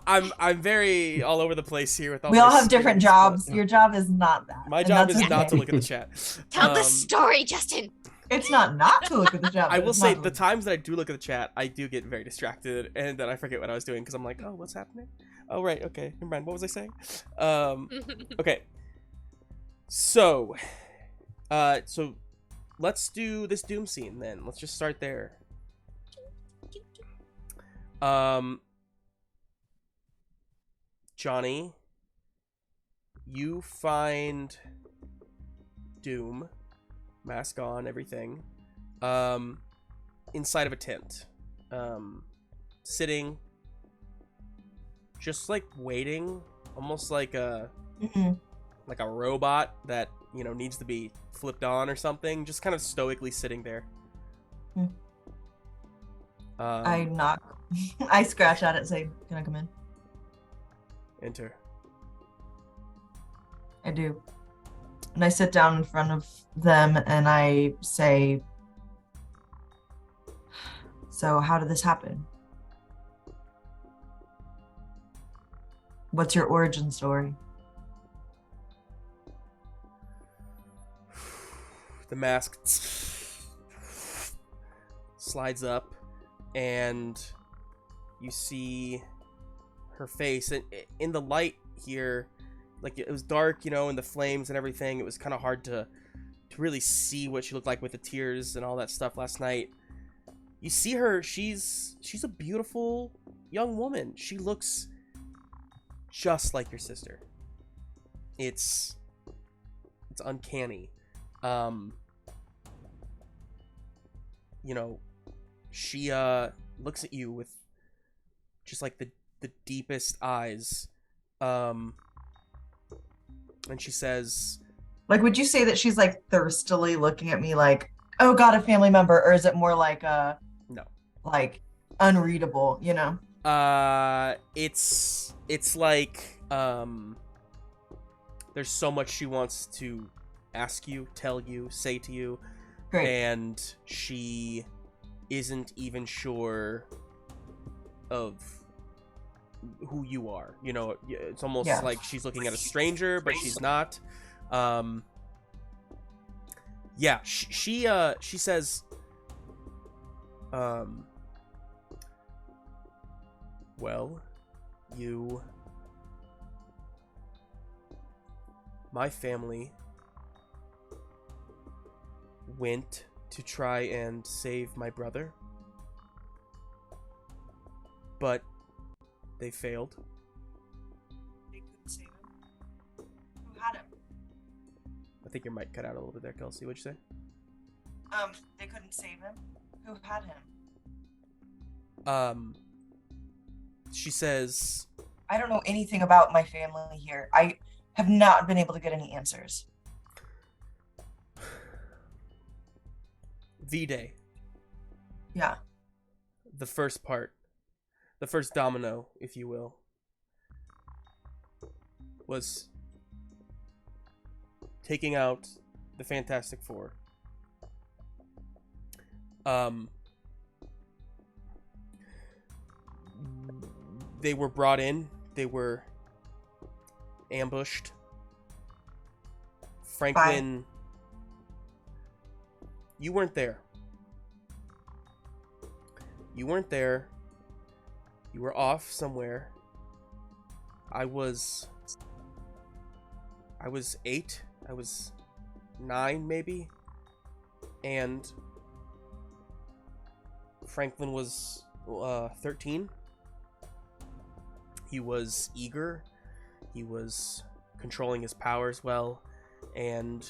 I'm very all over the place here with all. We all have different jobs. Your job is not that. My job is not to look at the chat. Tell the story, Justin. It's not to look at the chat. I will say the times that I do look at the chat, I do get very distracted, and then I forget what I was doing because I'm like, oh, what's happening? Oh, right, okay, never mind. What was I saying? Okay. So let's do this Doom scene then. Let's just start there. Johnny, you find Doom, mask on, everything, inside of a tent, sitting, just like waiting, almost like a robot that needs to be flipped on or something, just kind of stoically sitting there. I knock. I scratch at it and say, can I come in? Enter. I do. And I sit down in front of them and I say, so how did this happen? What's your origin story? The mask slides up and you see her face, and in the light here, like it was dark, in the flames and everything, it was kind of hard to really see what she looked like with the tears and all that stuff last night. You see her, she's a beautiful young woman. She looks just like your sister. It's uncanny. She looks at you with just like the deepest eyes, and she says, like, would you say that she's like thirstily looking at me like, oh god, a family member, or is it more like no, like unreadable, it's like there's so much she wants to ask you, tell you, say to you. Great. And she isn't even sure of who you are. It's almost like she's looking at a stranger, but she's not. She says, well, my family went to try and save my brother, but they failed. They couldn't save him. Who had him? I think your mic cut out a little bit there, Kelsea. What'd you say? They couldn't save him. Who had him? She says, I don't know anything about my family here. I have not been able to get any answers. V-Day. Yeah. The first part. The first domino, if you will, was taking out the Fantastic Four. They were brought in. They were ambushed. Franklin, you weren't there. You weren't there. You were off somewhere. I was 8. I was 9 maybe. And Franklin was 13. He was eager. He was controlling his powers well. And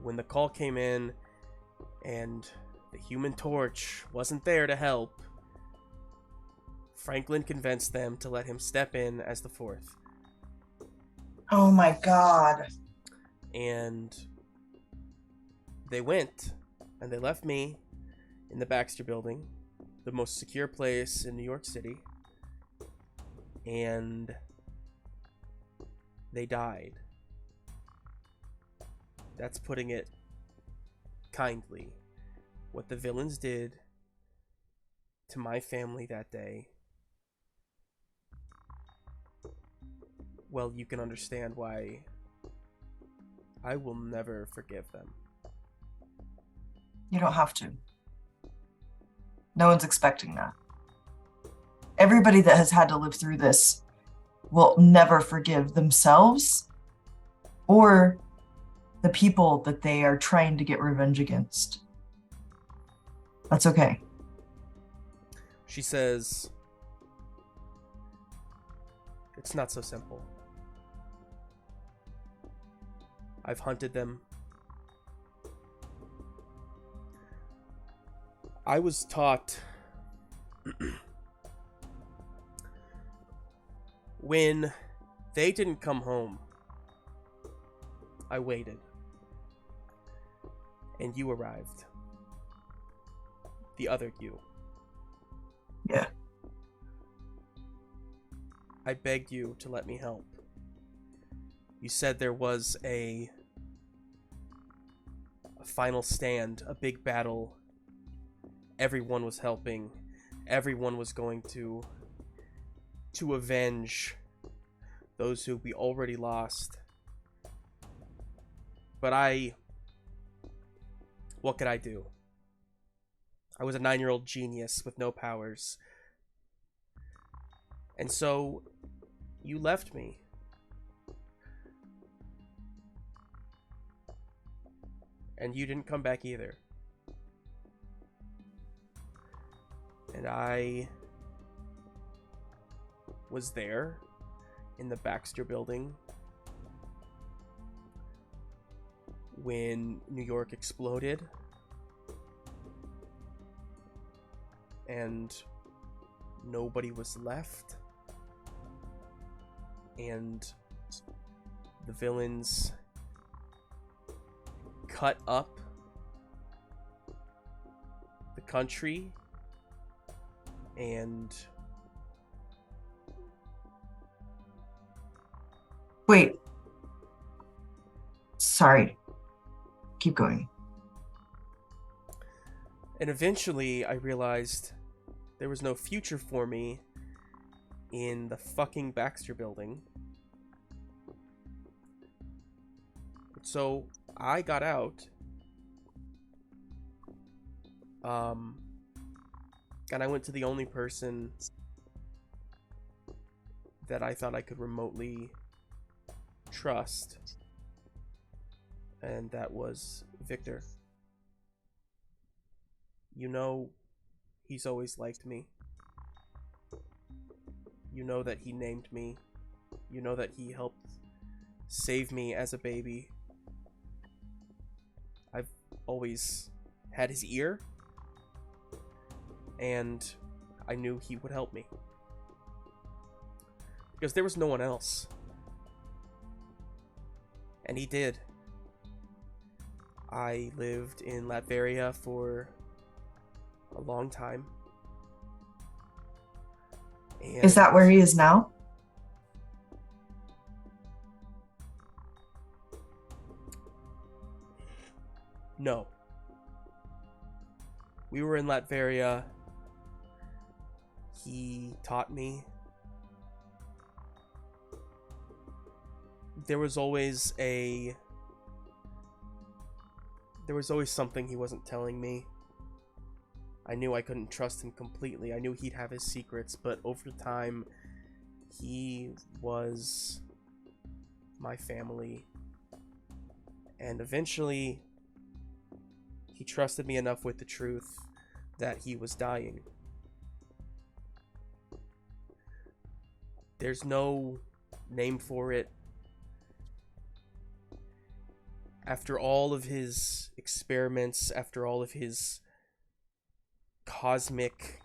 when the call came in and the Human Torch wasn't there to help, Franklin convinced them to let him step in as the 4th. Oh my god. And they went, and they left me in the Baxter Building, the most secure place in New York City. And they died. That's putting it kindly. What the villains did to my family that day, well, you can understand why I will never forgive them. You don't have to. No one's expecting that. Everybody that has had to live through this will never forgive themselves or the people that they are trying to get revenge against. That's okay. She says, it's not so simple. I've hunted them. I was taught when they didn't come home, I waited. And you arrived. The other you. Yeah. I begged you to let me help. You said there was a final stand, a big battle. Everyone was helping. Everyone was going to avenge those who we already lost. But what could I do? I was a 9-year-old genius with no powers. And so you left me. And you didn't come back either. And I was there in the Baxter Building when New York exploded. And nobody was left. And the villains cut up the country and Wait. Sorry. Keep going. And eventually I realized there was no future for me in the fucking Baxter Building. So I got out. And I went to the only person that I thought I could remotely trust. And that was Victor. You know, he's always liked me. You know that he named me. You know that he helped save me as a baby. I've always had his ear. And I knew he would help me. Because there was no one else. And he did. I lived in Latveria for a long time. And Is that where he is now? No. We were in Latveria. He taught me there was always something he wasn't telling me. I knew I couldn't trust him completely. I knew he'd have his secrets, but over time, he was my family. And eventually, he trusted me enough with the truth that he was dying. There's no name for it. After all of his experiments, after all of his cosmic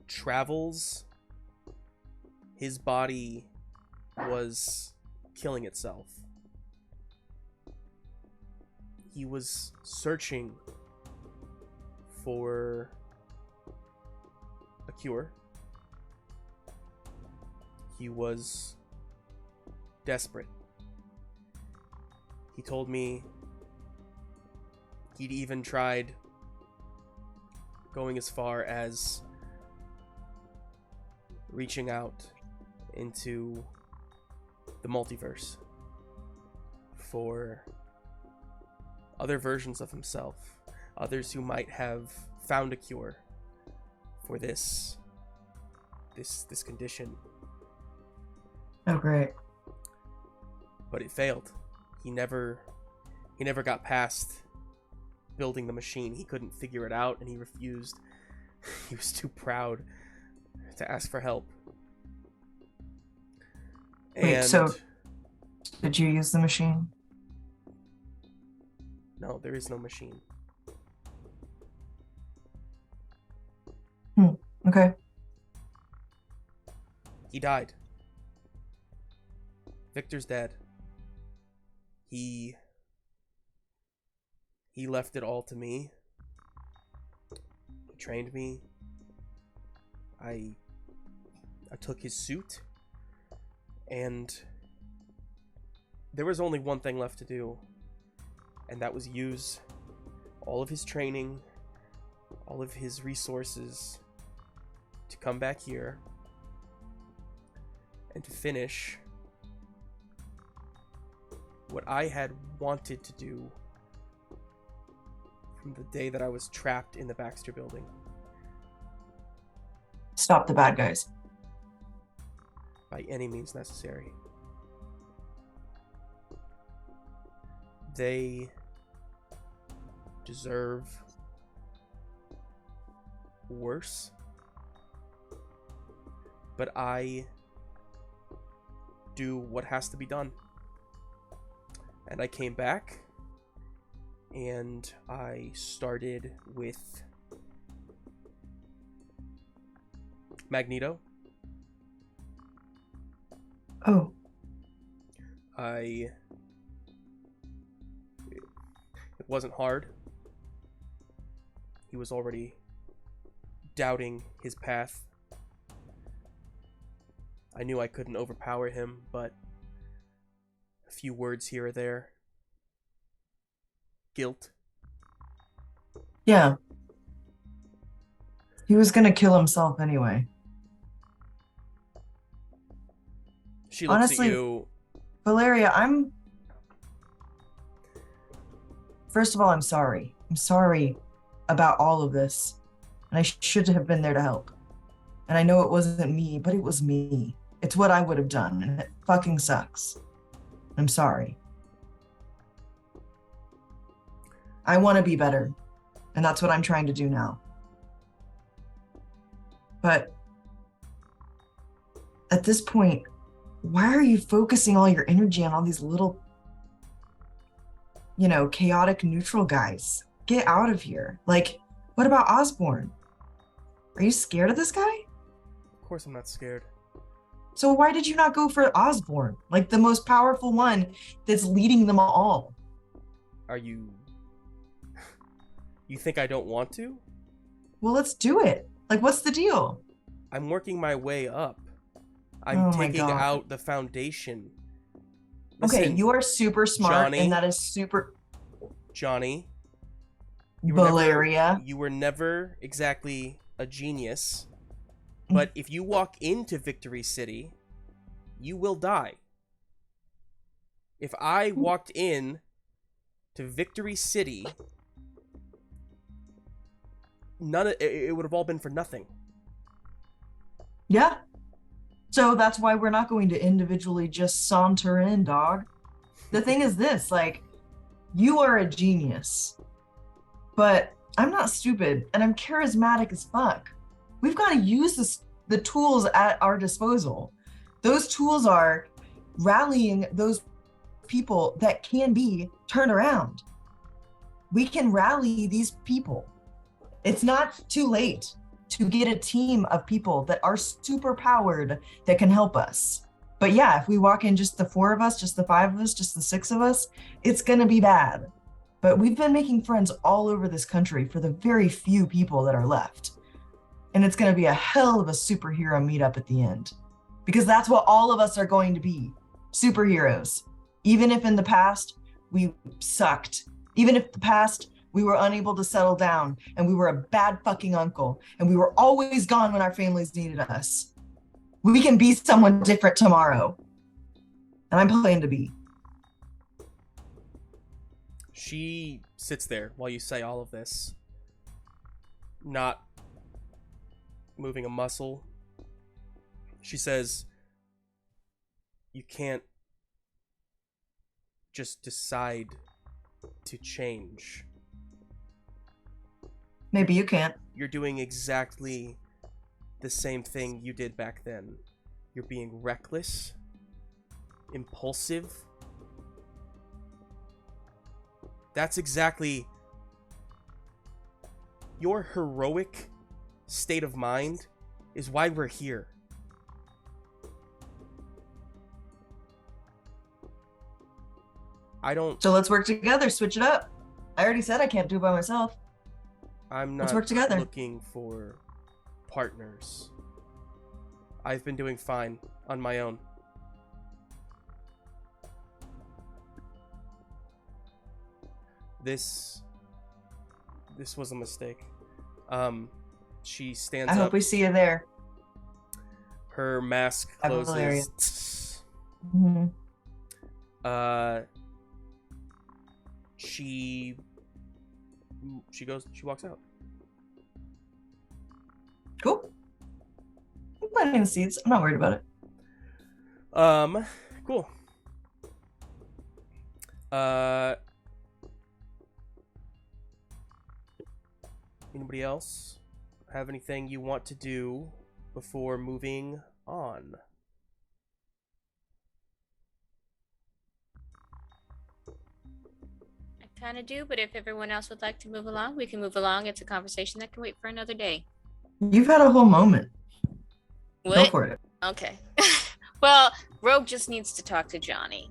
travels, his body was killing itself. He was searching for a cure. He was desperate. He told me he'd even tried going as far as reaching out into the multiverse for other versions of himself, others who might have found a cure for this condition. Oh, great. But it failed. He never got past building the machine. He couldn't figure it out, and he refused. He was too proud to ask for help. Wait, so did you use the machine? No, there is no machine. Okay. He died. Victor's dead. He left it all to me. He trained me. I took his suit, and there was only one thing left to do, and that was use all of his training, all of his resources to come back here and to finish what I had wanted to do from the day that I was trapped in the Baxter building. Stop the bad guys. By any means necessary. They deserve worse. But I do what has to be done. And I came back, and I started with Magneto. Oh. It wasn't hard. He was already doubting his path. I knew I couldn't overpower him, but a few words here or there. Guilt. Yeah. He was gonna kill himself anyway. She looks Honestly, at you. Valeria, First of all, I'm sorry. I'm sorry about all of this. And I should have been there to help. And I know it wasn't me, but it was me. It's what I would have done, and it fucking sucks. I'm sorry. I want to be better, and that's what I'm trying to do now. But at this point, why are you focusing all your energy on all these little, chaotic neutral guys? Get out of here. Like, what about Osborn? Are you scared of this guy? Of course I'm not scared. So why did you not go for Osborn? Like the most powerful one that's leading them all. Are you... You think I don't want to? Well, let's do it. Like, what's the deal? I'm working my way up. I'm taking God. out the foundation. Okay, Listen, you are super smart, Johnny, and that is super... Johnny. Valeria. You were never exactly a genius. But if you walk into Victory City, you will die. If I walked in to Victory City, it would have all been for nothing. Yeah. So that's why we're not going to individually just saunter in, dog. The thing is this, like, you are a genius, but I'm not stupid and I'm charismatic as fuck. We've got to use the tools at our disposal. Those tools are rallying those people that can be turned around. We can rally these people. It's not too late to get a team of people that are super powered that can help us. But yeah, if we walk in just the 4 of us, just the 5 of us, just the 6 of us, it's gonna be bad. But we've been making friends all over this country for the very few people that are left. And it's gonna be a hell of a superhero meetup at the end. Because that's what all of us are going to be, superheroes. Even if in the past we sucked, even if the past we were unable to settle down and we were a bad fucking uncle and we were always gone when our families needed us. We can be someone different tomorrow. And I'm planning to be. She sits there while you say all of this, not moving a muscle. She says, you can't just decide to change. Maybe you can't. You're doing exactly the same thing you did back then. You're being reckless, impulsive. That's exactly your heroic state of mind is why we're here. So let's work together, switch it up. I already said I can't do it by myself. I'm Let's not work together. looking for partners. I've been doing fine on my own. This was a mistake. She stands up. I hope we see you there. Her mask closes. Mm-hmm. She walks out. Cool. I'm planting the seeds. I'm not worried about it. Cool. Anybody else have anything you want to do before moving on? I kind of do, but if everyone else would like to move along, we can move along. It's a conversation that can wait for another day. You've had a whole moment. What? Go for it. Okay. Well, Rogue just needs to talk to Johnny.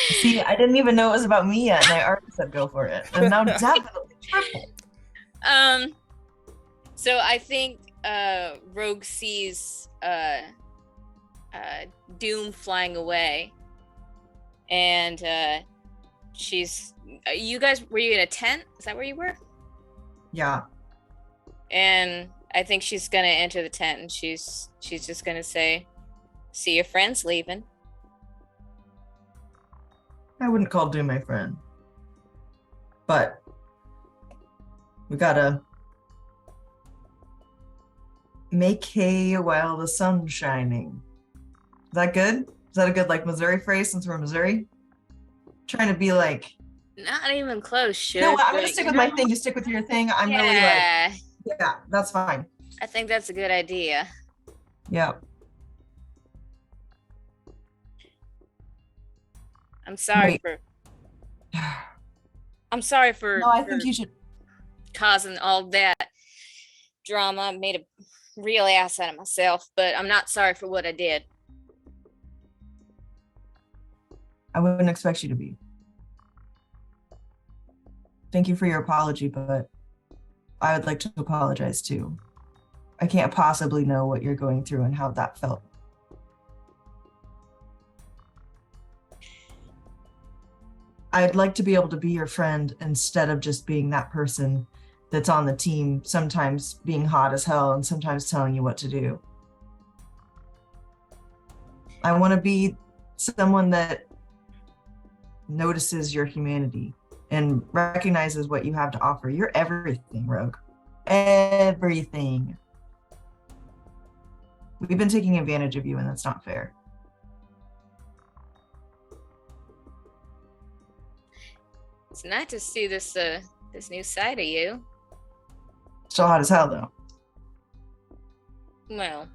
See, I didn't even know it was about me yet, and I already said go for it. And now definitely triple. So I think Rogue sees Doom flying away, and you guys, were you in a tent? Is that where you were? Yeah. And I think she's gonna enter the tent, and she's just gonna say, "See your friends leaving." I wouldn't call Doom my friend. But we gotta make hay while the sun's shining. Is that good? Is that a good like Missouri phrase since we're in Missouri? Trying to be like, Not even close, shit. you know what? I'm gonna stick with my thing. You stick with your thing. I'm really like, yeah, that's fine. I think that's a good idea. Yeah. I'm sorry Wait. for No, I think you should. causing all that drama. Made a real ass out of myself, but I'm not sorry for what I did. I wouldn't expect you to be. Thank you for your apology, but I would like to apologize too. I can't possibly know what you're going through and how that felt. I'd like to be able to be your friend instead of just being that person that's on the team, sometimes being hot as hell and sometimes telling you what to do. I want to be someone that notices your humanity and recognizes what you have to offer. You're everything, Rogue. Everything. We've been taking advantage of you, and that's not fair. It's nice to see this this new side of you. Still hot as hell, though. Well,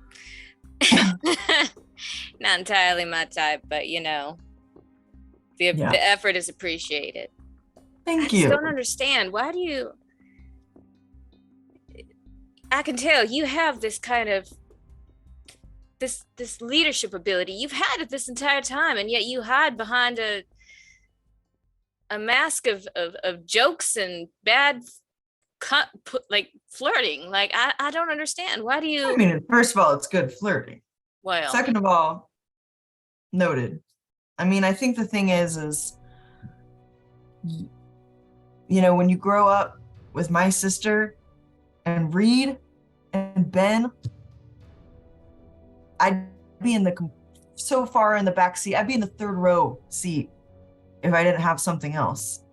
not entirely my type, but you know, the effort is appreciated. Thank I you. just don't understand. Why do you? I can tell you have this kind of this leadership ability. You've had it this entire time, and yet you hide behind a mask of jokes and bad like flirting. Like I don't understand. Why do you? I mean, first of all, it's good flirting. Well, Second of all, noted. I mean, I think the thing is, you know, when you grow up with my sister and Reed and Ben, I'd be so far in the back seat. I'd be in the third row seat if I didn't have something else.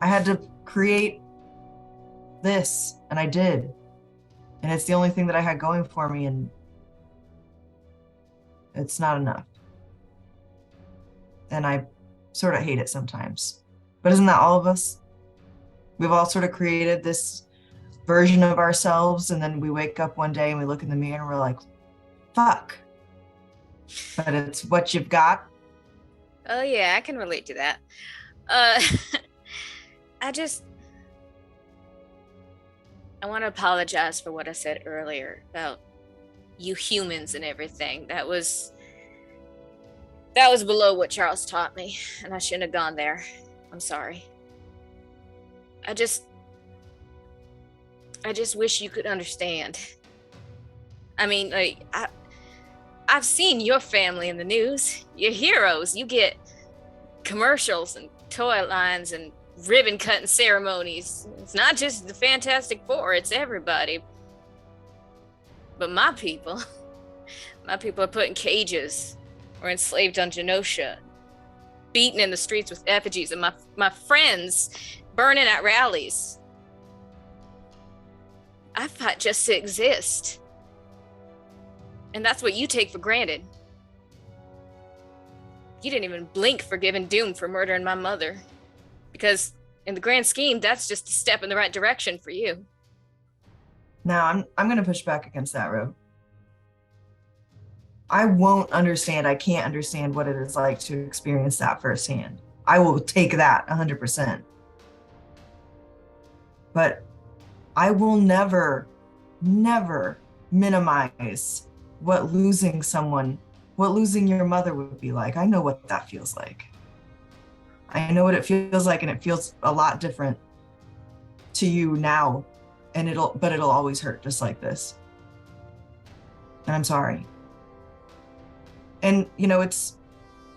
I had to create this, and I did. And it's the only thing that I had going for me, and it's not enough. And I sort of hate it sometimes. But isn't that all of us? We've all sort of created this version of ourselves, and then we wake up one day and we look in the mirror and we're like, fuck. But it's what you've got. oh yeah, I can relate to that. I want to apologize for what I said earlier about you humans and everything. That was below what Charles taught me, and I shouldn't have gone there. I'm sorry. I just wish you could understand. I mean, like, I've seen your family in the news. You're heroes. You get commercials and toy lines and ribbon cutting ceremonies. It's not just the Fantastic Four, it's everybody. But my people are put in cages or enslaved on Genosha, beaten in the streets with effigies, and my friends burning at rallies. I fought just to exist. And that's what you take for granted. You didn't even blink for giving Doom for murdering my mother. Because in the grand scheme, that's just a step in the right direction for you. Now, I'm going to push back against that, Rogue. I won't understand. I can't understand what it is like to experience that firsthand. I will take that 100%. But I will never minimize what losing your mother would be like. I know what that feels like. I know what it feels like, and it feels a lot different to you now, and it'll always hurt just like this. And I'm sorry. And, you know, it's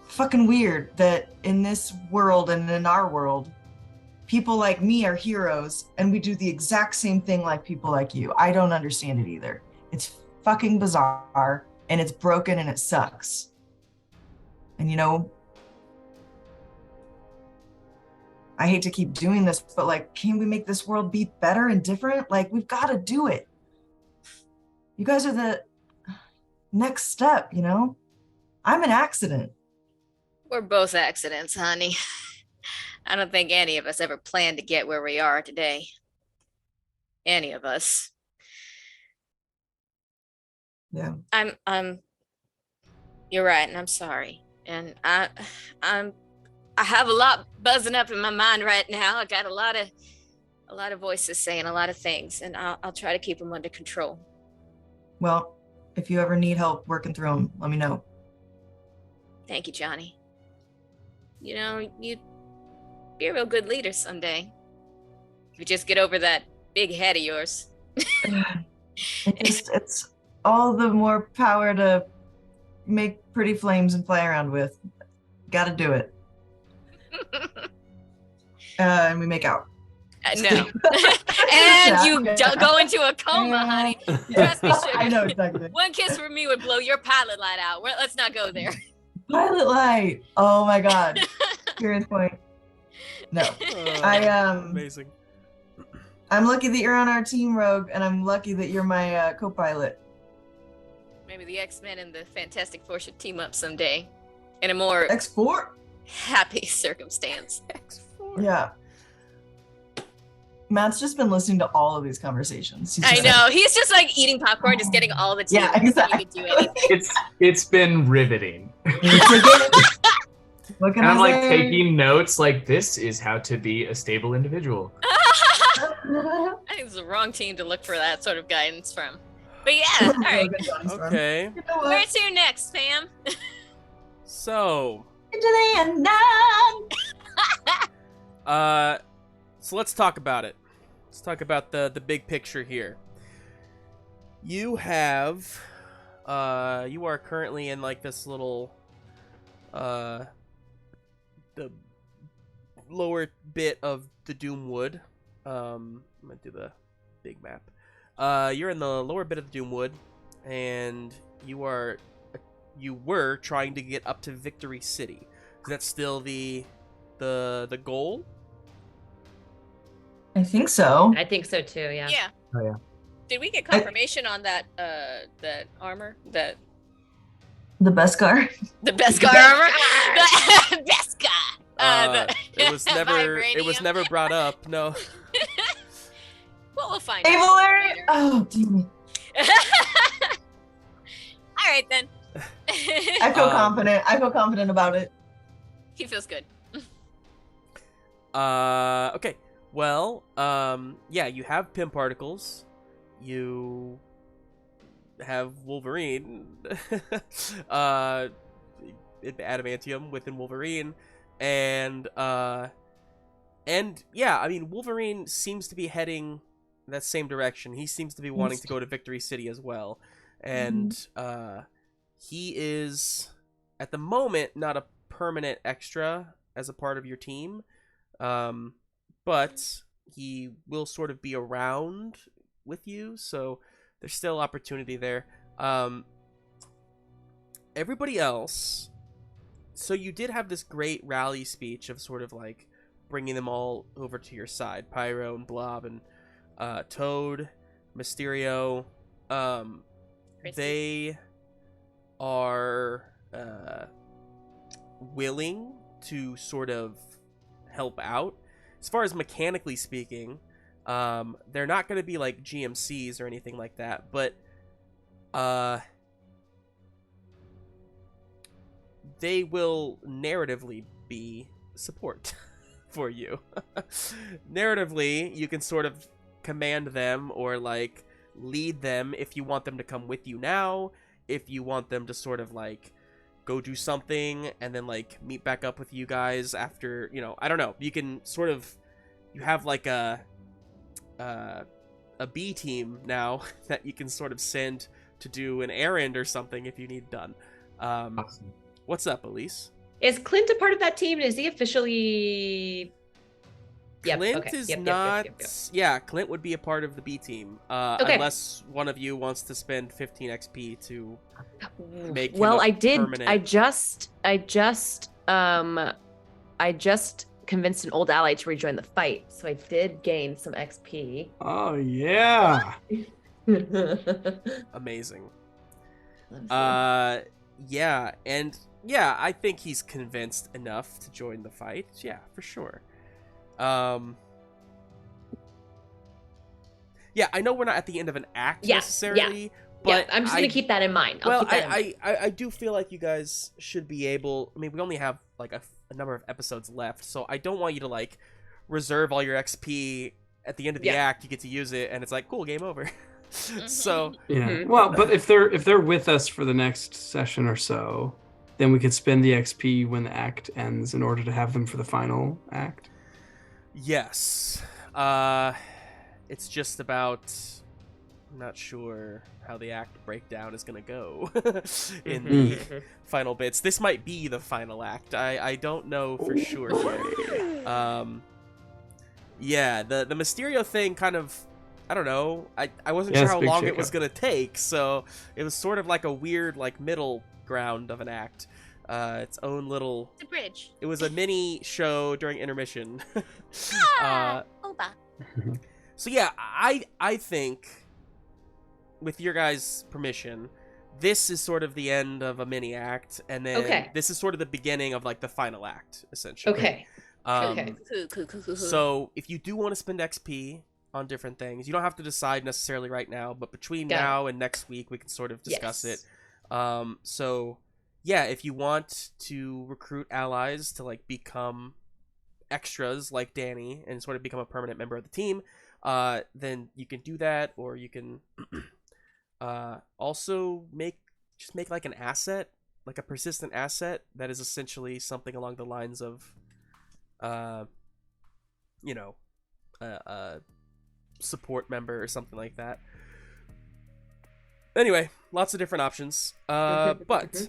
fucking weird that in this world and in our world, people like me are heroes, and we do the exact same thing like people like you. I don't understand it either. It's fucking bizarre, and it's broken, and it sucks. And, you know, I hate to keep doing this, but like, can we make this world be better and different? Like, we've got to do it. You guys are the next step, you know? I'm an accident. We're both accidents, honey. I don't think any of us ever planned to get where we are today. Any of us. Yeah. You're right, and I'm sorry. And I have a lot buzzing up in my mind right now. I got a lot of voices saying a lot of things, and I'll try to keep them under control. Well, if you ever need help working through them, let me know. Thank you, Johnny. You know, you'd be a real good leader someday. If you just get over that big head of yours. It's all the more power to make pretty flames and play around with. Gotta do it. And we make out. No. And you go into a coma, honey. Trust me, sugar. I know exactly. One kiss from me would blow your pilot light out. Let's not go there. Pilot light. Oh my god. Serious point. No. Amazing. I'm lucky that you're on our team, Rogue, and I'm lucky that you're my co-pilot. Maybe the X-Men and the Fantastic Four should team up someday in a more X4? happy circumstance. Yeah. Matt's just been listening to all of these conversations. He's I just know. He's just like eating popcorn, just getting all the tea. Yeah, exactly. He could do anything. It's been riveting. What can And I'm I like say? taking notes like this is how to be a stable individual. I think it's the wrong team to look for that sort of guidance from. But yeah, all right. Okay. You know what? Where to next, fam? So, Into the unknown. so let's talk about it. Let's talk about the big picture here. You have, you are currently in like this little, the lower bit of the Doomwood. I'm gonna do the big map. You're in the lower bit of the Doomwood, and you were trying to get up to Victory City. Is that still the goal? I think so. I think so too. Yeah. Yeah. Oh, yeah. Did we get confirmation on that armor? The Beskar. Beskar armor? The Beskar! It was never brought up. No. Well, we'll find out. Able alert! later. Oh, damn it. All right, then. I feel confident. I feel confident about it. He feels good. Okay. Well, yeah, you have Pim Particles. You have Wolverine. Adamantium within Wolverine. And yeah, I mean, Wolverine seems to be heading that same direction. He seems to be wanting to go to Victory City as well. And, he is, at the moment, not a permanent extra as a part of your team. But he will sort of be around with you, so there's still opportunity there. Everybody else, so you did have this great rally speech of sort of like bringing them all over to your side. Pyro and Blob and Toad, Mysterio. They are willing to sort of help out. As far as mechanically speaking, they're not going to be like GMCs or anything like that, but they will narratively be support for you. Narratively, you can sort of command them or like lead them if you want them to come with you now, if you want them to sort of like go do something and then like meet back up with you guys after, you know, I don't know. You can sort of, you have like a B team now that you can sort of send to do an errand or something if you need done. Awesome. What's up, Elise? Is Clint a part of that team? Is he officially? Yep, Clint okay. is Yep. not. Yeah, Clint would be a part of the B team, Okay. unless one of you wants to spend 15 XP to make. Well, him a I did. permanent- I just convinced an old ally to rejoin the fight, so I did gain some XP. Oh yeah. Amazing. Let's see. Yeah, and yeah, I think he's convinced enough to join the fight. Yeah, for sure. Yeah, I know we're not at the end of an act necessarily, but I'm just gonna keep that in mind. I do feel like you guys should be able. I mean, we only have like a number of episodes left, so I don't want you to like reserve all your XP at the end of the act. You get to use it, and it's like, cool, game over. So Yeah. Well, but if they're with us for the next session or so, then we could spend the XP when the act ends in order to have them for the final act. yes, it's just about. I'm not sure how the act breakdown is gonna go in the final bits. This might be the final act. I don't know for sure yet. Yeah, the Mysterio thing kind of, I don't know. I wasn't Yeah, sure it's a how big long it shakeup. was gonna take, so it was sort of like a weird like middle ground of an act. Its own little. It's a bridge. It was a mini show during intermission. Oba. So yeah, I think, with your guys' permission, this is sort of the end of a mini act, and then Okay. this is sort of the beginning of like the final act, essentially. Okay. Um, Okay. So if you do want to spend XP on different things, you don't have to decide necessarily right now, but between Got it. now and next week, we can sort of discuss Yes. it. So yeah, if you want to recruit allies to like become extras like Danny and sort of become a permanent member of the team, then you can do that, or you can also make like an asset, like a persistent asset that is essentially something along the lines of a support member or something like that. Anyway, lots of different options. But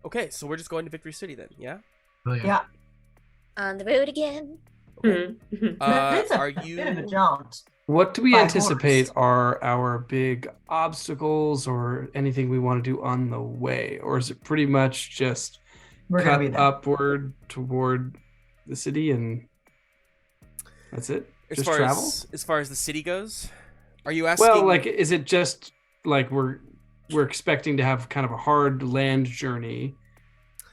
okay, so we're just going to Victory City then, yeah? Brilliant. Yeah. On the road again. Okay. That's a Are bit of a you? jaunt. What do we By anticipate horse. are our big obstacles or anything we want to do on the way? Or is it pretty much just We're gonna be cut there. upward toward the city and that's it? As Just far travel? as far as the city goes, are you asking? Well, like, is it just like we're expecting to have kind of a hard land journey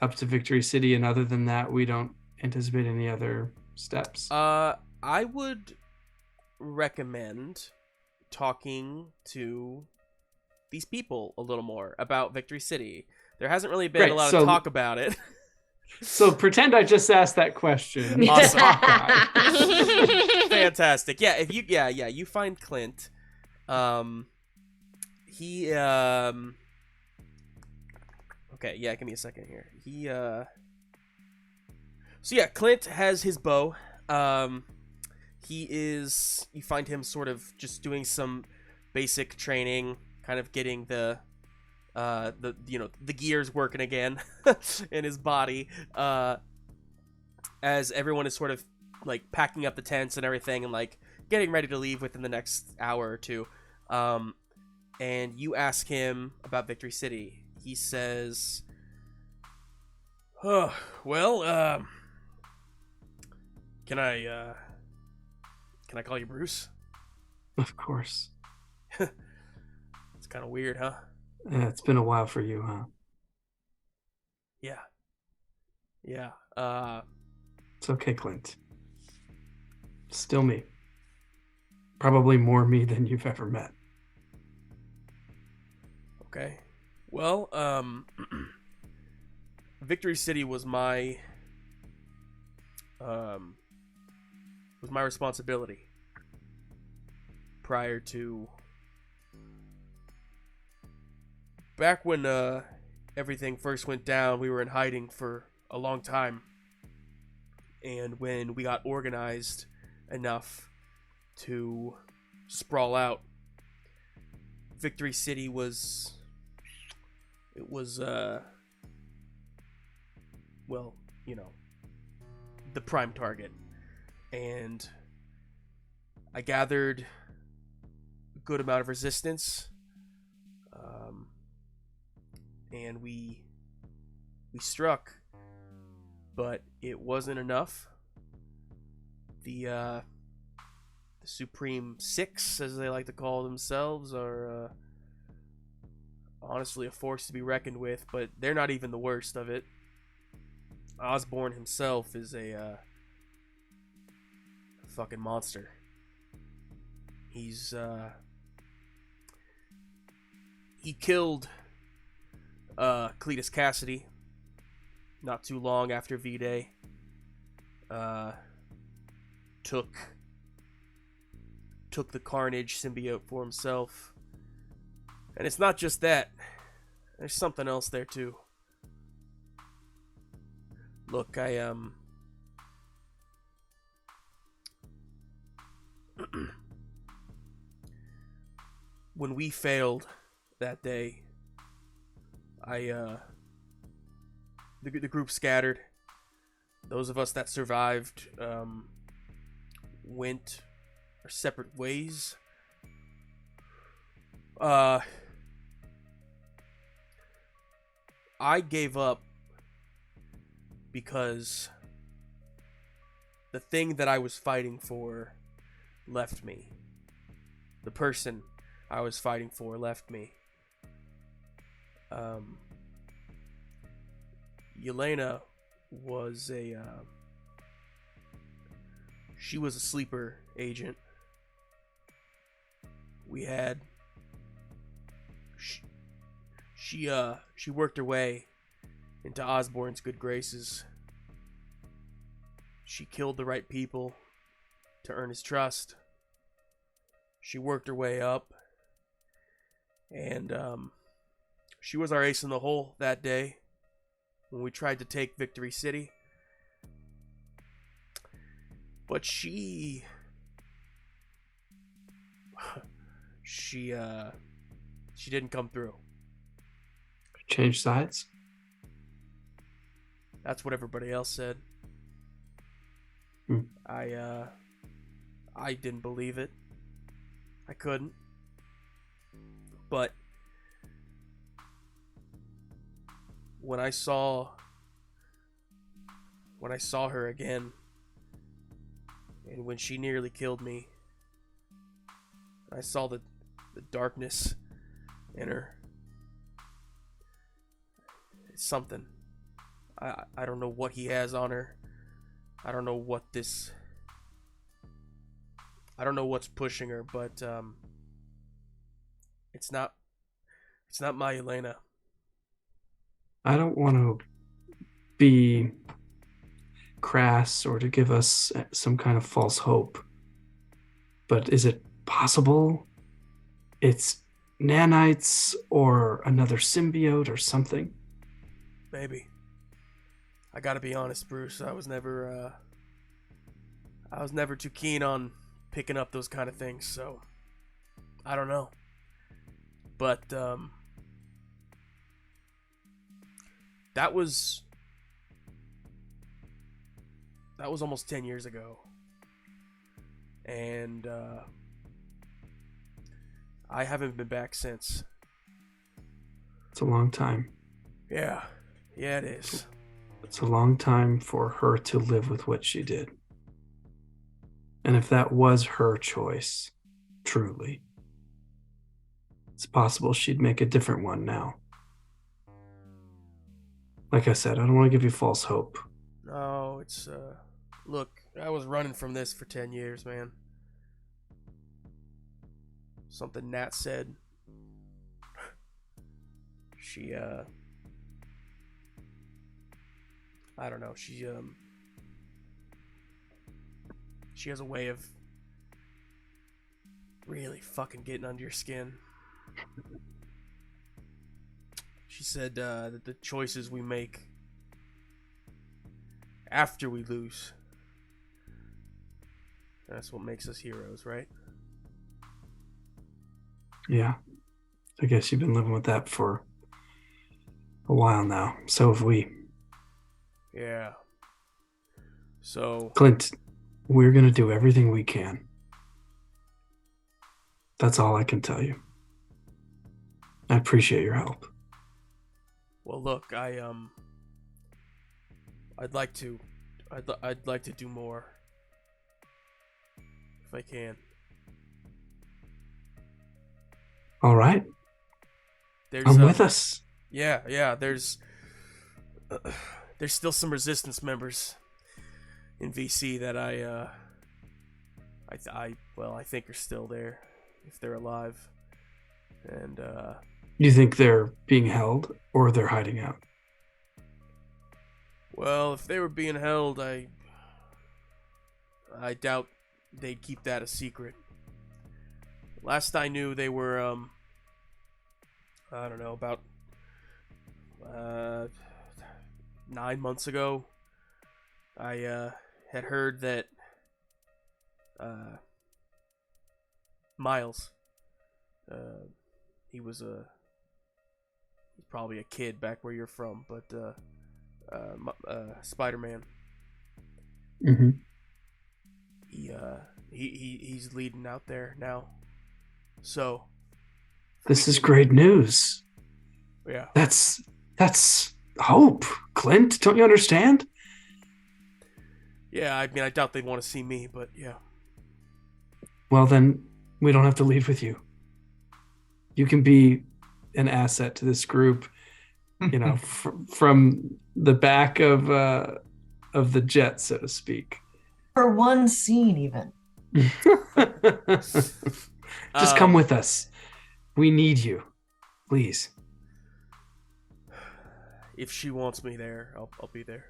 up to Victory City, and other than that, we don't anticipate any other steps? I would recommend talking to these people a little more about Victory City. There hasn't really been Great, a lot so- of talk about it. So pretend I just asked that question. Awesome. Hawkeye. Fantastic. Yeah, if you you find Clint. He okay, yeah, give me a second here. So yeah, Clint has his bow. You find him sort of just doing some basic training, kind of getting the gears working again in his body, as everyone is sort of like packing up the tents and everything and like getting ready to leave within the next hour or two. And you ask him about Victory City. He says, "Oh, well, can I call you Bruce?" Of course. It's kind of weird, huh? Yeah, it's been a while for you, huh? Yeah. It's okay, Clint. Still me. Probably more me than you've ever met. Okay. Well, Victory City was my responsibility prior to back when everything first went down. We were in hiding for a long time, and when we got organized enough to sprawl out, Victory City was the prime target, and I gathered a good amount of resistance, and we struck, but it wasn't enough. The Supreme Six, as they like to call themselves, are honestly a force to be reckoned with, but they're not even the worst of it. Osborne himself is a fucking monster. He killed Cletus Cassidy not too long after V-Day. Took the Carnage symbiote for himself. And it's not just that. There's something else there too. Look, when we failed that day, the group scattered. those of us that survived went our separate ways. I gave up because the thing that I was fighting for left me. The person I was fighting for left me. Yelena was she was a sleeper agent. We had she worked her way into Osborne's good graces. She killed the right people to earn his trust. She worked her way up, and she was our ace in the hole that day when we tried to take Victory City. But she didn't come through. Change sides? That's what everybody else said. I didn't believe it. I couldn't. But when I saw her again, and when she nearly killed me, I saw the darkness in her. It's something. I don't know what he has on her. I don't know what's pushing her, but it's not my Elena. I don't want to be crass or to give us some kind of false hope, but is it possible it's nanites or another symbiote or something? Maybe. I gotta be honest, Bruce. I was never too keen on picking up those kind of things, so I don't know. But that was almost 10 years ago, and I haven't been back since. It's a long time. Yeah, it is. It's a long time for her to live with what she did. And if that was her choice, truly, it's possible she'd make a different one now. Like I said, I don't want to give you false hope. No, it's, look, I was running from this for 10 years, man. Something Nat said. She, I don't know, she has a way of really fucking getting under your skin. She said that the choices we make after we lose, that's what makes us heroes, right? Yeah. I guess you've been living with that for a while now. So have we. Yeah. So, Clint, we're going to do everything we can. That's all I can tell you. I appreciate your help. well, look, I'd like to do more if I can. All right. Come with us. Yeah. There's still some resistance members in VC that I think are still there, if they're alive. And You think they're being held or they're hiding out? well, if they were being held, I doubt they'd keep that a secret. Last I knew, they were I don't know, about 9 months ago, I had heard that Miles, he's probably a kid back where you're from, but Spider-Man, Mm-hmm. He's leading out there now. So This is great news. yeah. That's hope, Clint. Don't you understand? Yeah, I mean, I doubt they'd want to see me, but yeah. Well, then we don't have to leave with you. You can be an asset to this group. You know, from the back of the jet, so to speak. For one scene, even. Just come with us. We need you, please. If she wants me there, I'll be there.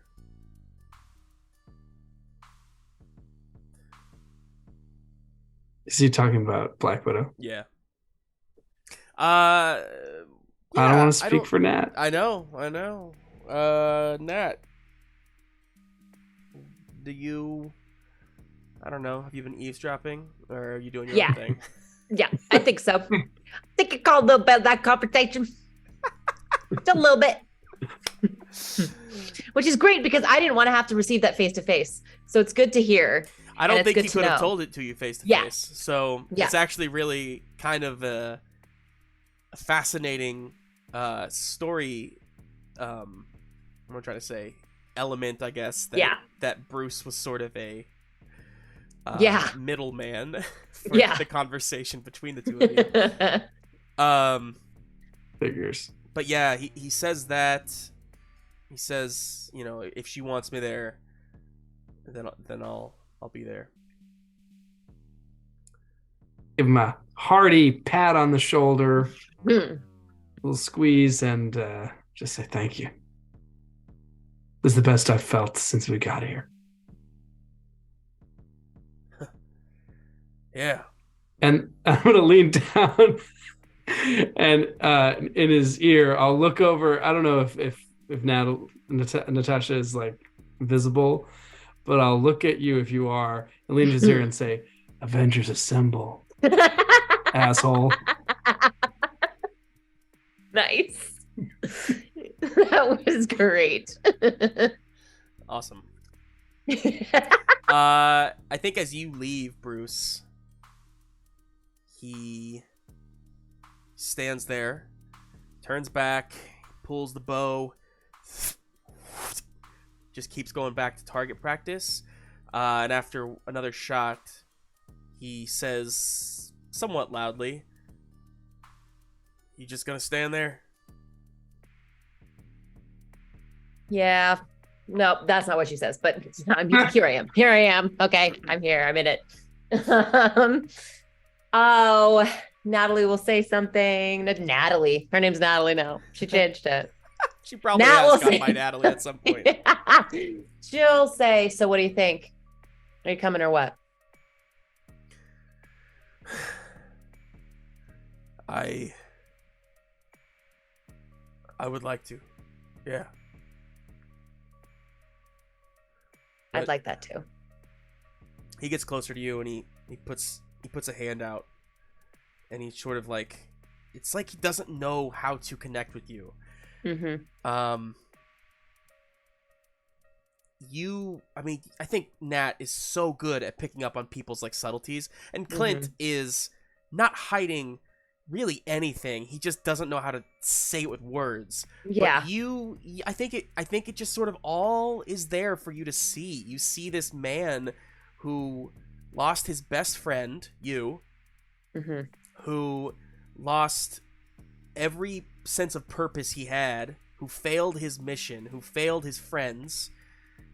Is he talking about Black Widow? Yeah. I don't want to speak for Nat. I know. Nat, do you? I don't know. Have you been eavesdropping, or are you doing your own thing? Yeah, I think so. I think it called a little bit of that conversation. Just a little bit. Which is great because I didn't want to have to receive that face to face. So it's good to hear. I don't think he could have told it to you face to face. So it's actually really kind of a fascinating story. I'm gonna try to say element, I guess. That Bruce was sort of a middleman for the conversation between the two of you. Figures. But yeah, he says that. He says, you know, if she wants me there, then I'll be there. Give him a hearty pat on the shoulder, a little squeeze, and just say thank you. This is the best I've felt since we got here. Yeah. And I'm gonna lean down, and in his ear, I'll look over. I don't know if Natasha is like visible, but I'll look at you if you are, and lean to his ear and say, "Avengers assemble, asshole." Nice. That was great. Awesome. I think as you leave, Bruce, he stands there, turns back, pulls the bow, just keeps going back to target practice, and after another shot, he says somewhat loudly, "You just gonna stand there?" Yeah. No, that's not what she says, but here I am. Here I am. Okay, I'm here. I'm in it. Oh, Natalie will say something. Natalie. Her name's Natalie now. She changed it. She probably has gone by Natalie at some point. She'll say, "So what do you think? Are you coming or what?" I would like to. Yeah. I'd like that too. He gets closer to you and he puts a hand out, and he's sort of like, it's like he doesn't know how to connect with you. Mm-hmm. I think Nat is so good at picking up on people's like subtleties, and Clint is not hiding really anything. He just doesn't know how to say it with words. Yeah. But I think it just sort of all is there for you to see. You see this man who lost his best friend, who lost every sense of purpose he had, who failed his mission, who failed his friends,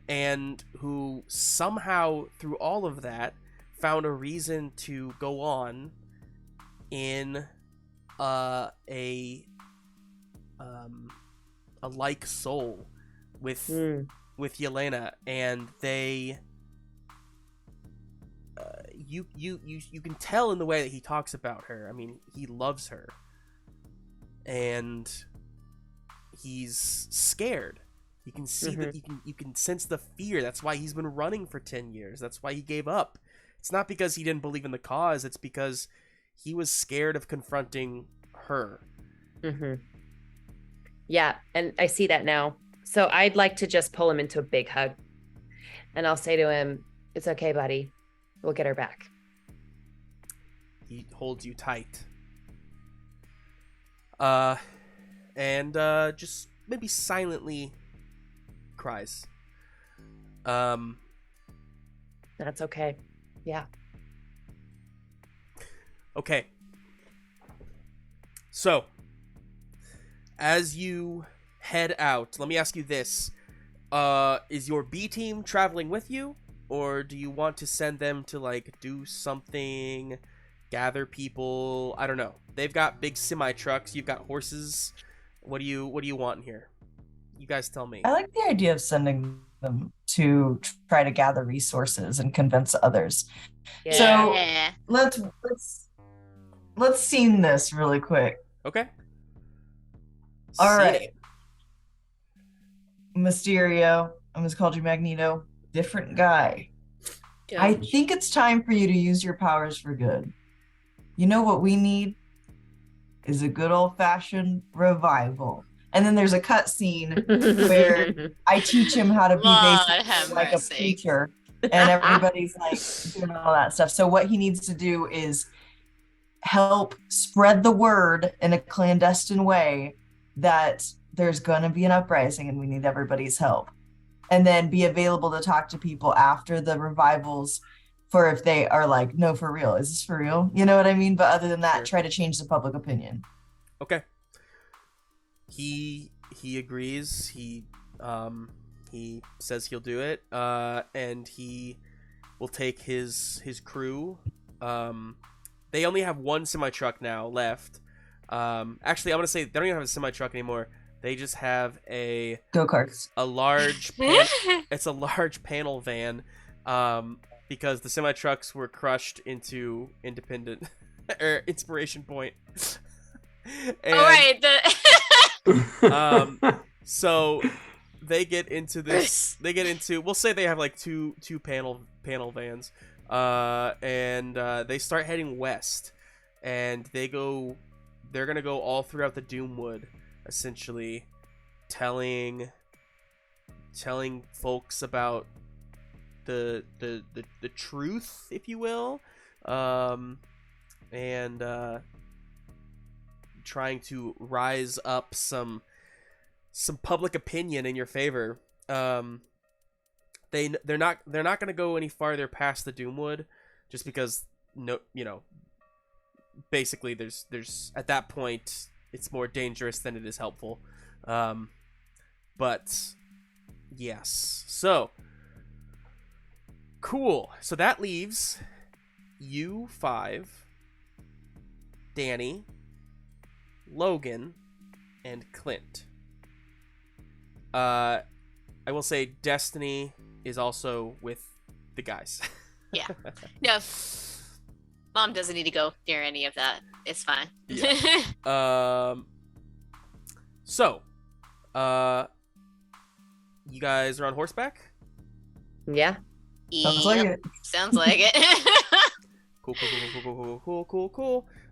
and who somehow through all of that found a reason to go on in a like soul with Yelena, and they you can tell in the way that he talks about her. I mean, he loves her, and he's scared. You can see that you can sense the fear. That's why he's been running for 10 years. That's why he gave up. It's not because he didn't believe in the cause. It's because he was scared of confronting her. Yeah, and I see that now. So I'd like to just pull him into a big hug. And I'll say to him, "It's okay, buddy. We'll get her back." He holds you tight. And just maybe silently cries. That's okay. Yeah. Okay. So, as you head out, let me ask you this. Is your B team traveling with you? Or do you want to send them to, like, do something, gather people? I don't know. They've got big semi-trucks. You've got horses. What do you want in here? You guys tell me. I like the idea of sending them to try to gather resources and convince others. So Yeah. let's scene this really quick. Okay. All See right. it. Mysterio, I almost called you Magneto. Different guy. I think it's time for you to use your powers for good. You know what we need is a good old-fashioned revival. And then there's a cut scene where I teach him how to be Lord have basically like a mercy. preacher, and everybody's like doing all that stuff. So what he needs to do is help spread the word in a clandestine way that there's going to be an uprising and we need everybody's help. And then be available to talk to people after the revivals for if they are like, no, for real, is this for real? You know what I mean? But other than that, Sure. try to change the public opinion. Okay. He agrees. He says he'll do it. And he will take his crew. They only have one semi-truck now left. Actually, I'm gonna say they don't even have a semi-truck anymore. They just have a Go-karts. large it's a large panel van, because the semi-trucks were crushed into Independent or Inspiration Point. And, All right. so they get into this. They get into. We'll say they have like two panel vans, and they start heading west, and they're gonna go all throughout the Doomwood, essentially, telling folks about the truth, if you will, and trying to rise up some public opinion in your favor. They're not going to go any farther past the Doomwood, just because basically there's at that point it's more dangerous than it is helpful. But yes, so cool. So that leaves you 5, Danny, Logan, and Clint. I will say Destiny is also with the guys. Yeah. No. Mom doesn't need to go near any of that. It's fine. Yeah. So, you guys are on horseback? Yeah. Sounds like Yep. it. Sounds like it. Cool.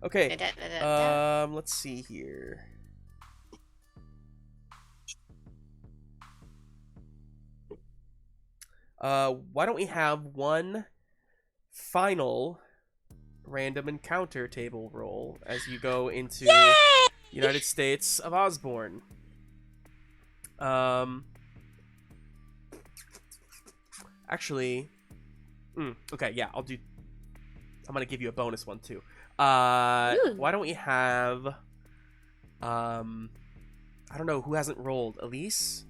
Okay. Da-da-da-da-da. Let's see here. Why don't we have one final random encounter table roll as you go into United States of Osborne. Actually, okay, yeah, I'm gonna give you a bonus one too. Why don't we have, I don't know, who hasn't rolled? Elise?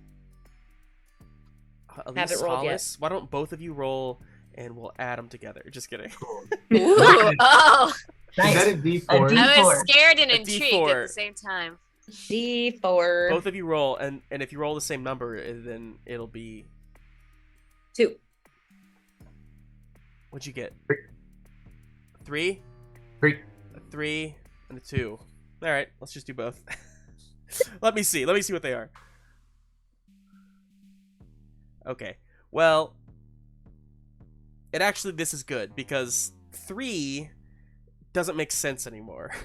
Haven't rolled yet. Hollis? Why don't both of you roll and we'll add them together? Just kidding. Ooh, oh, Is that a D4? I was D4. scared and A intrigued D4. at the same time. D4. Both of you roll, and if you roll the same number, then it'll be... 2. What'd you get? 3? 3. A 3 and a 2. All right, let's just do both. Let me see what they are. Okay, well, this is good because 3 doesn't make sense anymore.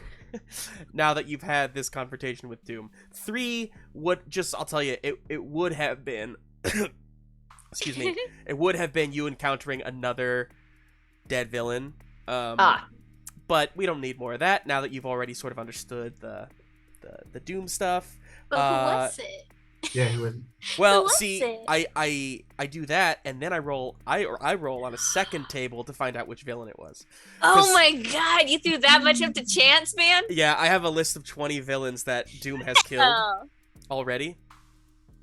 Now that you've had this confrontation with Doom, 3 would I'll tell you, it would have been excuse me, it would have been you encountering another dead villain. But we don't need more of that now that you've already sort of understood the Doom stuff. But who was it? Yeah, he would. Well, Who was see, it? I do that, and then I roll on a second table to find out which villain it was. Oh my god, you threw that much up to chance, man? Yeah, I have a list of 20 villains that Doom has killed Oh, already.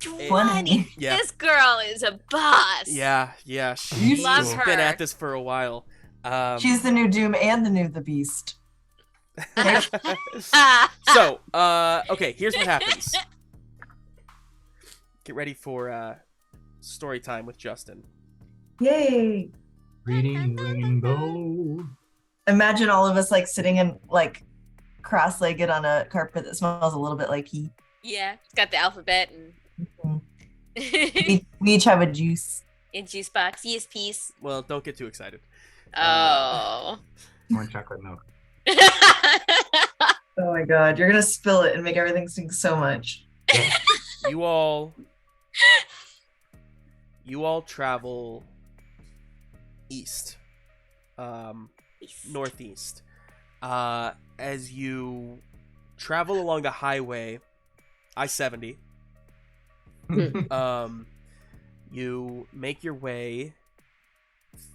20. Yeah. This girl is a boss. Yeah, she's Love her. been at this for a while. She's the new Doom and the new The Beast. So, okay, here's what happens. Get ready for story time with Justin. Yay! Reading Rainbow. Imagine all of us like sitting in like cross-legged on a carpet that smells a little bit like heat. Yeah, it's got the alphabet and We each have a juice. in juice box. Yes, peace. Well, don't get too excited. Oh. More chocolate milk. Oh my god, you're gonna spill it and make everything stink so much. You all travel east, northeast. As you travel along the highway, I-70, you make your way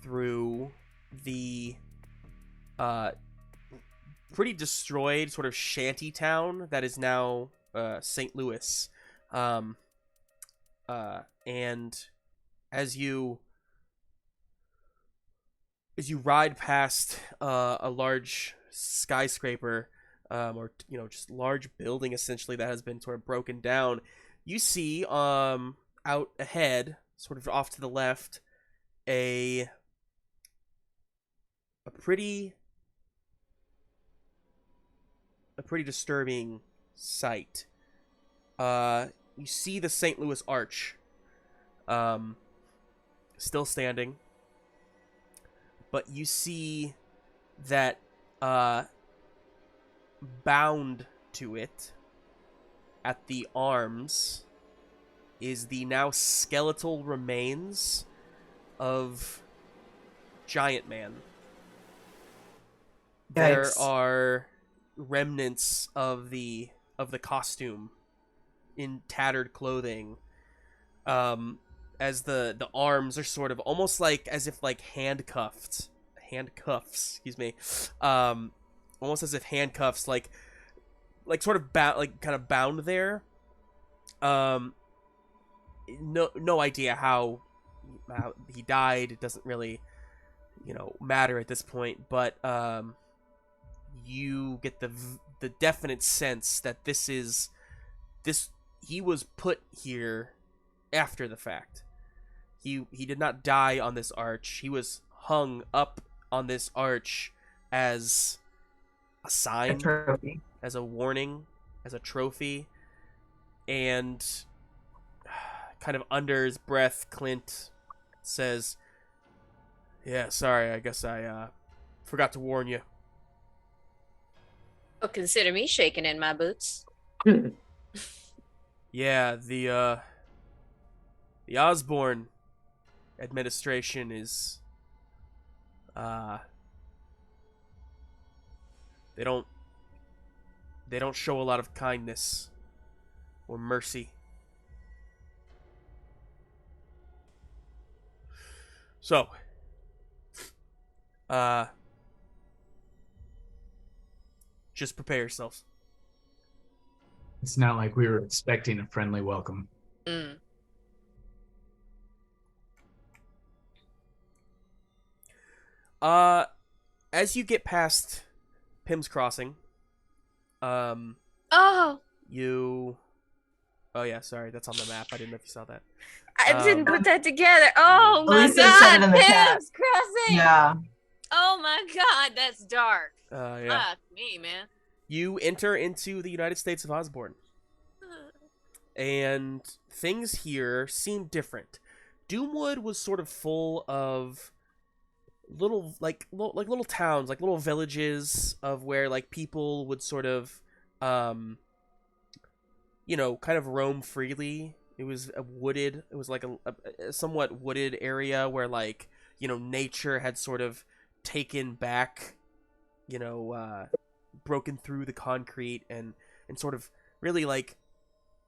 through the pretty destroyed sort of shanty town that is now St. Louis. And as you ride past a large skyscraper, or just large building essentially that has been sort of broken down, you see out ahead, sort of off to the left, a pretty disturbing sight. You see the St. Louis Arch, still standing, but you see that bound to it at the arms is the now skeletal remains of Giant Man. There Yikes. are remnants of the costume in tattered clothing, as the arms are sort of almost like as if like handcuffs, excuse me, almost as if handcuffs, like sort of kind of bound there. No idea how he died. It doesn't really matter at this point, but you get the definite sense that he was put here after the fact. He did not die on this arch. He was hung up on this arch as a sign, A trophy. as a warning, as a trophy. And kind of under his breath, Clint says, "Yeah, sorry, I guess I forgot to warn you." Well, consider me shaking in my boots. Yeah, the Osborne administration is they don't show a lot of kindness or mercy. So, just prepare yourselves. It's not like we were expecting a friendly welcome. Mm. As you get past Pym's Crossing, Oh, oh yeah, sorry, that's on the map. I didn't know if you saw that. I didn't put that together. Oh my Elise said god, it in the chat. Pim's Crossing. Yeah. Oh my god, that's dark. Yeah. Fuck me, man. You enter into the United States of Osborne, and things here seem different. Doomwood was sort of full of little little towns, like little villages of where like people would sort of kind of roam freely It was a wooded. It was like a somewhat wooded area where, like, you know, nature had sort of taken back, you know, broken through the concrete and sort of really like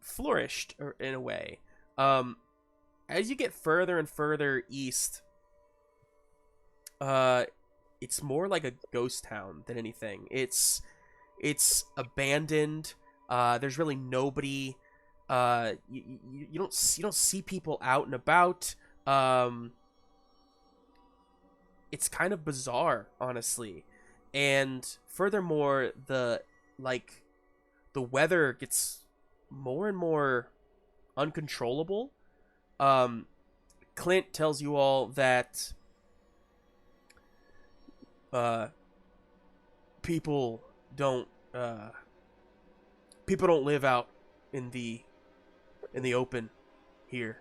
flourished in a way. As you get further and further east, it's more like a ghost town than anything. It's abandoned. There's really nobody. You don't see people out and about. It's kind of bizarre, honestly. And furthermore, the weather gets more and more uncontrollable. Clint tells you all that people don't live out in the open here.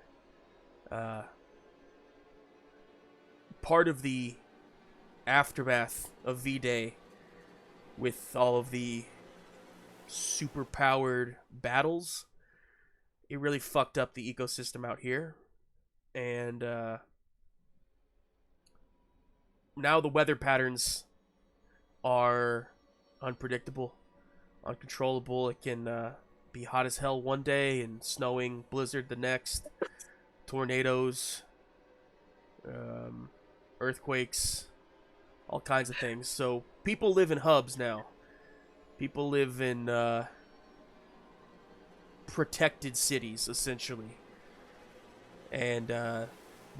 Part of the aftermath of V-Day, with all of the super-powered battles, it really fucked up the ecosystem out here. And now the weather patterns are unpredictable, uncontrollable. It can be hot as hell one day and snowing blizzard the next. Tornadoes, earthquakes, all kinds of things. So people live in hubs now. People live in protected cities, essentially. And the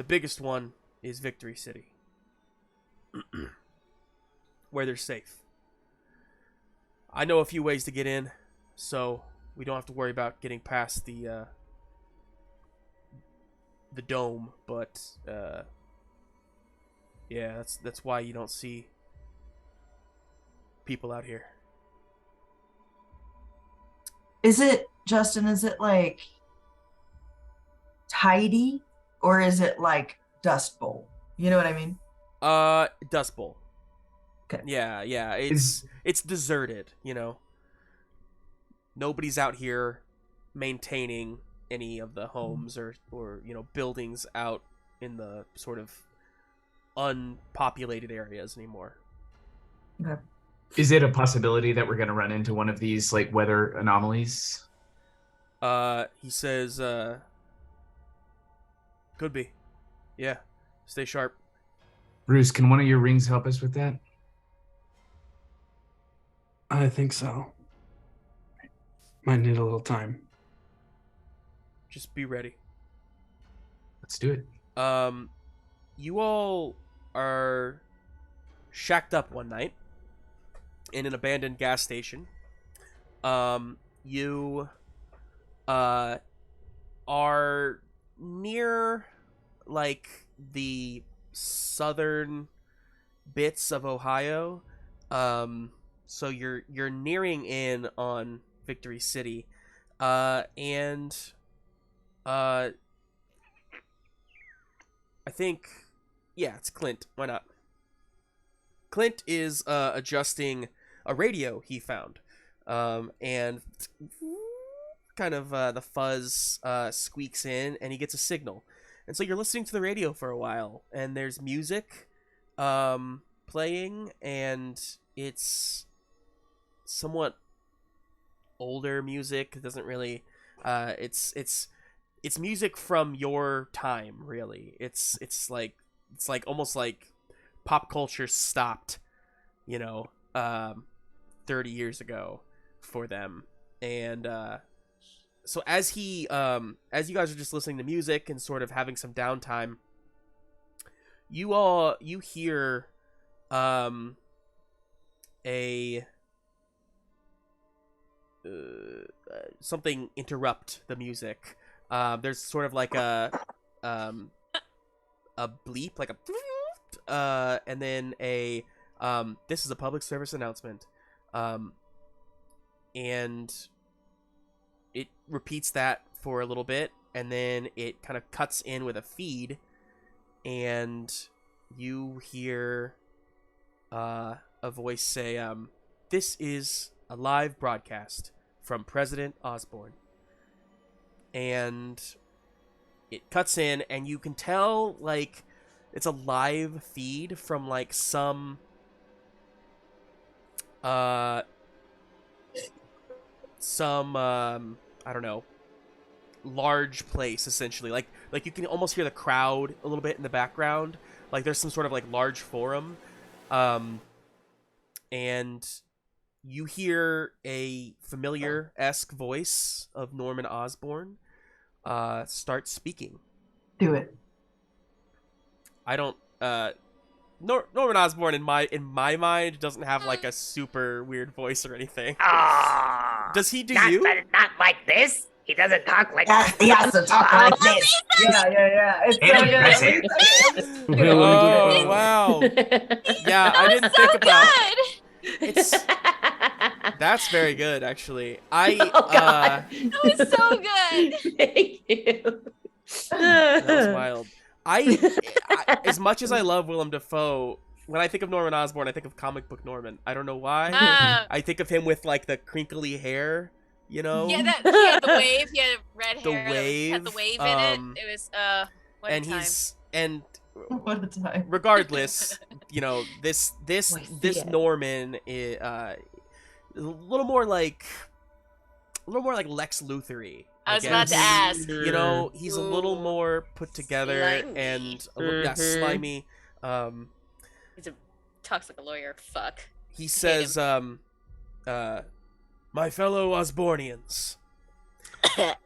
biggest one is Victory City, where they're safe. I know a few ways to get in, so we don't have to worry about getting past the dome. But yeah, that's why you don't see people out here. Is it, Justin, is it like tidy, or is it like Dust Bowl? You know what I mean? Dust Bowl. Okay. Yeah, it's deserted, you know. Nobody's out here maintaining any of the homes or you know, buildings out in the sort of unpopulated areas anymore. Okay. Is it a possibility that we're going to run into one of these like weather anomalies? He says, could be. Yeah. Stay sharp. Bruce, can one of your rings help us with that? I think so. Might need a little time. Just be ready. Let's do it. You all are shacked up one night in an abandoned gas station. You are near like the southern bits of Ohio. So you're nearing in on Victory City. And I think, yeah, it's Clint. Why not? Clint is adjusting a radio he found. And kind of the fuzz squeaks in, and he gets a signal. And so you're listening to the radio for a while, and there's music playing, and it's somewhat older music. It doesn't really it's music from your time, really. It's like almost like pop culture stopped, you know, 30 years ago for them. And so as you guys are just listening to music and sort of having some downtime, you hear something interrupt the music. There's sort of like a bleep, like a and then a this is a public service announcement, and it repeats that for a little bit, and then it kind of cuts in with a feed, and you hear a voice say, "This is a live broadcast from President Osborne. and it cuts in, and you can tell, like, it's a live feed from, like, some, I don't know, large place, essentially. Like you can almost hear the crowd a little bit in the background. Like, there's some sort of, like, large forum. And you hear a familiar-esque voice of Norman Osborn start speaking. Do it. I don't Norman Osborn in my mind doesn't have like a super weird voice or anything. Does he do you? Not like this. He doesn't talk like He has to talk like this. Yeah. It's so good. Oh wow. Yeah, I didn't think about it's. That's very good, actually. God. That was so good. Thank you. That was wild. I as much as I love Willem Dafoe, when I think of Norman Osborn, I think of comic book Norman. I don't know why. I think of him with like the crinkly hair, you know. Yeah, he had the wave. He had red The hair. wave, Had the wave in it. It was what and a time. What a time. Regardless, you know, this Norman is a little more like Lex Luthor-y. I was about to ask. You know, he's a little Ooh. more put together Slimy. and a little, slimy. Talks like a lawyer. Fuck. He says, my fellow Osbornians,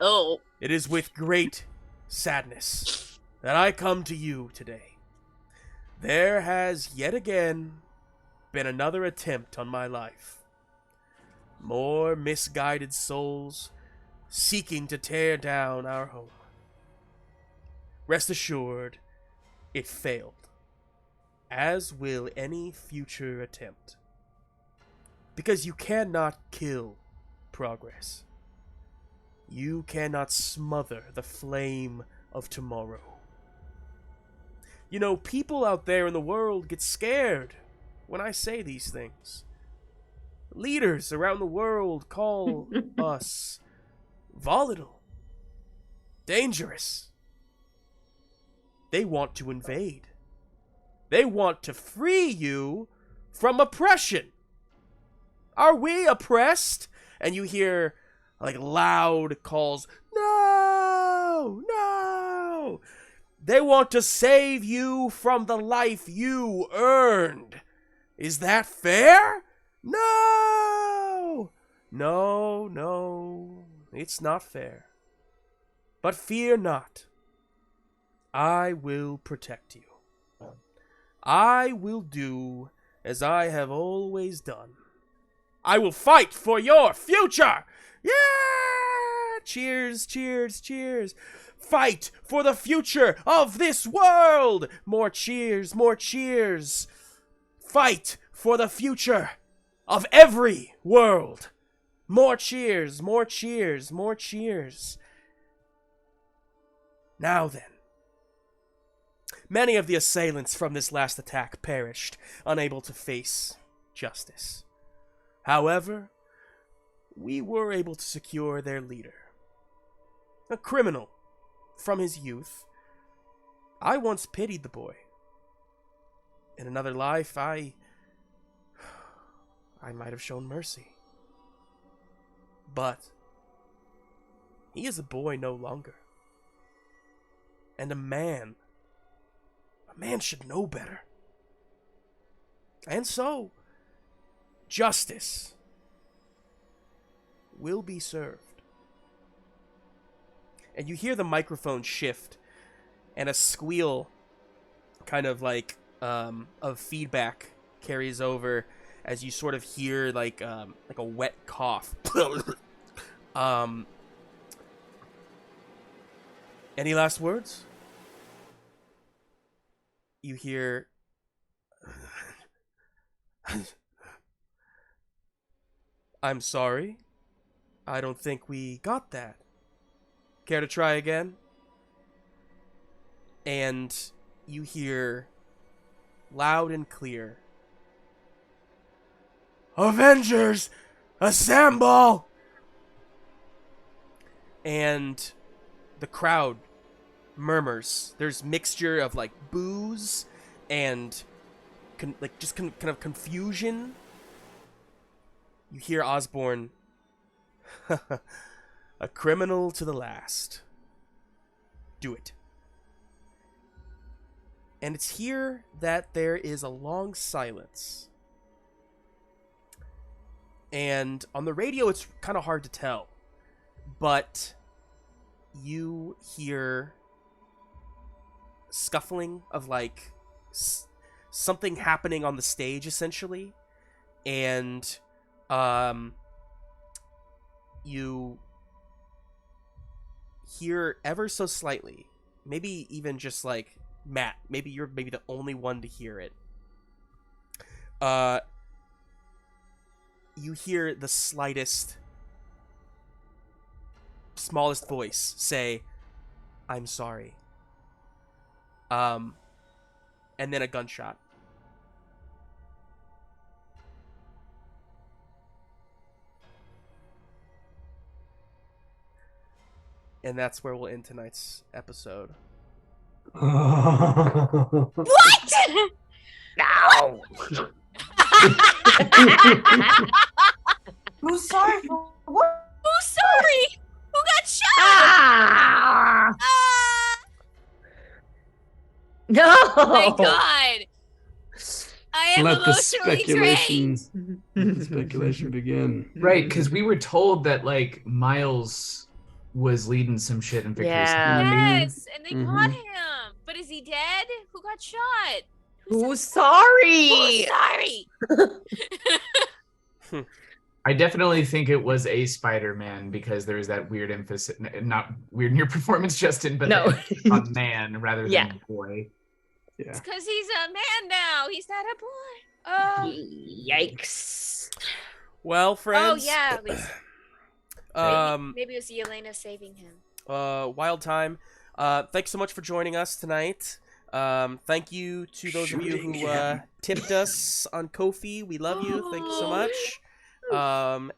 Oh. it is with great sadness that I come to you today. There has yet again been another attempt on my life. More misguided souls seeking to tear down our home. Rest assured, it failed, as will any future attempt. Because you cannot kill progress. You cannot smother the flame of tomorrow. You know, people out there in the world get scared when I say these things. Leaders around the world call us volatile, dangerous. They want to invade. They want to free you from oppression. Are we oppressed? And you hear like loud calls, no, no. They want to save you from the life you earned. Is that fair? No, no, no. It's not fair. But fear not. I will protect you. I will do as I have always done. I will fight for your future! Yeah! Cheers, cheers, cheers. Fight for the future of this world! More cheers, more cheers. Fight for the future of every world. More cheers, more cheers, more cheers. Now then. Many of the assailants from this last attack perished, unable to face justice. However, we were able to secure their leader. A criminal from his youth. I once pitied the boy. In another life, I might have shown mercy. But he is a boy no longer. And a man should know better. And so, justice will be served. And you hear the microphone shift, and a squeal, kind of like, of feedback carries over as you sort of hear like a wet cough. Any last words? You hear I'm sorry. I don't think we got that. Care to try again? And you hear loud and clear, Avengers, assemble! And the crowd murmurs. There's mixture of like boos and kind of confusion. You hear Osborne, a criminal to the last. Do it. And it's here that there is a long silence. And on the radio, it's kind of hard to tell. But you hear scuffling of, like, something happening on the stage, essentially. And, you hear ever so slightly, maybe even just, like, Matt, maybe you're the only one to hear it. You hear the smallest voice say, "I'm sorry." And then a gunshot. And that's where we'll end tonight's episode. What? No. Who's sorry for what? Who's sorry? Who got shot? Ah! No. Thank God. I am Let the emotionally drained. speculation begin. Right, because we were told that like Miles was leading some shit in Victor's Yeah. Yes, and they caught him. But is he dead? Who got shot? Who's sorry? Who's sorry? I definitely think it was a Spider-Man because there was that weird emphasis, not weird in your performance, Justin, but No. on man rather than Yeah. boy. Yeah. It's because he's a man now. He's not a boy. Oh, Yikes. Well, friends. yeah. Lisa. Maybe it was Yelena saving him. Wild time. Thanks so much for joining us tonight. Thank you to those of you who tipped us on Ko-fi. We love you. Thank you so much.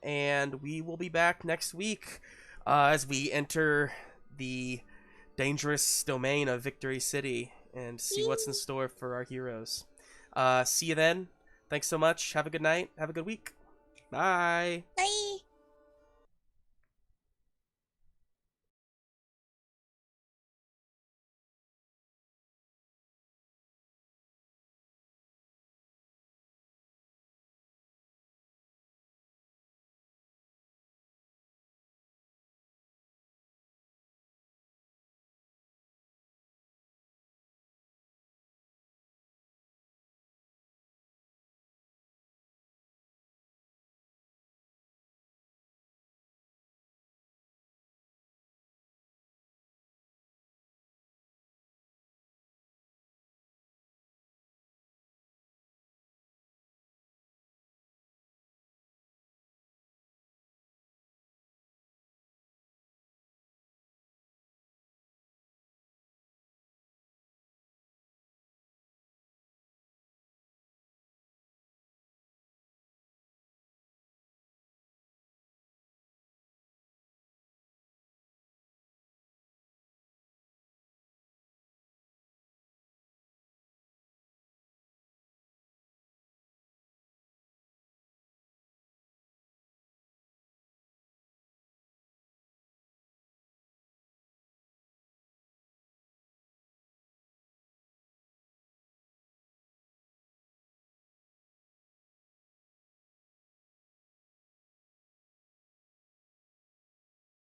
And we will be back next week as we enter the dangerous domain of Victory City and see what's in store for our heroes. See you then. Thanks so much. Have a good night. Have a good week. Bye. Bye.